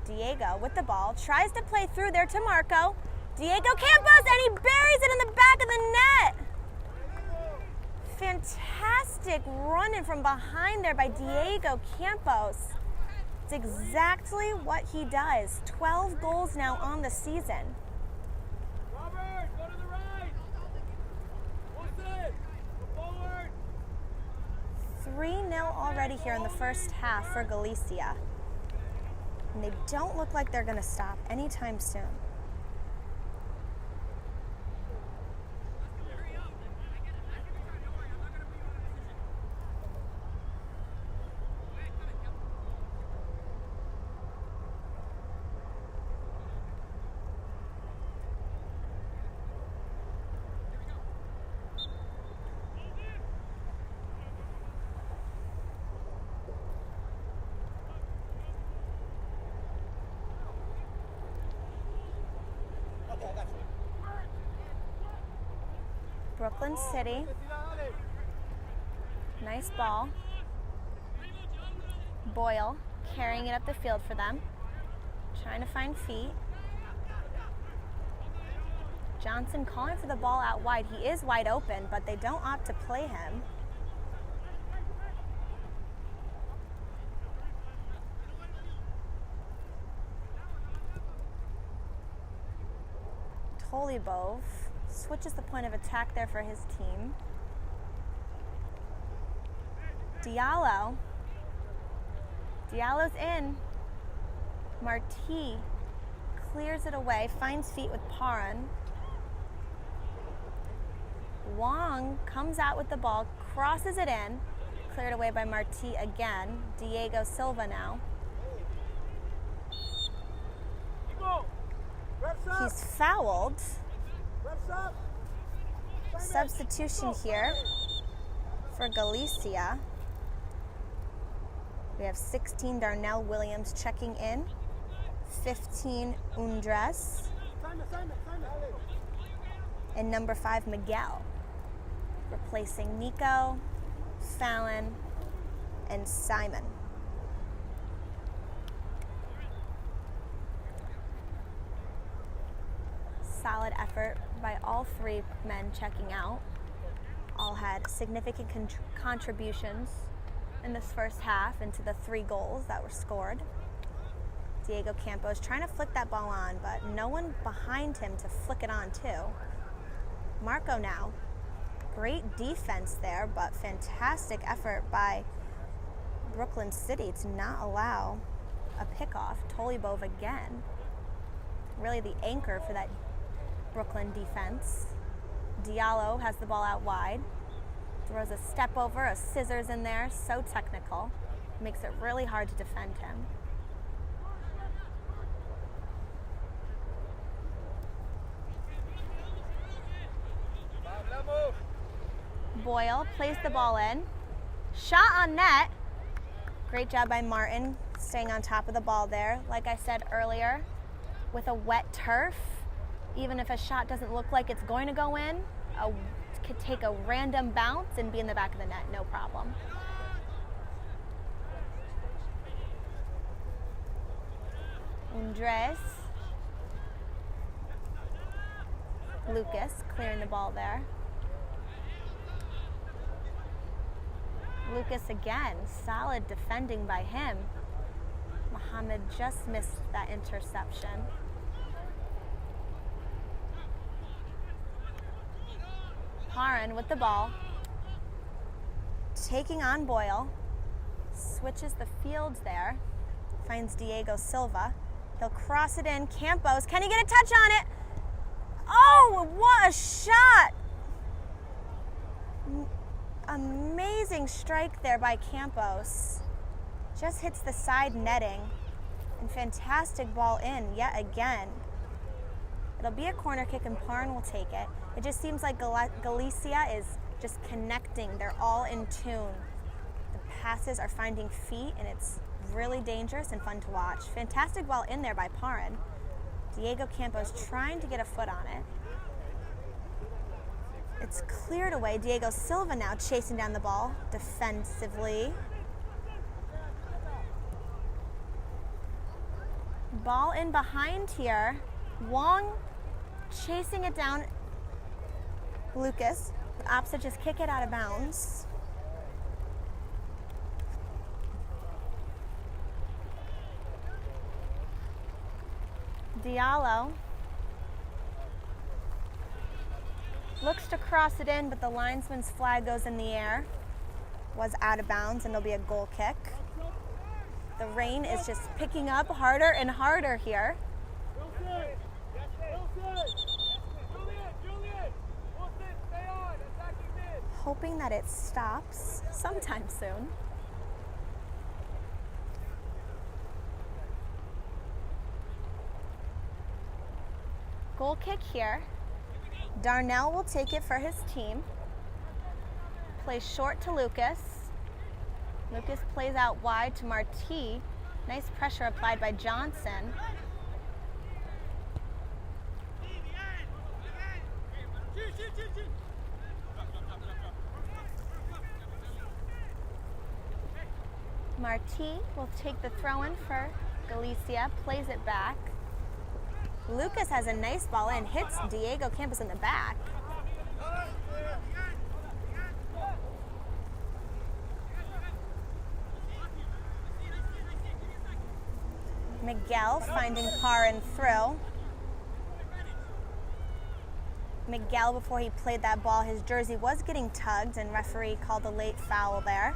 Diego with the ball. Tries to play through there to Marco. Diego Campos, and he buries it in the back of the net. Fantastic running from behind there by Diego Campos. It's exactly what he does. 12 goals now on the season. Robert, go to the right. Wilson, go forward. 3-0 already here in the first half for Galicia. And they don't look like they're going to stop anytime soon. Brooklyn City. Nice ball. Boyle carrying it up the field for them. Trying to find feet. Johnson calling for the ball out wide. He is wide open, but they don't opt to play him. Tolibov switches the point of attack there for his team. Diallo's in. Marti clears it away, finds feet with Paran. Wong comes out with the ball, crosses it in, cleared away by Marti again. Diego Silva now. He's fouled. Substitution here for Galicia. We have 16 Darnell Williams checking in, 15 Undres, and number 5 Miguel, replacing Nico, Fallon, and Simon. Solid effort by all 3 men checking out. All had significant contributions in this first half into the 3 goals that were scored. Diego Campos trying to flick that ball on, but no one behind him to flick it on too. Marco now. Great defense there, but fantastic effort by Brooklyn City to not allow a pickoff. Tolibov again. Really the anchor for that Brooklyn defense. Diallo has the ball out wide. Throws a step over, a scissors in there. So technical. Makes it really hard to defend him. Boyle plays the ball in. Shot on net. Great job by Martin staying on top of the ball there. Like I said earlier, with a wet turf, even if a shot doesn't look like it's going to go in, could take a random bounce and be in the back of the net, no problem. Andres. Lucas clearing the ball there. Lucas again, solid defending by him. Mohammed just missed that interception. Paran with the ball, taking on Boyle, switches the field there, finds Diego Silva. He'll cross it in. Campos, can he get a touch on it? Oh, what a shot! Amazing strike there by Campos. Just hits the side netting. And fantastic ball in yet again. It'll be a corner kick and Paran will take it. It just seems like Galicia is just connecting. They're all in tune. The passes are finding feet and it's really dangerous and fun to watch. Fantastic ball in there by Paran. Diego Campos trying to get a foot on it. It's cleared away. Diego Silva now chasing down the ball defensively. Ball in behind here. Wong chasing it down. Lucas, the opposite, just kick it out of bounds. Diallo looks to cross it in, but the linesman's flag goes in the air. Was out of bounds, and it'll be a goal kick. The rain is just picking up harder and harder here. Hoping that it stops sometime soon. Goal kick here. Darnell will take it for his team. Plays short to Lucas. Lucas plays out wide to Marti. Nice pressure applied by Johnson. Martí will take the throw in for Galicia, plays it back. Lucas has a nice ball in, hits Diego Campos in the back. Miguel finding Parin through. Miguel, before he played that ball, his jersey was getting tugged and referee called a late foul there.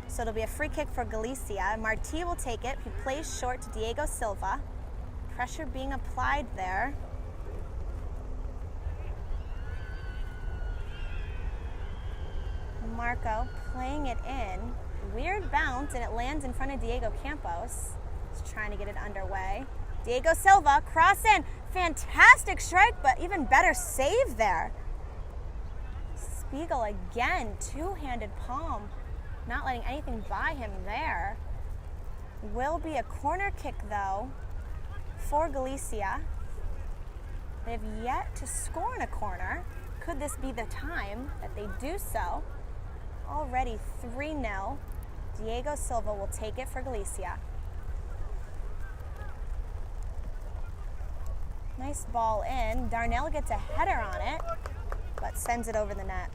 So it'll be a free kick for Galicia. Martí will take it. He plays short to Diego Silva. Pressure being applied there. Marco playing it in. Weird bounce, and it lands in front of Diego Campos. He's trying to get it underway. Diego Silva, cross in. Fantastic strike, but even better save there. Spiegel again, two-handed palm. Not letting anything by him there. Will be a corner kick, though, for Galicia. They have yet to score in a corner. Could this be the time that they do so? Already 3-0. Diego Silva will take it for Galicia. Nice ball in. Darnell gets a header on it, but sends it over the net.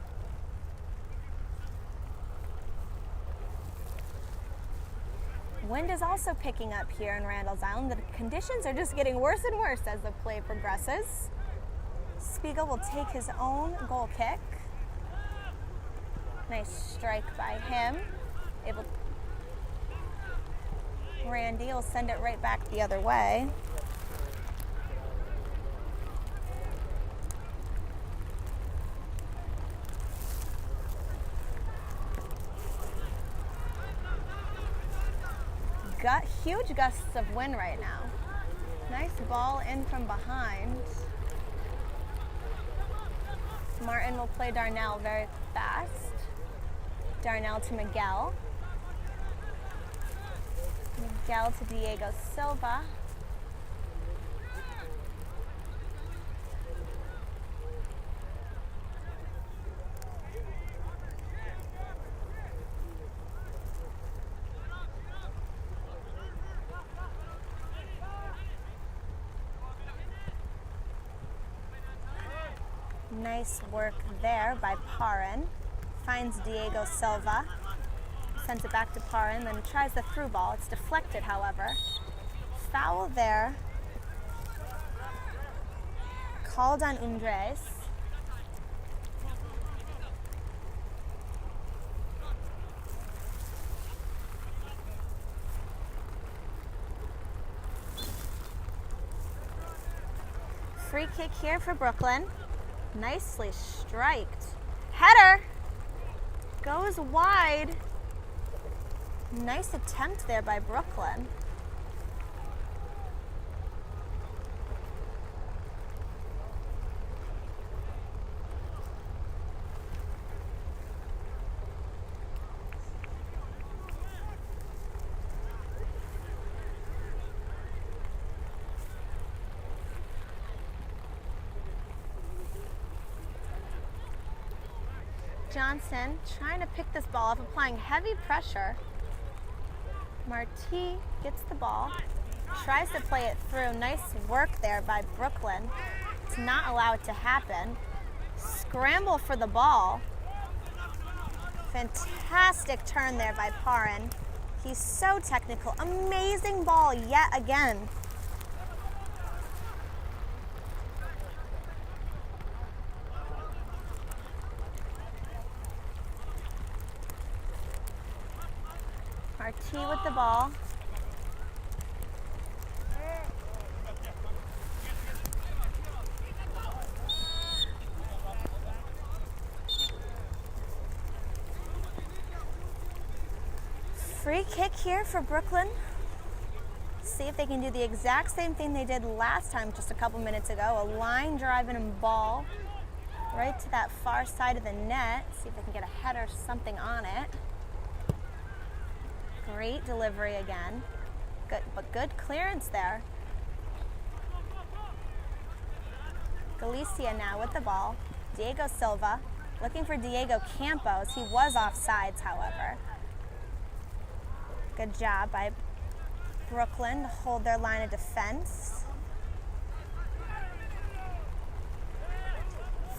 Wind is also picking up here in Randall's Island. The conditions are just getting worse and worse as the play progresses. Spiegel will take his own goal kick. Nice strike by him. Randy will send it right back the other way. Got huge gusts of wind right now. Nice ball in from behind. Martin will play Darnell very fast. Darnell to Miguel. Miguel to Diego Silva. Nice work there by Parin. Finds Diego Silva. Sends it back to Parin, then tries the through ball. It's deflected, however. Foul there. Called on Undres. Free kick here for Brooklyn. Nicely striked. Header goes wide. Nice attempt there by Brooklyn. Johnson trying to pick this ball up, applying heavy pressure. Martí gets the ball, tries to play it through. Nice work there by Brooklyn to not allow it to happen. Scramble for the ball. Fantastic turn there by Parin. He's so technical. Amazing ball yet again. Martí with the ball. Free kick here for Brooklyn. See if they can do the exact same thing they did last time just a couple minutes ago. A line driving and ball right to that far side of the net. See if they can get a header or something on it. Great delivery again. Good clearance there. Galicia now with the ball. Diego Silva looking for Diego Campos. He was offsides, however. Good job by Brooklyn to hold their line of defense.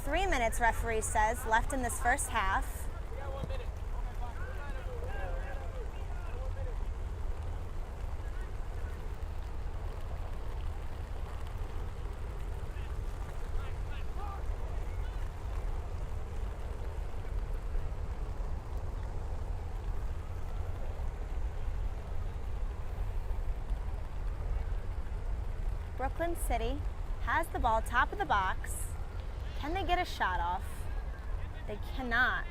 3 minutes, referee says, left in this first half. Brooklyn City has the ball, top of the box. Can they get a shot off? They cannot.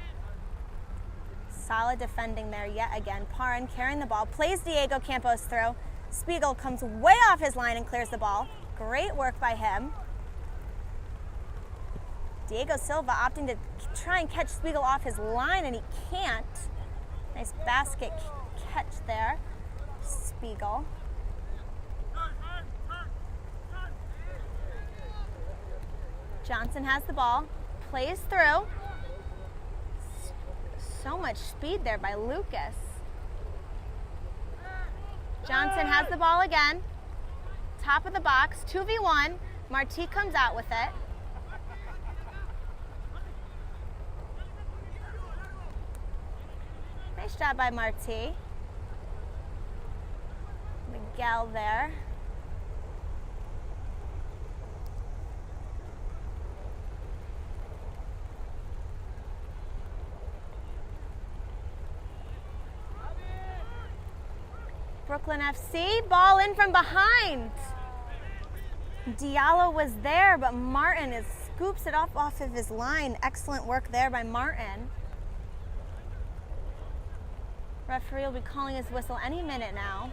Solid defending there yet again. Parrin carrying the ball, plays Diego Campos through. Spiegel comes way off his line and clears the ball. Great work by him. Diego Silva opting to try and catch Spiegel off his line, and he can't. Nice basket catch there, Spiegel. Johnson has the ball, plays through. So much speed there by Lucas. Johnson has the ball again. Top of the box, 2v1. Marti comes out with it. Nice job by Marti. Miguel there. Brooklyn FC, ball in from behind. Diallo was there, but Martin scoops it off of his line. Excellent work there by Martin. Referee will be calling his whistle any minute now.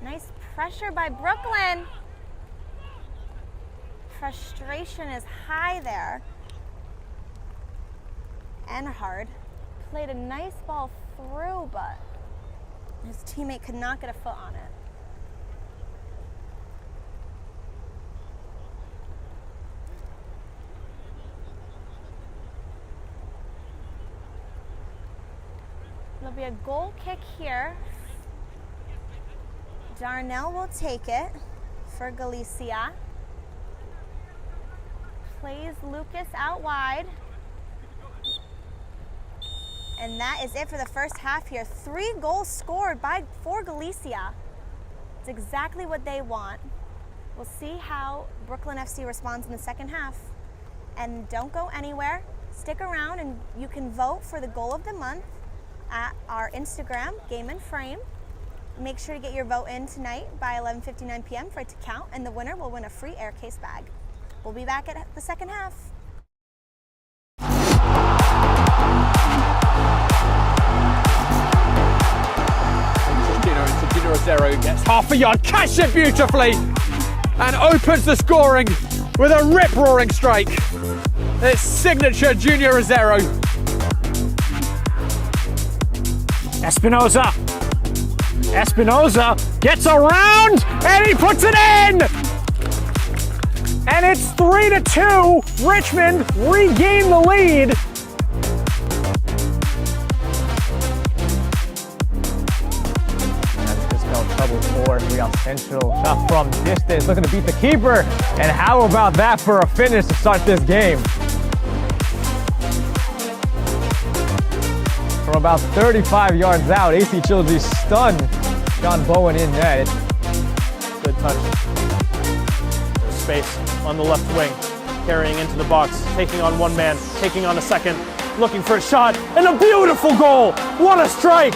Nice pressure by Brooklyn. Frustration is high there. Enhard played a nice ball through, but his teammate could not get a foot on it. There'll be a goal kick here. Darnell will take it for Galicia. Plays Lucas out wide. And that is it for the first half here. 3 goals scored for Galicia. It's exactly what they want. We'll see how Brooklyn FC responds in the second half. And don't go anywhere. Stick around and you can vote for the goal of the month at our Instagram, Game and Frame. Make sure to get your vote in tonight by 11:59 p.m. for it to count, and the winner will win a free Aircase bag. We'll be back at the second half. Junior Azero gets half a yard, cash it beautifully, and opens the scoring with a rip-roaring strike. It's signature Junior Azero. Espinoza gets around, and he puts it in! And it's 3-2. Richmond regain the lead. Just fell trouble for Real Central. Shot from distance, looking to beat the keeper. And how about that for a finish to start this game? From about 35 yards out, AC Childry stunned John Bowen in net. Good touch. There's space on the left wing, carrying into the box, taking on one man, taking on a second, looking for a shot, and a beautiful goal! What a strike!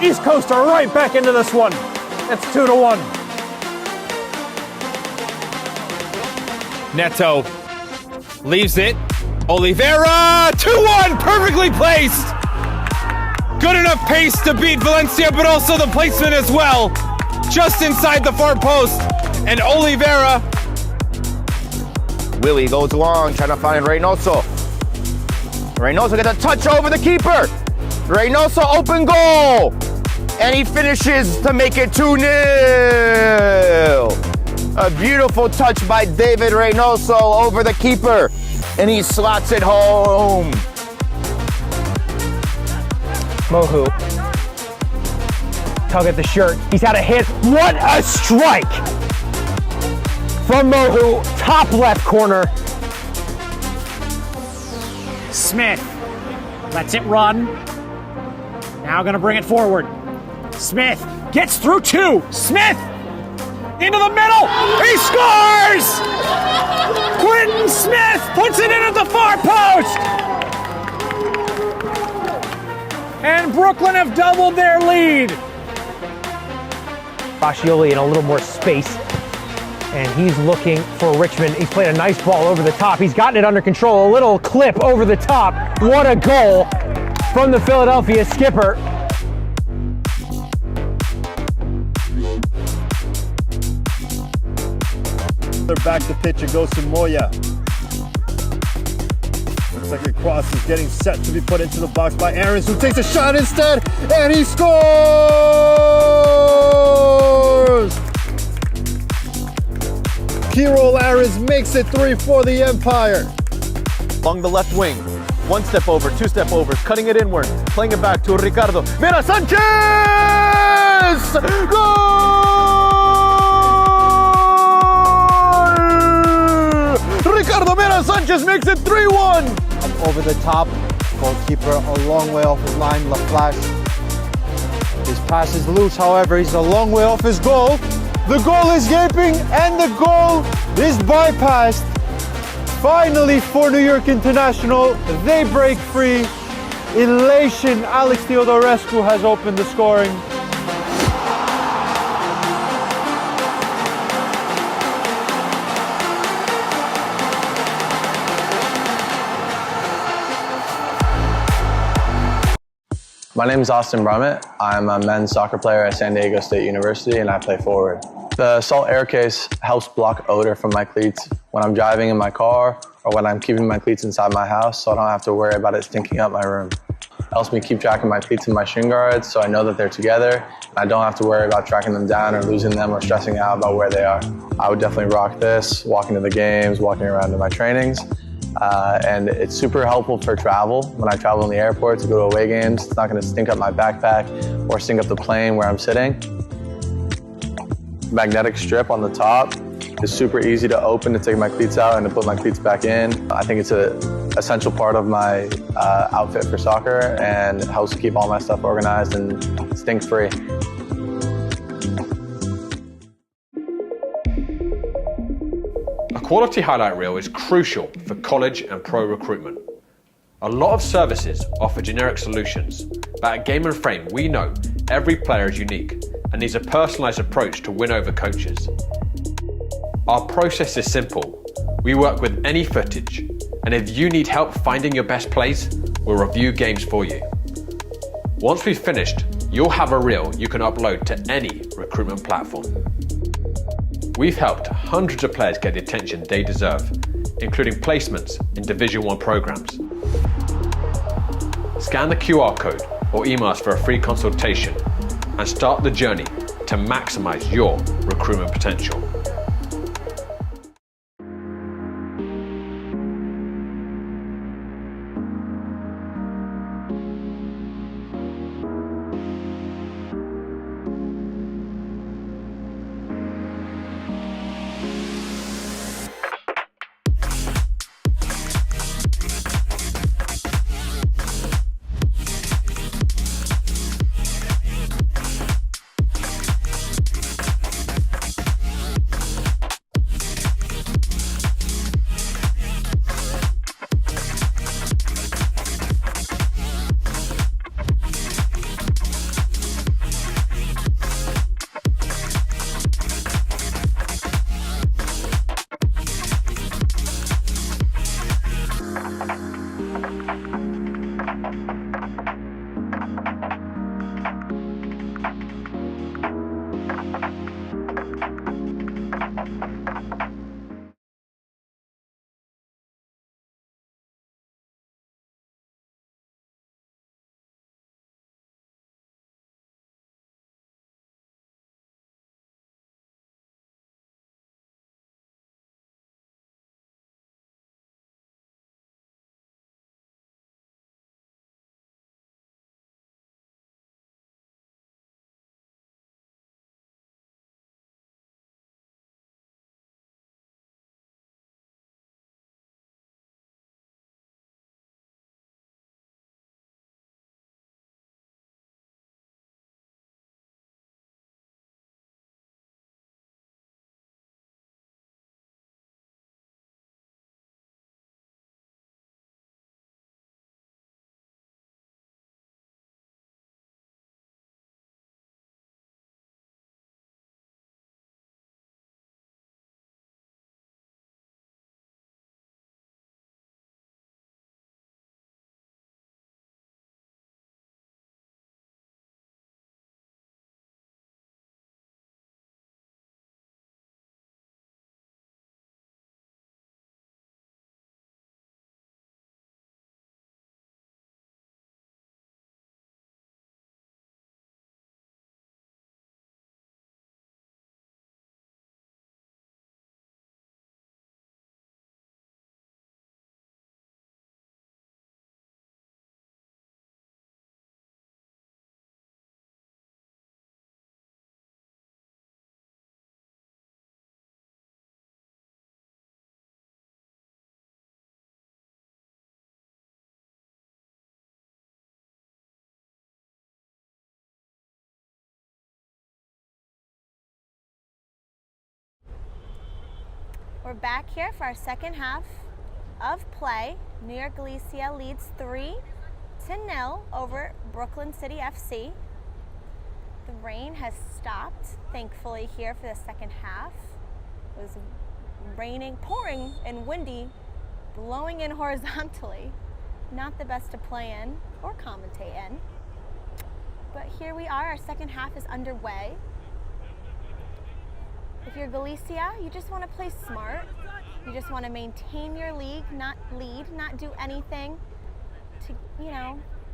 East Coast are right back into this one. It's 2-1. Neto leaves it. Oliveira, 2-1, perfectly placed. Good enough pace to beat Valencia, but also the placement as well. Just inside the far post. And Oliveira. Willie goes long, trying to find Reynoso. Reynoso gets a touch over the keeper. Reynoso, open goal. And he finishes to make it 2-0. A beautiful touch by David Reynoso over the keeper, and he slots it home. Mohu. Tug at the shirt. He's had a hit. What a strike from Mohu. Top left corner. Smith lets it run. Now gonna bring it forward. Smith gets through two. Smith into the middle. He scores! Quentin Smith puts it in at the far post. And Brooklyn have doubled their lead. Fascioli in a little more space. And he's looking for Richmond. He's played a nice ball over the top. He's gotten it under control. A little clip over the top. What a goal from the Philadelphia skipper. They're back to pitch. It goes to Moya. Looks like a cross is getting set to be put into the box by Aarons, who takes a shot instead, and he scores! Kyrol Aarons makes it 3 for the Empire. Along the left wing. One step over, two step over, cutting it inward, playing it back to Ricardo. Mira Sanchez! Goal! Ricardo Mira Sanchez makes it 3-1. Over the top, goalkeeper a long way off his line, LaFlash. His pass is loose, however, he's a long way off his goal. The goal is gaping and the goal is bypassed. Finally for New York International, they break free. Elation, Alex Theodorescu has opened the scoring. My name is Austin Brummett. I'm a men's soccer player at San Diego State University, and I play forward. The salt air case helps block odor from my cleats when I'm driving in my car or when I'm keeping my cleats inside my house, so I don't have to worry about it stinking up my room. It helps me keep track of my cleats and my shin guards, so I know that they're together, and I don't have to worry about tracking them down or losing them or stressing out about where they are. I would definitely rock this, walking to the games, walking around to my trainings. And it's super helpful for travel. When I travel in the airport to go to away games, it's not going to stink up my backpack or stink up the plane where I'm sitting. Magnetic strip on the top is super easy to open to take my cleats out and to put my cleats back in. I think it's an essential part of my outfit for soccer, and it helps keep all my stuff organized and stink-free. A quality highlight reel is crucial for college and pro recruitment. A lot of services offer generic solutions, but at Game & Frame we know every player is unique and needs a personalised approach to win over coaches. Our process is simple. We work with any footage, and if you need help finding your best plays, we'll review games for you. Once we've finished, you'll have a reel you can upload to any recruitment platform. We've helped hundreds of players get the attention they deserve, including placements in Division 1 programs. Scan the QR code or email us for a free consultation and start the journey to maximize your recruitment potential. We're back here for our second half of play. New York Galicia leads 3-0 over Brooklyn City FC. The rain has stopped, thankfully, here for the second half. It was raining, pouring and windy, blowing in horizontally. Not the best to play in or commentate in. But here we are, our second half is underway. If you're Galicia, you just want to play smart. You just want to maintain your lead, not do anything to,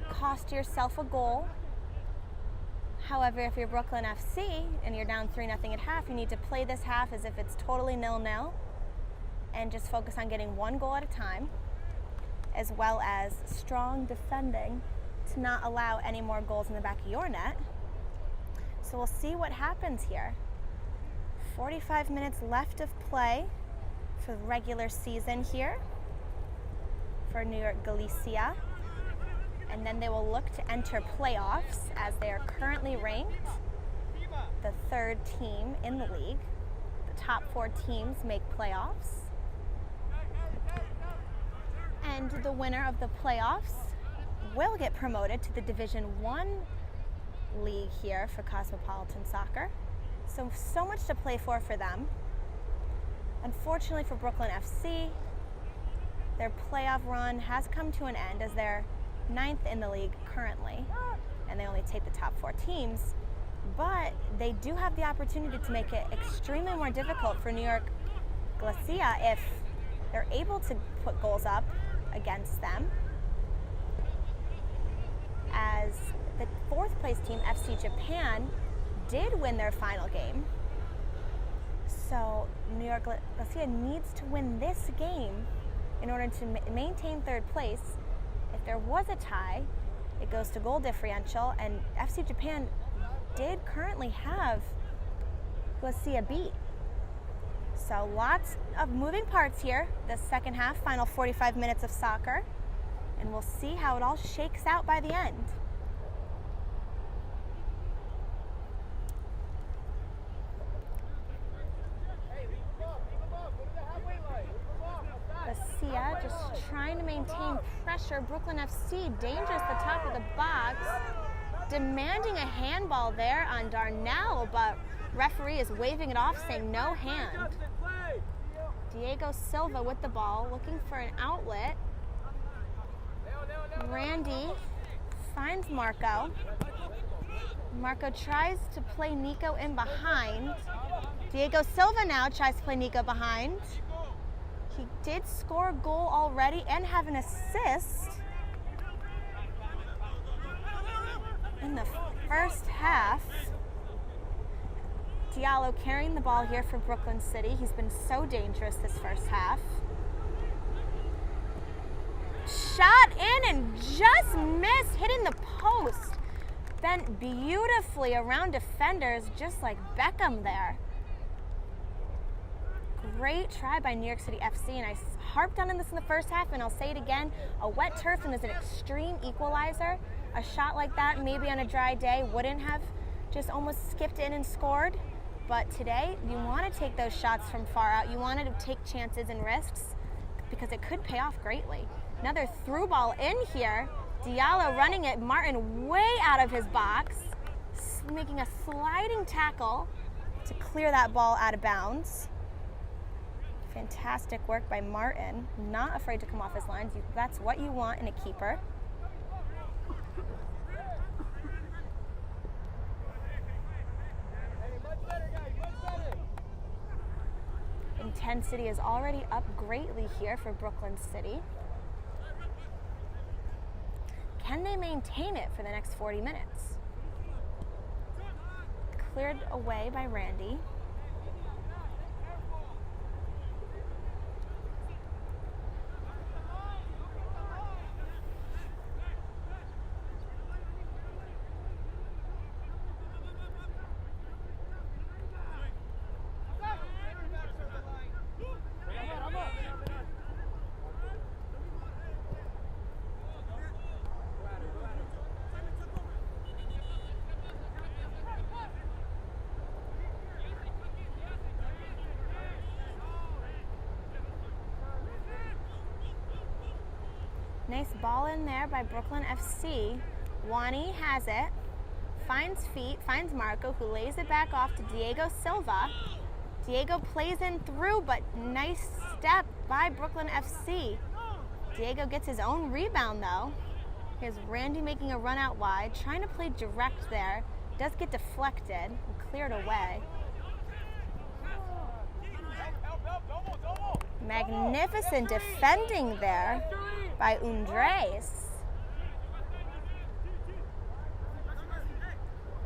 cost yourself a goal. However, if you're Brooklyn FC and you're down 3-0 at half, you need to play this half as if it's totally 0-0 and just focus on getting one goal at a time, as well as strong defending to not allow any more goals in the back of your net. So we'll see what happens here. 45 minutes left of play for the regular season here for New York Galicia. And then they will look to enter playoffs as they are currently ranked the 3rd team in the league. The top 4 teams make playoffs. And the winner of the playoffs will get promoted to the Division 1 league here for Cosmopolitan Soccer. So much to play for them. Unfortunately for Brooklyn FC, their playoff run has come to an end as they're 9th in the league currently, and they only take the top 4 teams. But they do have the opportunity to make it extremely more difficult for New York Galicia if they're able to put goals up against them, as the 4th place team, FC Japan, did win their final game. So New York Galicia needs to win this game in order to maintain 3rd place. If there was a tie, it goes to goal differential, and FC Japan did currently have Galicia beat. So lots of moving parts here, the second half, final 45 minutes of soccer, and we'll see how it all shakes out by the end. Galicia just trying to maintain pressure. Brooklyn FC dangerous at the top of the box, demanding a handball there on Darnell, but referee is waving it off, saying no hand. Diego Silva with the ball, looking for an outlet. Randy finds Marco. Marco tries to play Nico in behind. Diego Silva now tries to play Nico behind. He did score a goal already and have an assist in the first half. Diallo carrying the ball here for Brooklyn City. He's been so dangerous this first half. Shot in and just missed, hitting the post. Bent beautifully around defenders, just like Beckham there. Great try by New York City FC, and I harped on this in the first half, and I'll say it again. A wet turf and is an extreme equalizer. A shot like that, maybe on a dry day, wouldn't have just almost skipped in and scored. But today, you want to take those shots from far out. You want to take chances and risks because it could pay off greatly. Another through ball in here. Diallo running it, Martin way out of his box, making a sliding tackle to clear that ball out of bounds. Fantastic work by Martin, not afraid to come off his lines. That's what you want in a keeper. Intensity is already up greatly here for Brooklyn City. Can they maintain it for the next 40 minutes? Cleared away by Randy. Nice ball in there by Brooklyn FC. Wani has it, finds feet, finds Marco, who lays it back off to Diego Silva. Diego plays in through, but nice step by Brooklyn FC. Diego gets his own rebound though. Here's Randy making a run out wide, trying to play direct there. Does get deflected and cleared away. Magnificent defending there by Undres.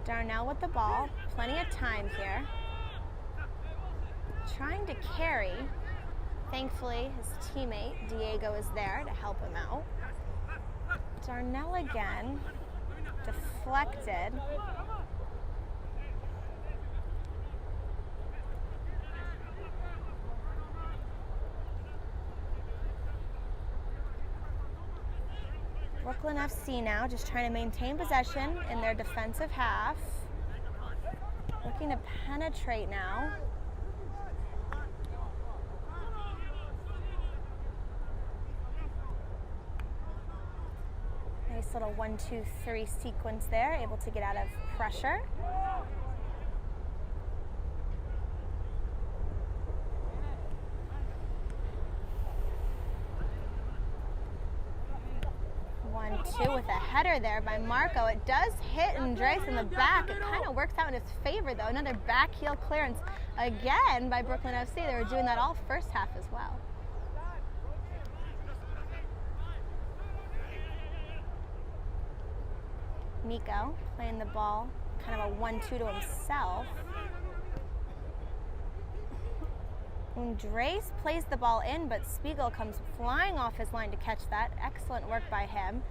Darnell with the ball, plenty of time here. Trying to carry. Thankfully, his teammate Diego is there to help him out. Darnell again, deflected. Brooklyn FC now just trying to maintain possession in their defensive half. Looking to penetrate now. Nice little 1-2-3 sequence there, able to get out of pressure. Two with a header there by Marco. It does hit Andres in the back. It kind of works out in his favor though. Another back heel clearance again by Brooklyn FC. They were doing that all first half as well. Nico playing the ball, kind of a 1-2 to himself. Andres plays the ball in, but Spiegel comes flying off his line to catch that. Excellent work by him.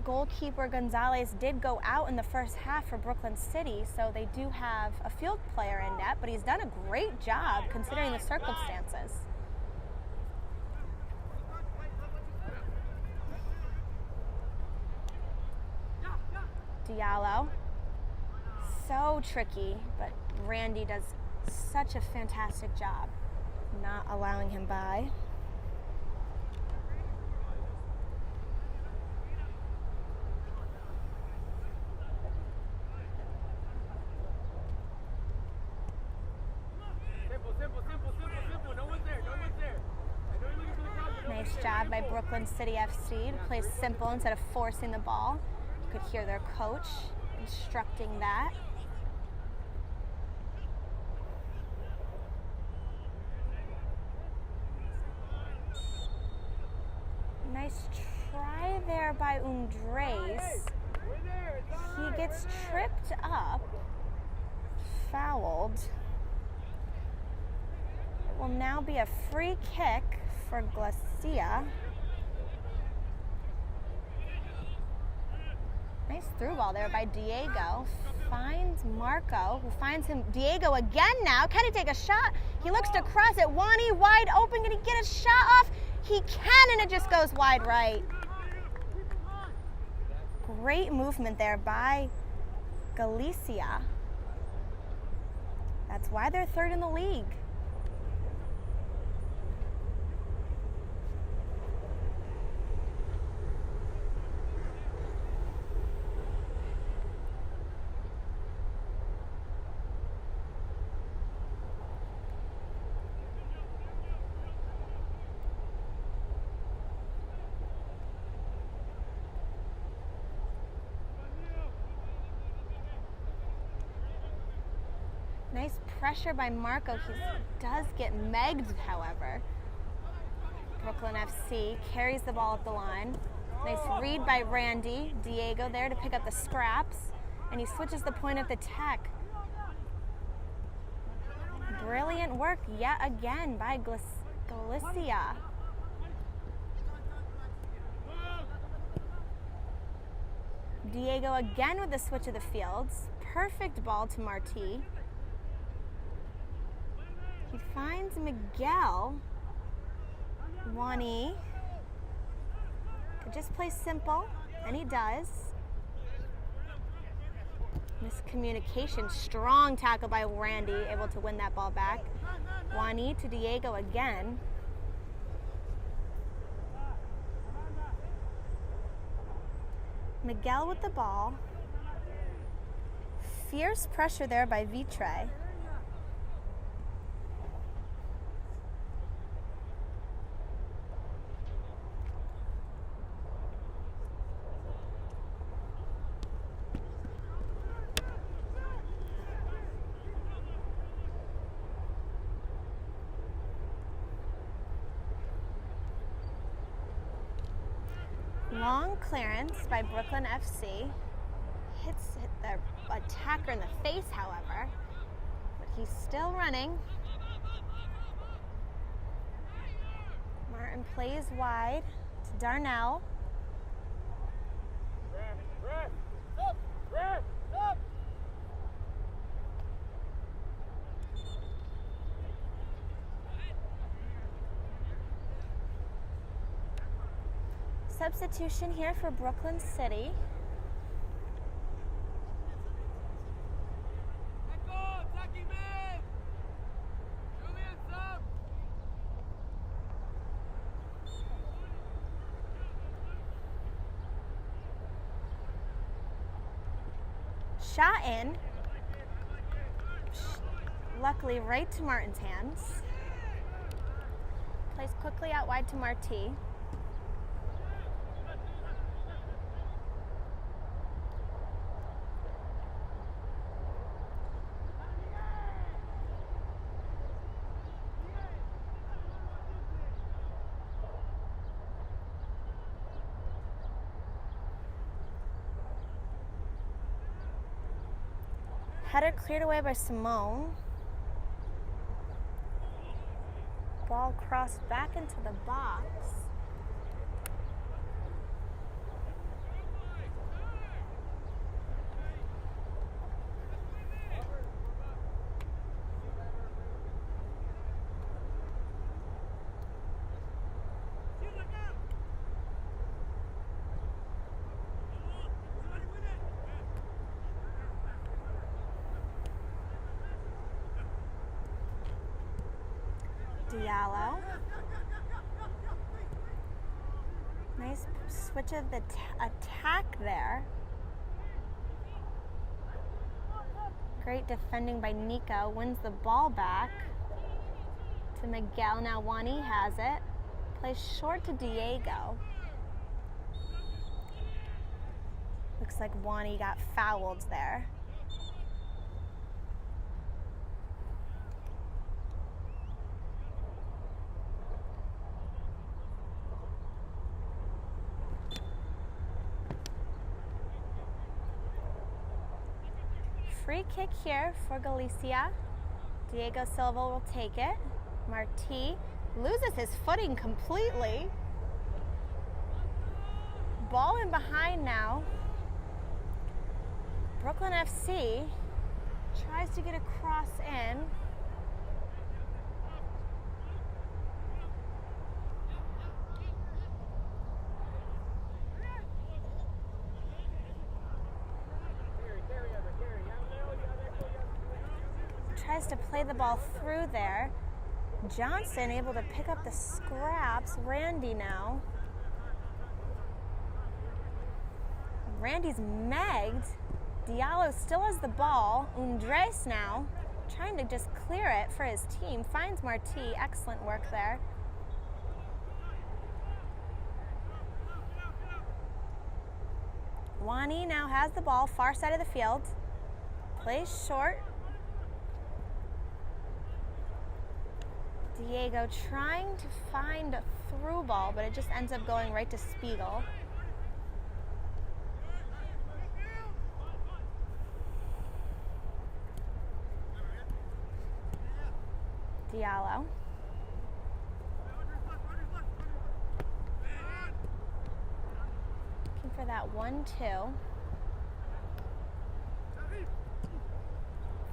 Goalkeeper Gonzalez did go out in the first half for Brooklyn City, so they do have a field player in net, but he's done a great job considering the circumstances. Diallo, so tricky, but Randy does such a fantastic job not allowing him by. Nice job by Brooklyn City FC to play simple instead of forcing the ball. You could hear their coach instructing that. Nice try there by Undres. He gets tripped up, fouled. It will now be a free kick for Galicia. Nice through ball there by Diego. Finds Marco, who finds him. Diego again now. Can he take a shot? He looks to cross it. Wani wide open. Can he get a shot off? He can, and it just goes wide right. Great movement there by Galicia. That's why they're third in the league. Nice pressure by Marco. He does get megged, however. Brooklyn FC carries the ball up the line. Nice read by Randy. Diego there to pick up the scraps. And he switches the point of the attack. Brilliant work yet again by Galicia. Diego again with the switch of the fields. Perfect ball to Marti. He finds Miguel. Wani could just play simple, and he does. Miscommunication, strong tackle by Randy, able to win that ball back. Wani to Diego again. Miguel with the ball. Fierce pressure there by Vitre. Long clearance by Brooklyn FC. Hits the attacker in the face, however, but he's still running. Martin plays wide to Darnell. Substitution here for Brooklyn City. Shot in. Luckily right to Martin's hands. Plays quickly out wide to Marti. Header cleared away by Simone. Ball crossed back into the box. Diallo. Nice switch of the attack there. Great defending by Nico. Wins the ball back to Miguel. Now Wani has it. Plays short to Diego. Looks like Wani got fouled there. Free kick here for Galicia. Diego Silva will take it. Marti loses his footing completely. Ball in behind now. Brooklyn FC tries to get a cross in. Tries to play the ball through there. Johnson able to pick up the scraps. Randy now. Randy's megged. Diallo still has the ball. Undres now trying to just clear it for his team. Finds Marti. Excellent work there. Wani now has the ball, far side of the field. Plays short. Diego trying to find a through ball, but it just ends up going right to Spiegel. Diallo. Looking for that 1-2.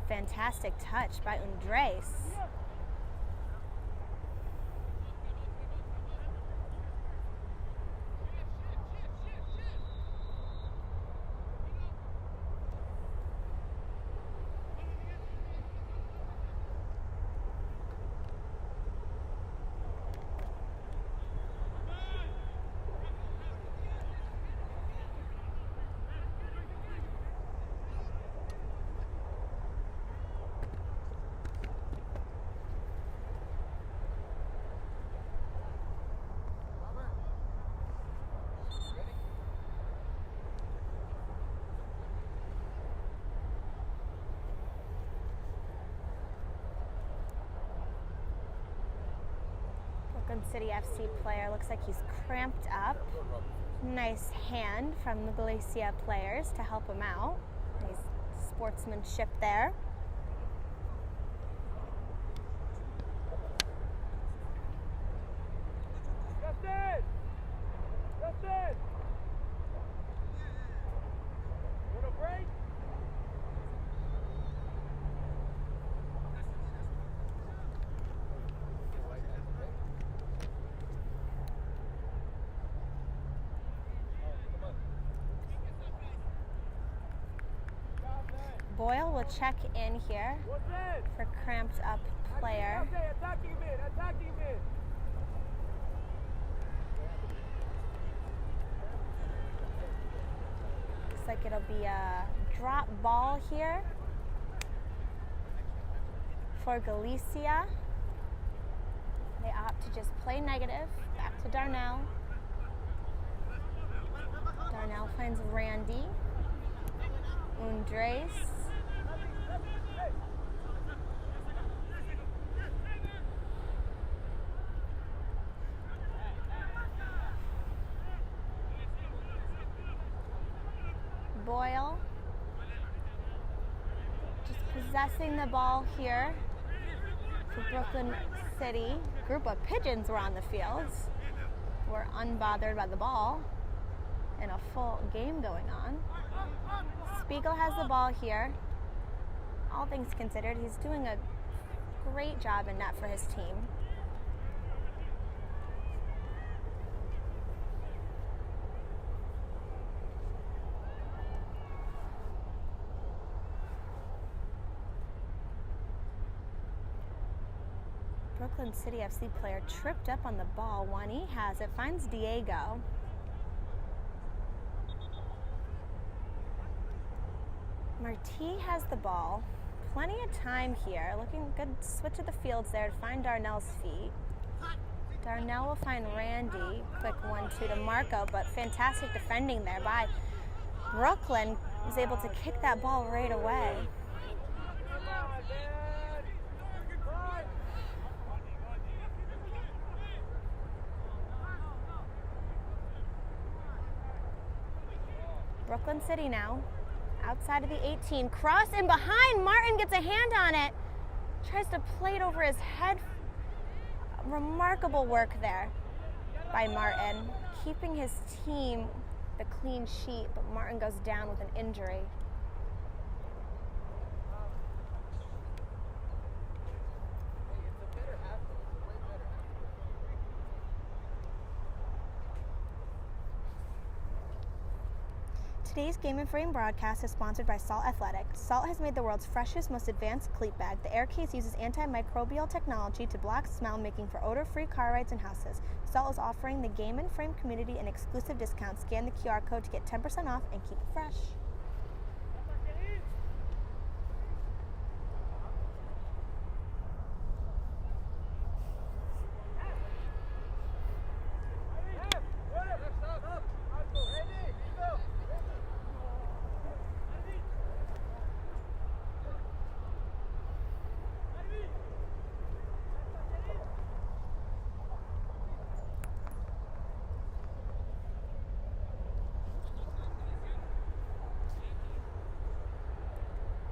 Fantastic touch by Undres. Brooklyn City FC player looks like he's cramped up. Nice hand from the Galicia players to help him out. Nice sportsmanship there. Boyle will check in here for cramped up player. Looks like it'll be a drop ball here for Galicia. They opt to just play negative. Back to Darnell. Darnell finds Randy. Undres. Boyle. Just possessing the ball here for Brooklyn City. Group of pigeons were on the fields. We're unbothered by the ball and a full game going on. Spiegel has the ball here. All things considered, he's doing a great job in net for his team. Brooklyn City FC player tripped up on the ball. Juani has it, finds Diego. Marti has the ball. Plenty of time here. Looking good switch of the fields there to find Darnell's feet. Darnell will find Randy. Quick 1-2 to Marco, but fantastic defending there by Brooklyn. Was able to kick that ball right away. Brooklyn City now. Outside of the 18, cross in behind, Martin gets a hand on it. Tries to play it over his head. Remarkable work there by Martin. Keeping his team the clean sheet, but Martin goes down with an injury. Today's Game and Frame broadcast is sponsored by Salt Athletic. Salt has made the world's freshest, most advanced cleat bag. The air case uses antimicrobial technology to block smell, making for odor-free car rides and houses. Salt is offering the Game and Frame community an exclusive discount. Scan the QR code to get 10% off and keep it fresh.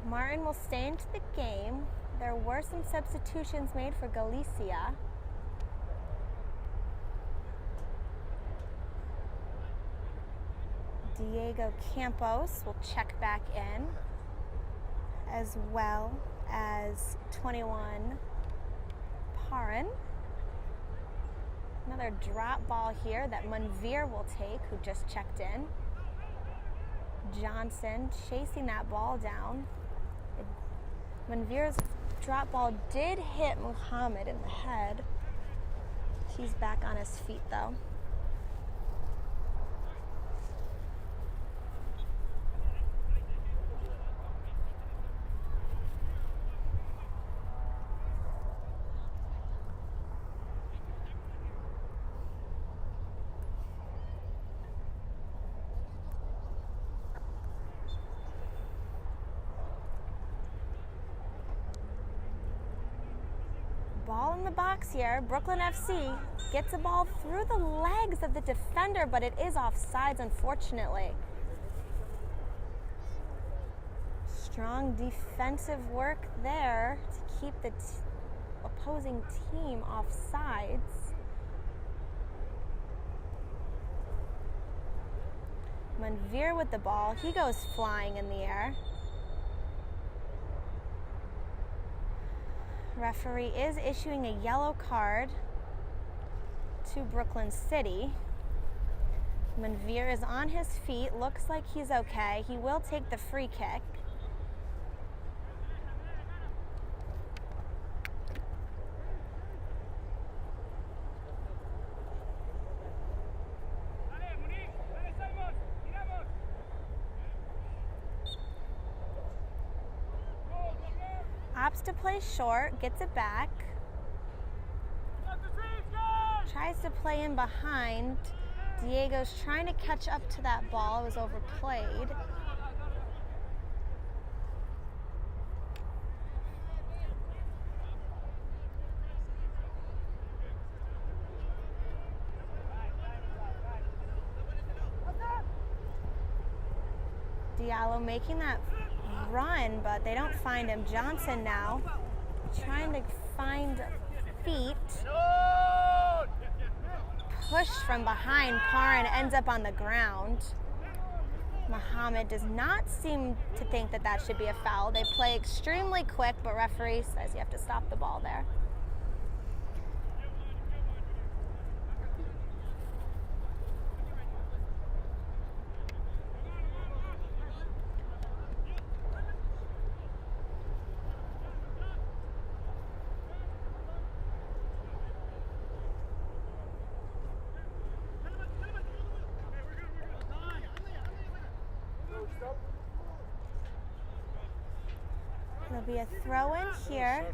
Martin will stay into the game. There were some substitutions made for Galicia. Diego Campos will check back in, as well as 21 Parin. Another drop ball here that Munveer will take, who just checked in. Johnson chasing that ball down. Munveer's drop ball did hit Muhammad in the head. He's back on his feet though. Ball in the box here. Brooklyn FC gets a ball through the legs of the defender, but it is offsides, unfortunately. Strong defensive work there to keep the opposing team offsides. Manveer with the ball. He goes flying in the air. Referee is issuing a yellow card to Brooklyn City. Manveer is on his feet. Looks like he's okay. He will take the free kick. Opts to play short, gets it back. Tries to play in behind. Diego's trying to catch up to that ball. It was overplayed. Diallo making that run, but they don't find him. Johnson now trying to find feet. Pushed from behind. Parin ends up on the ground. Mohammed does not seem to think that that should be a foul. They play extremely quick, but referee says you have to stop the ball there. There'll be a throw in here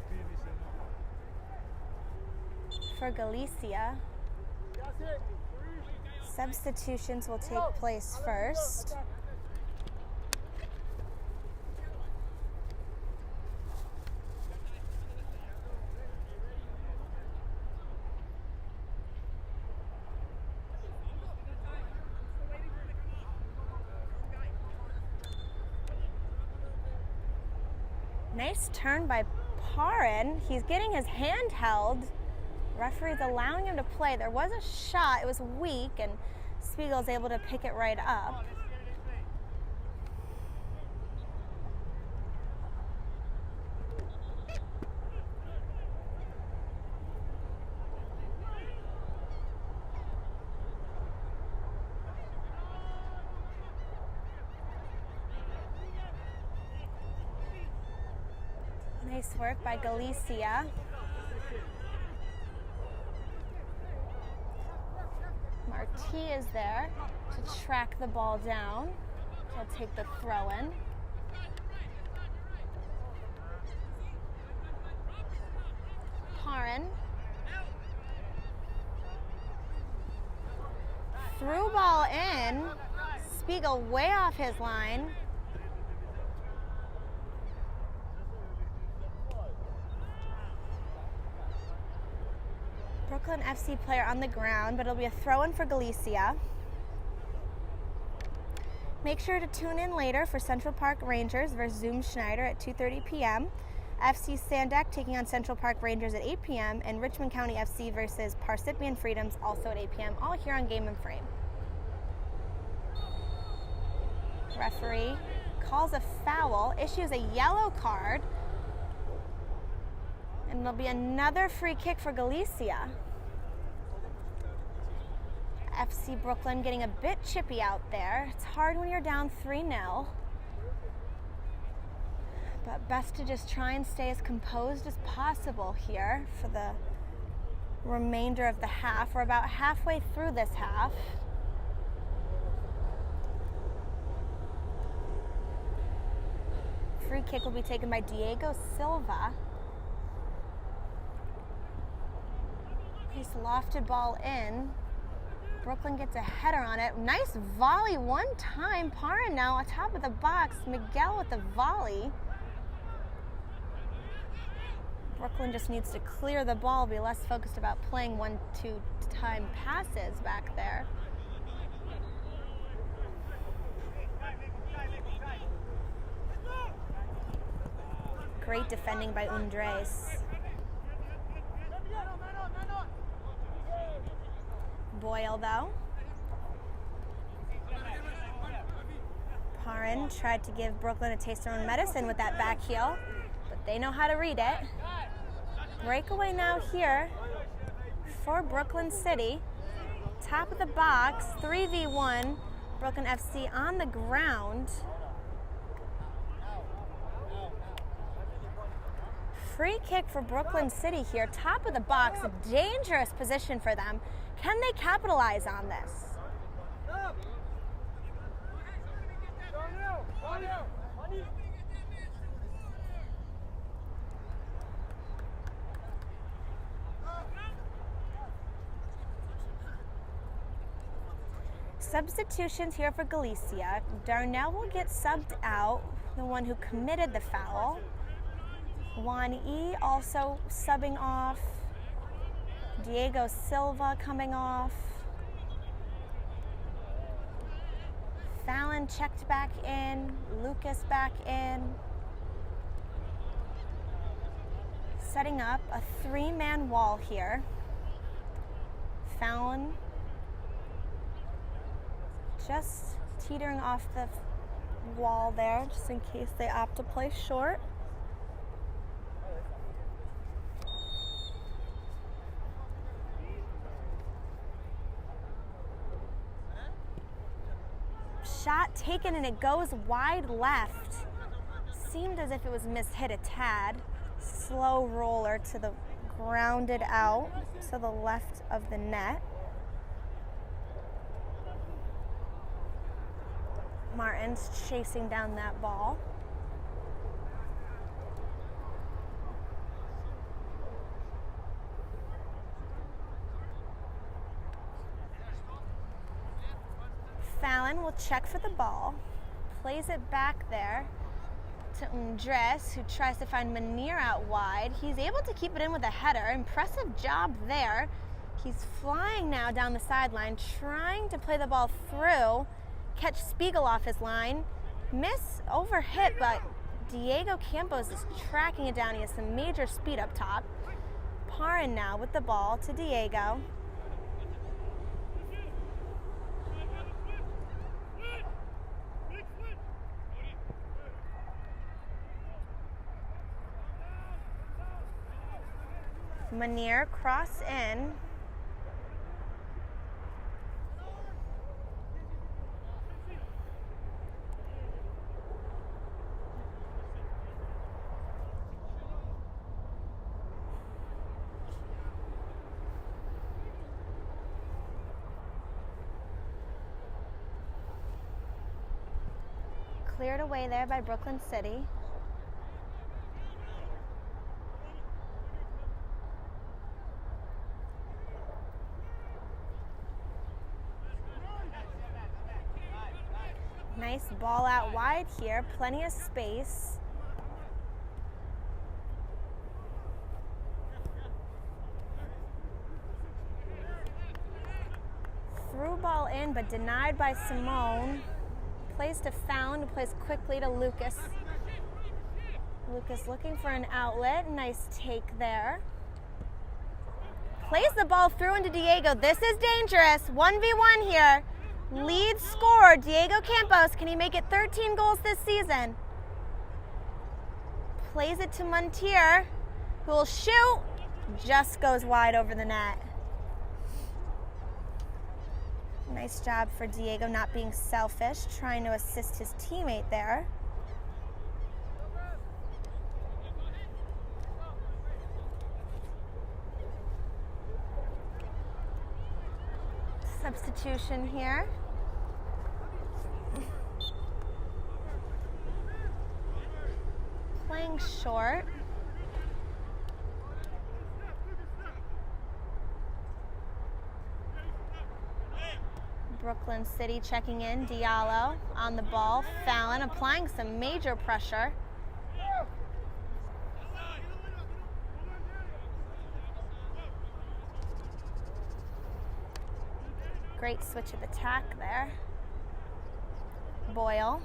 for Galicia. Substitutions will take place first. Nice turn by Parin. He's getting his hand held. Referee's allowing him to play. There was a shot. It was weak, and Spiegel's able to pick it right up. Nice work by Galicia. Marti is there to track the ball down. He'll take the throw in. Parin. Through ball in. Spiegel way off his line. Brooklyn FC player on the ground, but it'll be a throw-in for Galicia. Make sure to tune in later for Central Park Rangers versus Zoom Schneider at 2:30 p.m. FC Sandak taking on Central Park Rangers at 8 p.m. and Richmond County FC versus Parsippany Freedoms also at 8 p.m. all here on Game and Frame. Referee calls a foul, issues a yellow card, and there'll be another free kick for Galicia. FC Brooklyn getting a bit chippy out there. It's hard when you're down 3-0. But best to just try and stay as composed as possible here for the remainder of the half. We're about halfway through this half. Free kick will be taken by Diego Silva. Nice lofted ball in. Brooklyn gets a header on it. Nice volley one time. Parin now on top of the box. Miguel with the volley. Brooklyn just needs to clear the ball, be less focused about playing 1-2 time passes back there. Great defending by Undres. Boyle though. Parin tried to give Brooklyn a taste of their own medicine with that back heel, but they know how to read it. Breakaway now here for Brooklyn City. Top of the box, 3v1, Brooklyn FC on the ground. Free kick for Brooklyn City here, top of the box, a dangerous position for them. Can they capitalize on this? Substitutions here for Galicia. Darnell will get subbed out, the one who committed the foul. Juan E also subbing off. Diego Silva coming off. Fallon checked back in. Lucas back in. Setting up a 3-man wall here. Fallon just teetering off the wall there, just in case they opt to play short. Shot taken and it goes wide left. Seemed as if it was mishit a tad. Slow roller to the grounded out to the left of the net. Martin's chasing down that ball. Fallon will check for the ball, plays it back there to Undres, who tries to find Munir out wide. He's able to keep it in with a header. Impressive job there. He's flying now down the sideline, trying to play the ball through, catch Spiegel off his line, miss, overhit, but Diego Campos is tracking it down. He has some major speed up top. Parin now with the ball to Diego. Munir cross in. Cleared away there by Brooklyn City. Nice ball out wide here, plenty of space. Through ball in, but denied by Simone. Plays to Fallon, who plays quickly to Lucas. Lucas looking for an outlet, nice take there. Plays the ball through into Diego. This is dangerous, 1v1 here. Lead scorer, Diego Campos. Can he make it 13 goals this season? Plays it to Montier, who will shoot. Just goes wide over the net. Nice job for Diego not being selfish, trying to assist his teammate there. Substitution here. Playing short. Brooklyn City checking in. Diallo on the ball. Fallon applying some major pressure. Great switch of attack there. Boyle.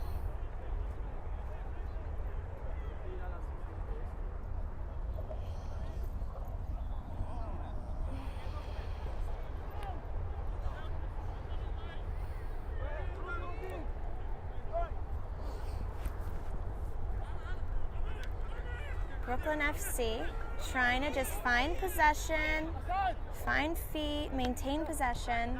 Brooklyn FC trying to just find possession, find feet, maintain possession.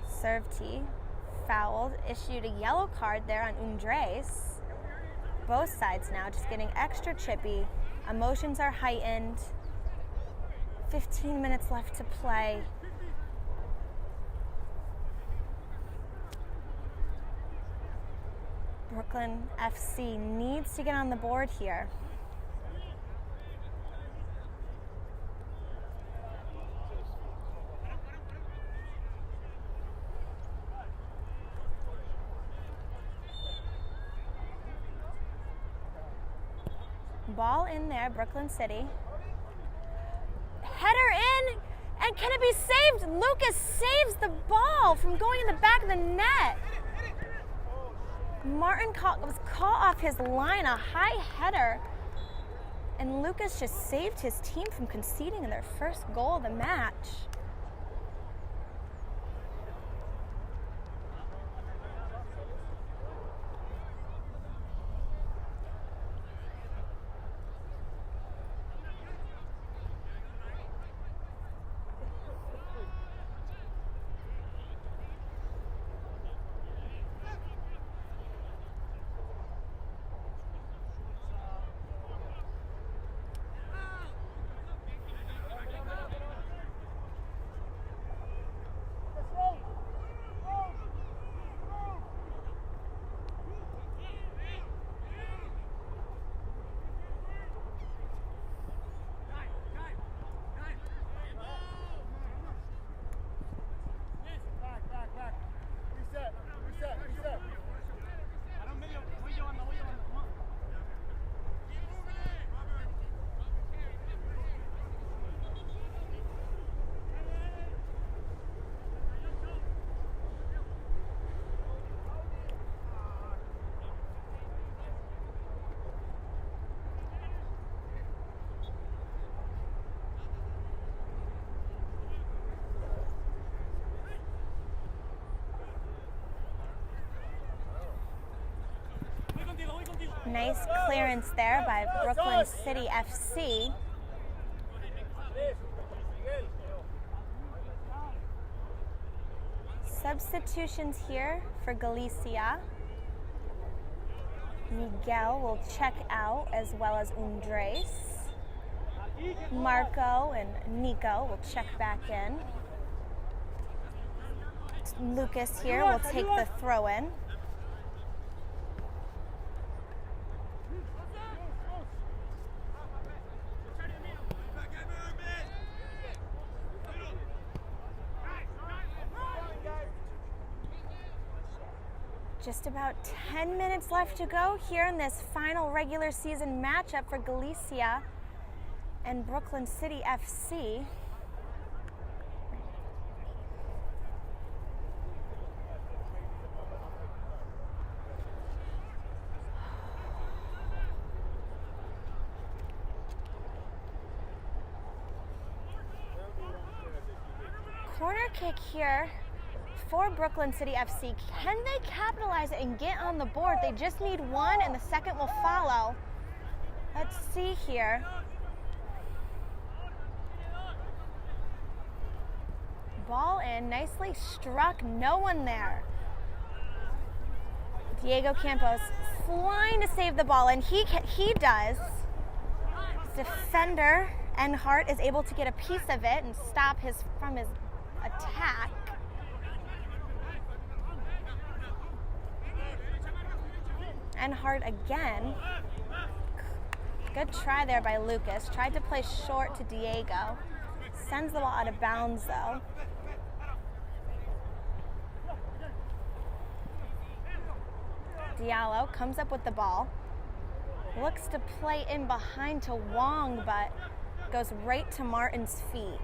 Serve tee, fouled, issued a yellow card there on Undres. Both sides now just getting extra chippy. Emotions are heightened. 15 minutes left to play. Brooklyn FC needs to get on the board here. Ball in there, Brooklyn City. Header in, and can it be saved? Lucas saves the ball from going in the back of the net. Martin was caught off his line, a high header, and Lucas just saved his team from conceding their first goal of the match. Nice clearance there by Brooklyn City FC. Substitutions here for Galicia. Miguel will check out, as well as Undres. Marco and Nico will check back in. Lucas here will take the throw in. Just about 10 minutes left to go here in this final regular season matchup for Galicia and Brooklyn City FC. Corner kick here for Brooklyn City FC. Can they capitalize it and get on the board? They just need one and the second will follow. Let's see here. Ball in, nicely struck, no one there. Diego Campos flying to save the ball, and he does. Defender Enhart is able to get a piece of it and stop from his attack. Enhart again. Good try there by Lucas. Tried to play short to Diego. Sends the ball out of bounds though. Diallo comes up with the ball. Looks to play in behind to Wong, but goes right to Martin's feet.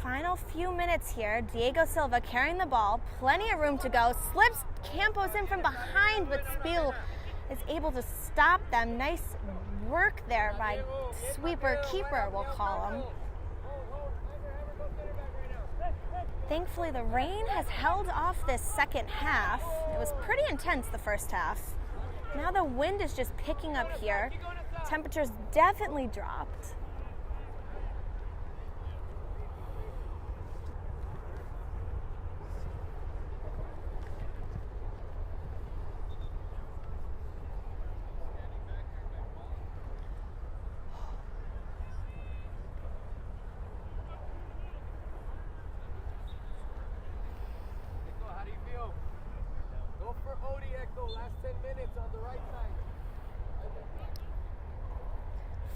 Final few minutes here. Diego Silva carrying the ball, plenty of room to go, slips Campos in from behind, but Spiel is able to stop them. Nice work there by sweeper keeper, we'll call him. Thankfully, the rain has held off this second half. It was pretty intense the first half. Now the wind is just picking up here. Temperatures definitely dropped.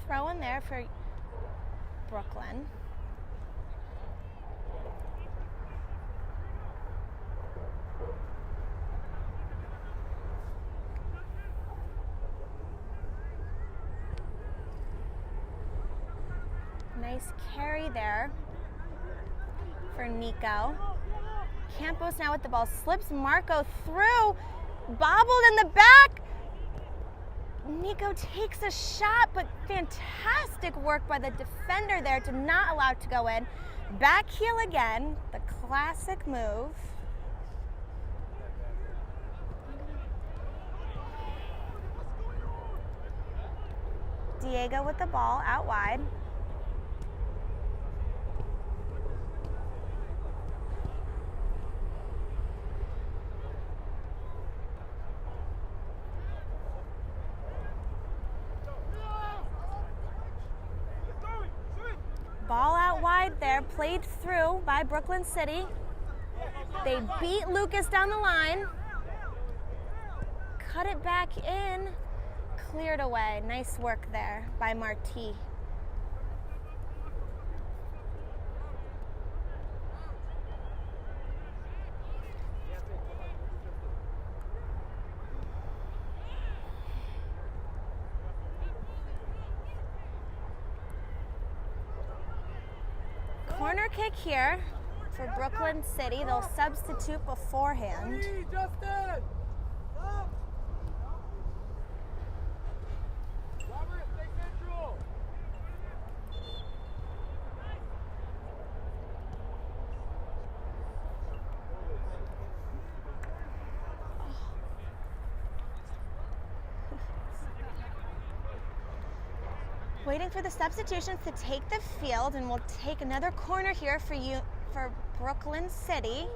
Throw in there for Brooklyn. Nice carry there for Nico. Campos now with the ball, slips Marco through, bobbled in the back. Nico takes a shot, but fantastic work by the defender there to not allow it to go in. Back heel again, the classic move. Diego with the ball out wide. Ball out wide there, played through by Brooklyn City. They beat Lucas down the line. Cut it back in, cleared away. Nice work there by Marti. Corner kick here for Brooklyn City. They'll substitute beforehand. Justin! Up! Robert, stay central! Waiting for the substitutions to take the field, and we'll take another corner here for Brooklyn City.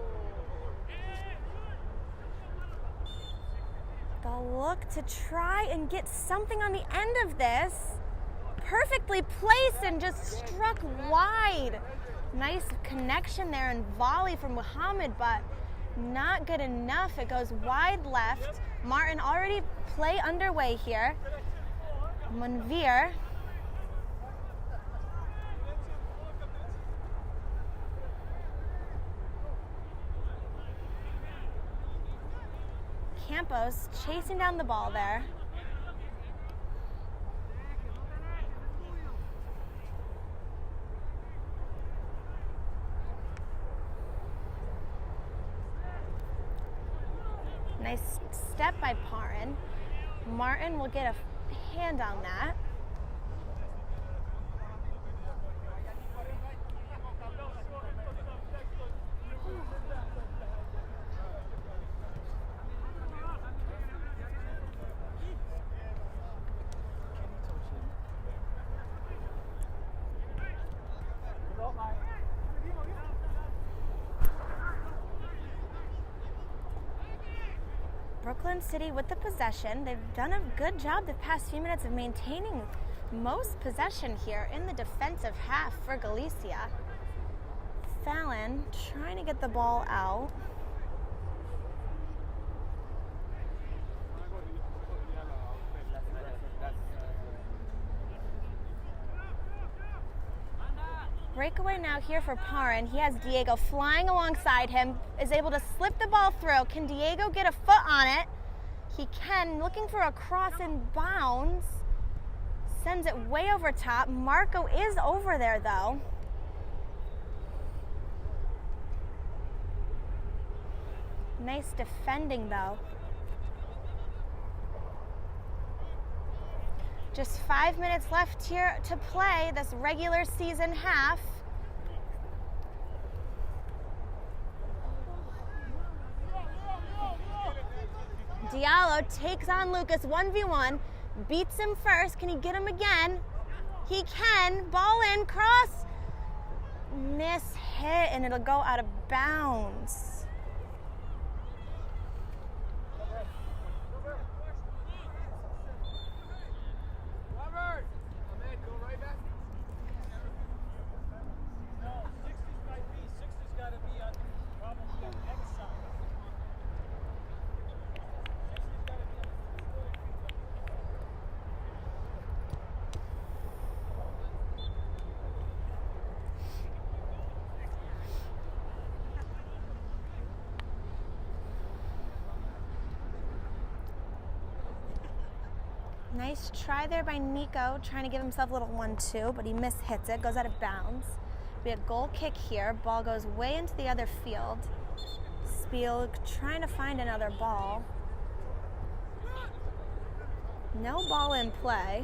They'll look to try and get something on the end of this. Perfectly placed and just struck wide. Nice connection there and volley from Muhammad, but not good enough. It goes wide left. Martin already play underway here. Monveer. Campos chasing down the ball there. Nice step by Parrin. Martin will get a hand on that. Brooklyn City with the possession. They've done a good job the past few minutes of maintaining most possession here in the defensive half for Galicia. Fallon trying to get the ball out. Breakaway now here for Parin. He has Diego flying alongside him, is able to slip the ball through. Can Diego get a foot on it? He can, looking for a cross in bounds. Sends it way over top. Marco is over there though. Nice defending though. Just 5 minutes left here to play this regular season half. Diallo takes on Lucas 1v1, beats him first. Can he get him again? He can. Ball in, cross. Miss hit, and it'll go out of bounds. Nice try there by Nico, trying to give himself a little 1-2, but he mishits it, goes out of bounds. We have goal kick here. Ball goes way into the other field. Spiel trying to find another ball. No ball in play.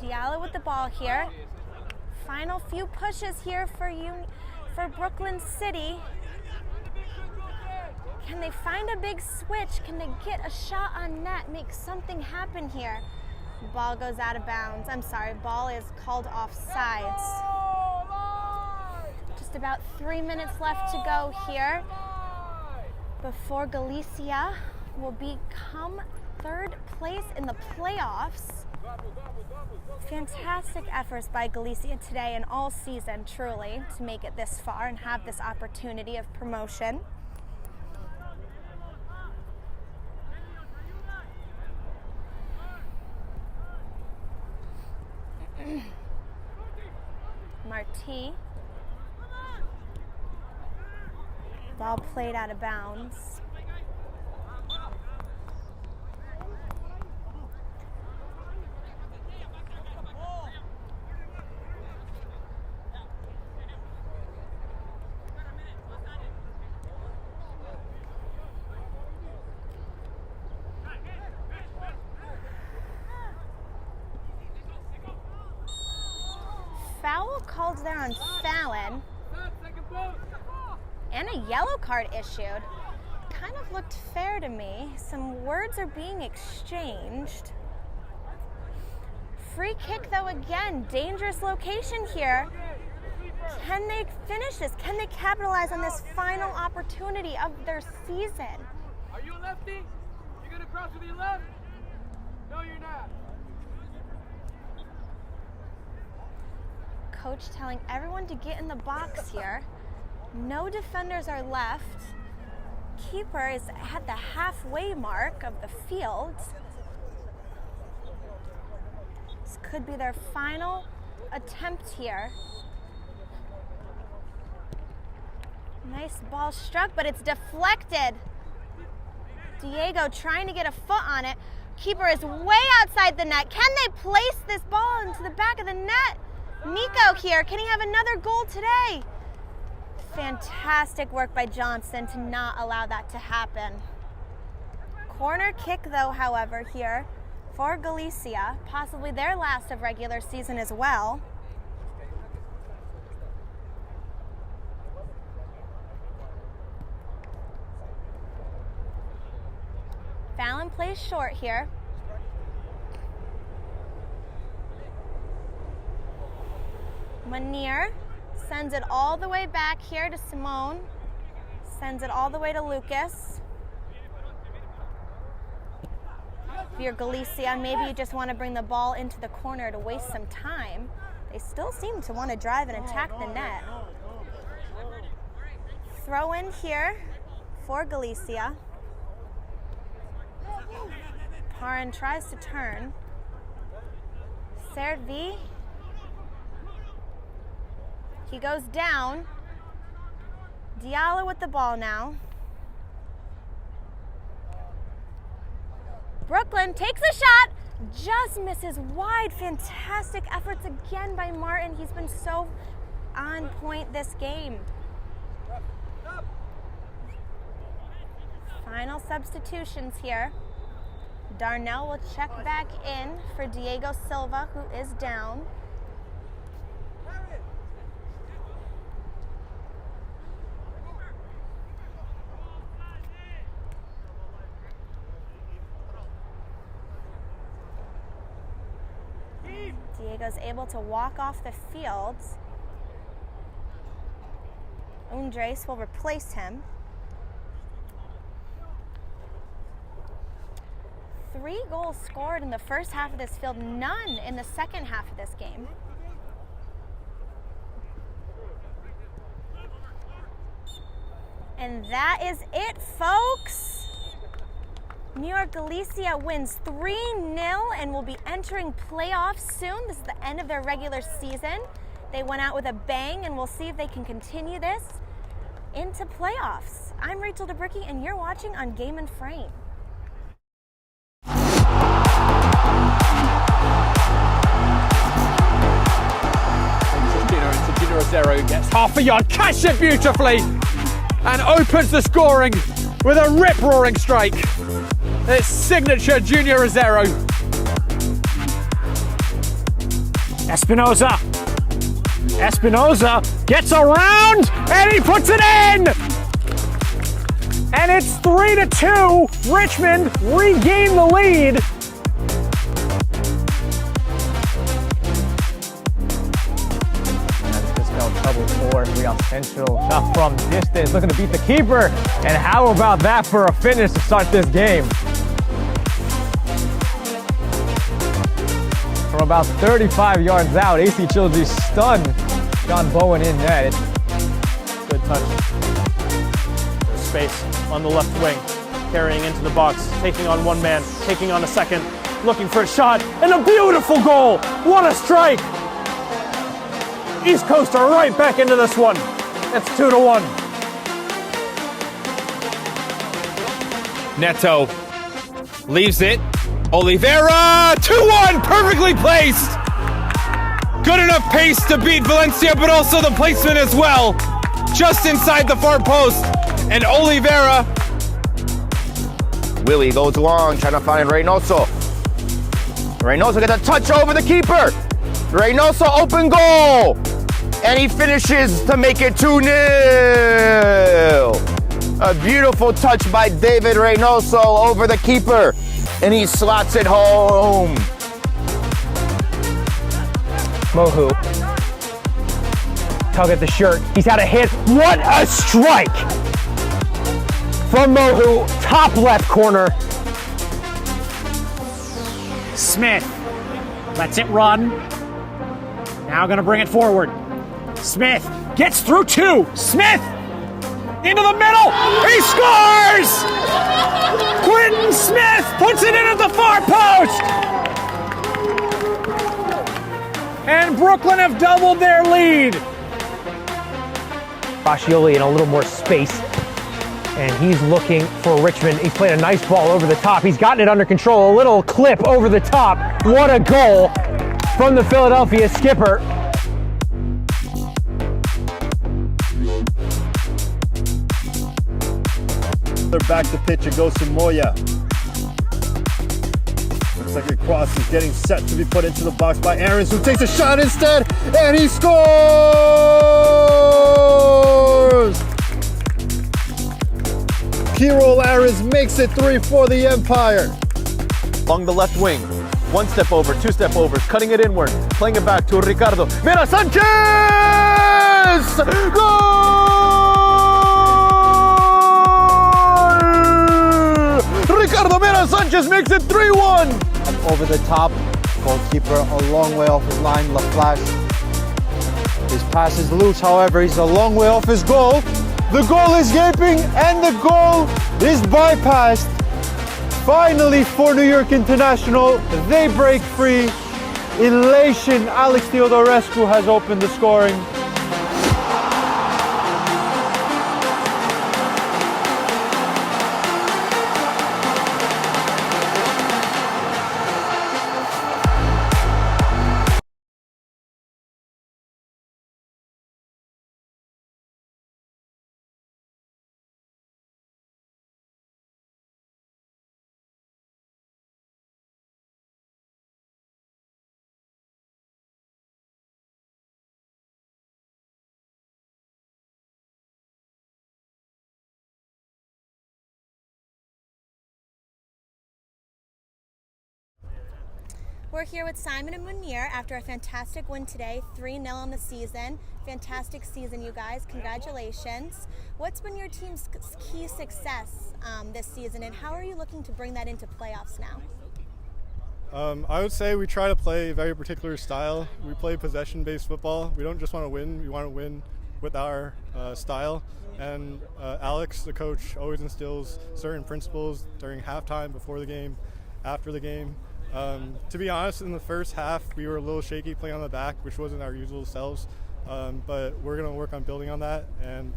Diallo with the ball here. Final few pushes here for Brooklyn City. Can they find a big switch? Can they get a shot on net? Make something happen here. Ball goes out of bounds. I'm sorry, ball is called offsides. Just about 3 minutes left to go here before Galicia will become third place in the playoffs. Fantastic efforts by Galicia today and all season, truly, to make it this far and have this opportunity of promotion. Marti. Ball played out of bounds. Foul called there on Fallon, and a yellow card issued. Kind of looked fair to me. Some words are being exchanged. Free kick though again, dangerous location here. Can they finish this? Can they capitalize on this final opportunity of their season? Are you a lefty? You gonna cross with your left? No, you're not. Coach telling everyone to get in the box here. No defenders are left. Keeper is at the halfway mark of the field. This could be their final attempt here. Nice ball struck, but it's deflected. Diego trying to get a foot on it. Keeper is way outside the net. Can they place this ball into the back of the net? Nico here, can he have another goal today? Fantastic work by Johnson to not allow that to happen. Corner kick though, however, here for Galicia, possibly their last of regular season as well. Fallon plays short here. Manir sends it all the way back here to Simone. Sends it all the way to Lucas. If you're Galicia, maybe you just want to bring the ball into the corner to waste some time. They still seem to want to drive and attack the net. Throw in here for Galicia. Parin tries to turn. Servi. He goes down. Diallo with the ball now. Brooklyn takes a shot, just misses wide. Fantastic efforts again by Martin. He's been so on point this game. Final substitutions here. Darnell will check back in for Diego Silva, who is down. Diego's able to walk off the field. Undres will replace him. 3 goals scored in the first half of this field, none in the second half of this game. And that is it, folks. New York Galicia wins 3-0 and will be entering playoffs soon. This is the end of their regular season. They went out with a bang, and we'll see if they can continue this into playoffs. I'm Rachel DeBricky, and you're watching on Game and Frame. Junior Rosero gets half a yard, cash it beautifully, and opens the scoring with a rip-roaring strike. It's signature Junior Rosero. Espinoza gets around and he puts it in! And it's 3-2. Richmond regain the lead. Trouble for Real Central. Shot from distance, looking to beat the keeper. And how about that for a finish to start this game? From about 35 yards out, AC Trilogy stunned John Bowen in net. Good touch. There's space on the left wing, carrying into the box, taking on one man, taking on a second, looking for a shot, and a beautiful goal! What a strike! East Coast are right back into this one. It's 2-1. Neto leaves it. Oliveira, 2-1, perfectly placed. Good enough pace to beat Valencia, but also the placement as well. Just inside the far post. And Oliveira. Willie goes long, trying to find Reynoso. Reynoso gets a touch over the keeper. Reynoso, open goal. And he finishes to make it 2-0. A beautiful touch by David Reynoso over the keeper. And he slots it home. Mohu. Tug at the shirt. He's had a hit. What a strike! From Mohu, top left corner. Smith lets it run. Now gonna bring it forward. Smith gets through 2. Smith into the middle. He scores! Quentin Smith puts it in at the far post. And Brooklyn have doubled their lead. Fascioli in a little more space. And he's looking for Richmond. He's played a nice ball over the top. He's gotten it under control. A little clip over the top. What a goal from the Philadelphia skipper. They're back to pitch. It goes to Moya. Looks like a cross is getting set to be put into the box by Aarons, who takes a shot instead, and he scores! Key roll Aaron's makes it 3 for the Empire. Along the left wing, 1 step over, 2 step overs, cutting it inward, playing it back to Ricardo. Mira Sanchez! Goal! Ricardo Mira Sanchez makes it 3-1. Over the top, goalkeeper a long way off his line, LaFlash. His pass is loose, however, he's a long way off his goal. The goal is gaping and the goal is bypassed. Finally for New York International, they break free. Elation, Alex Theodorescu has opened the scoring. We're here with Simon and Munir after a fantastic win today, 3-0 on the season. Fantastic season, you guys. Congratulations. What's been your team's key success this season, and how are you looking to bring that into playoffs now? I would say we try to play a very particular style. We play possession-based football. We don't just want to win, we want to win with our style. And Alex, the coach, always instills certain principles during halftime, before the game, after the game. To be honest, in the first half, we were a little shaky playing on the back, which wasn't our usual selves. But we're going to work on building on that and,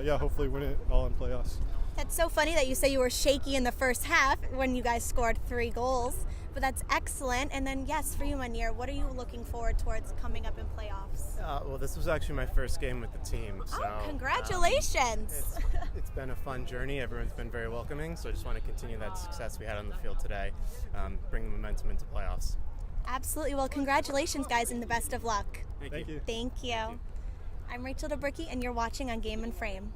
hopefully win it all in playoffs. That's so funny that you say you were shaky in the first half when you guys scored 3 goals, but that's excellent. And then, yes, for you, Munir, what are you looking forward towards coming up in playoffs? Well, this was actually my first game with the team. So, congratulations! It's been a fun journey. Everyone's been very welcoming, so I just want to continue that success we had on the field today, bring the momentum into playoffs. Absolutely. Well, congratulations, guys, and the best of luck. Thank you. Thank you. I'm Rachel DeBricke, and you're watching on Game and Frame.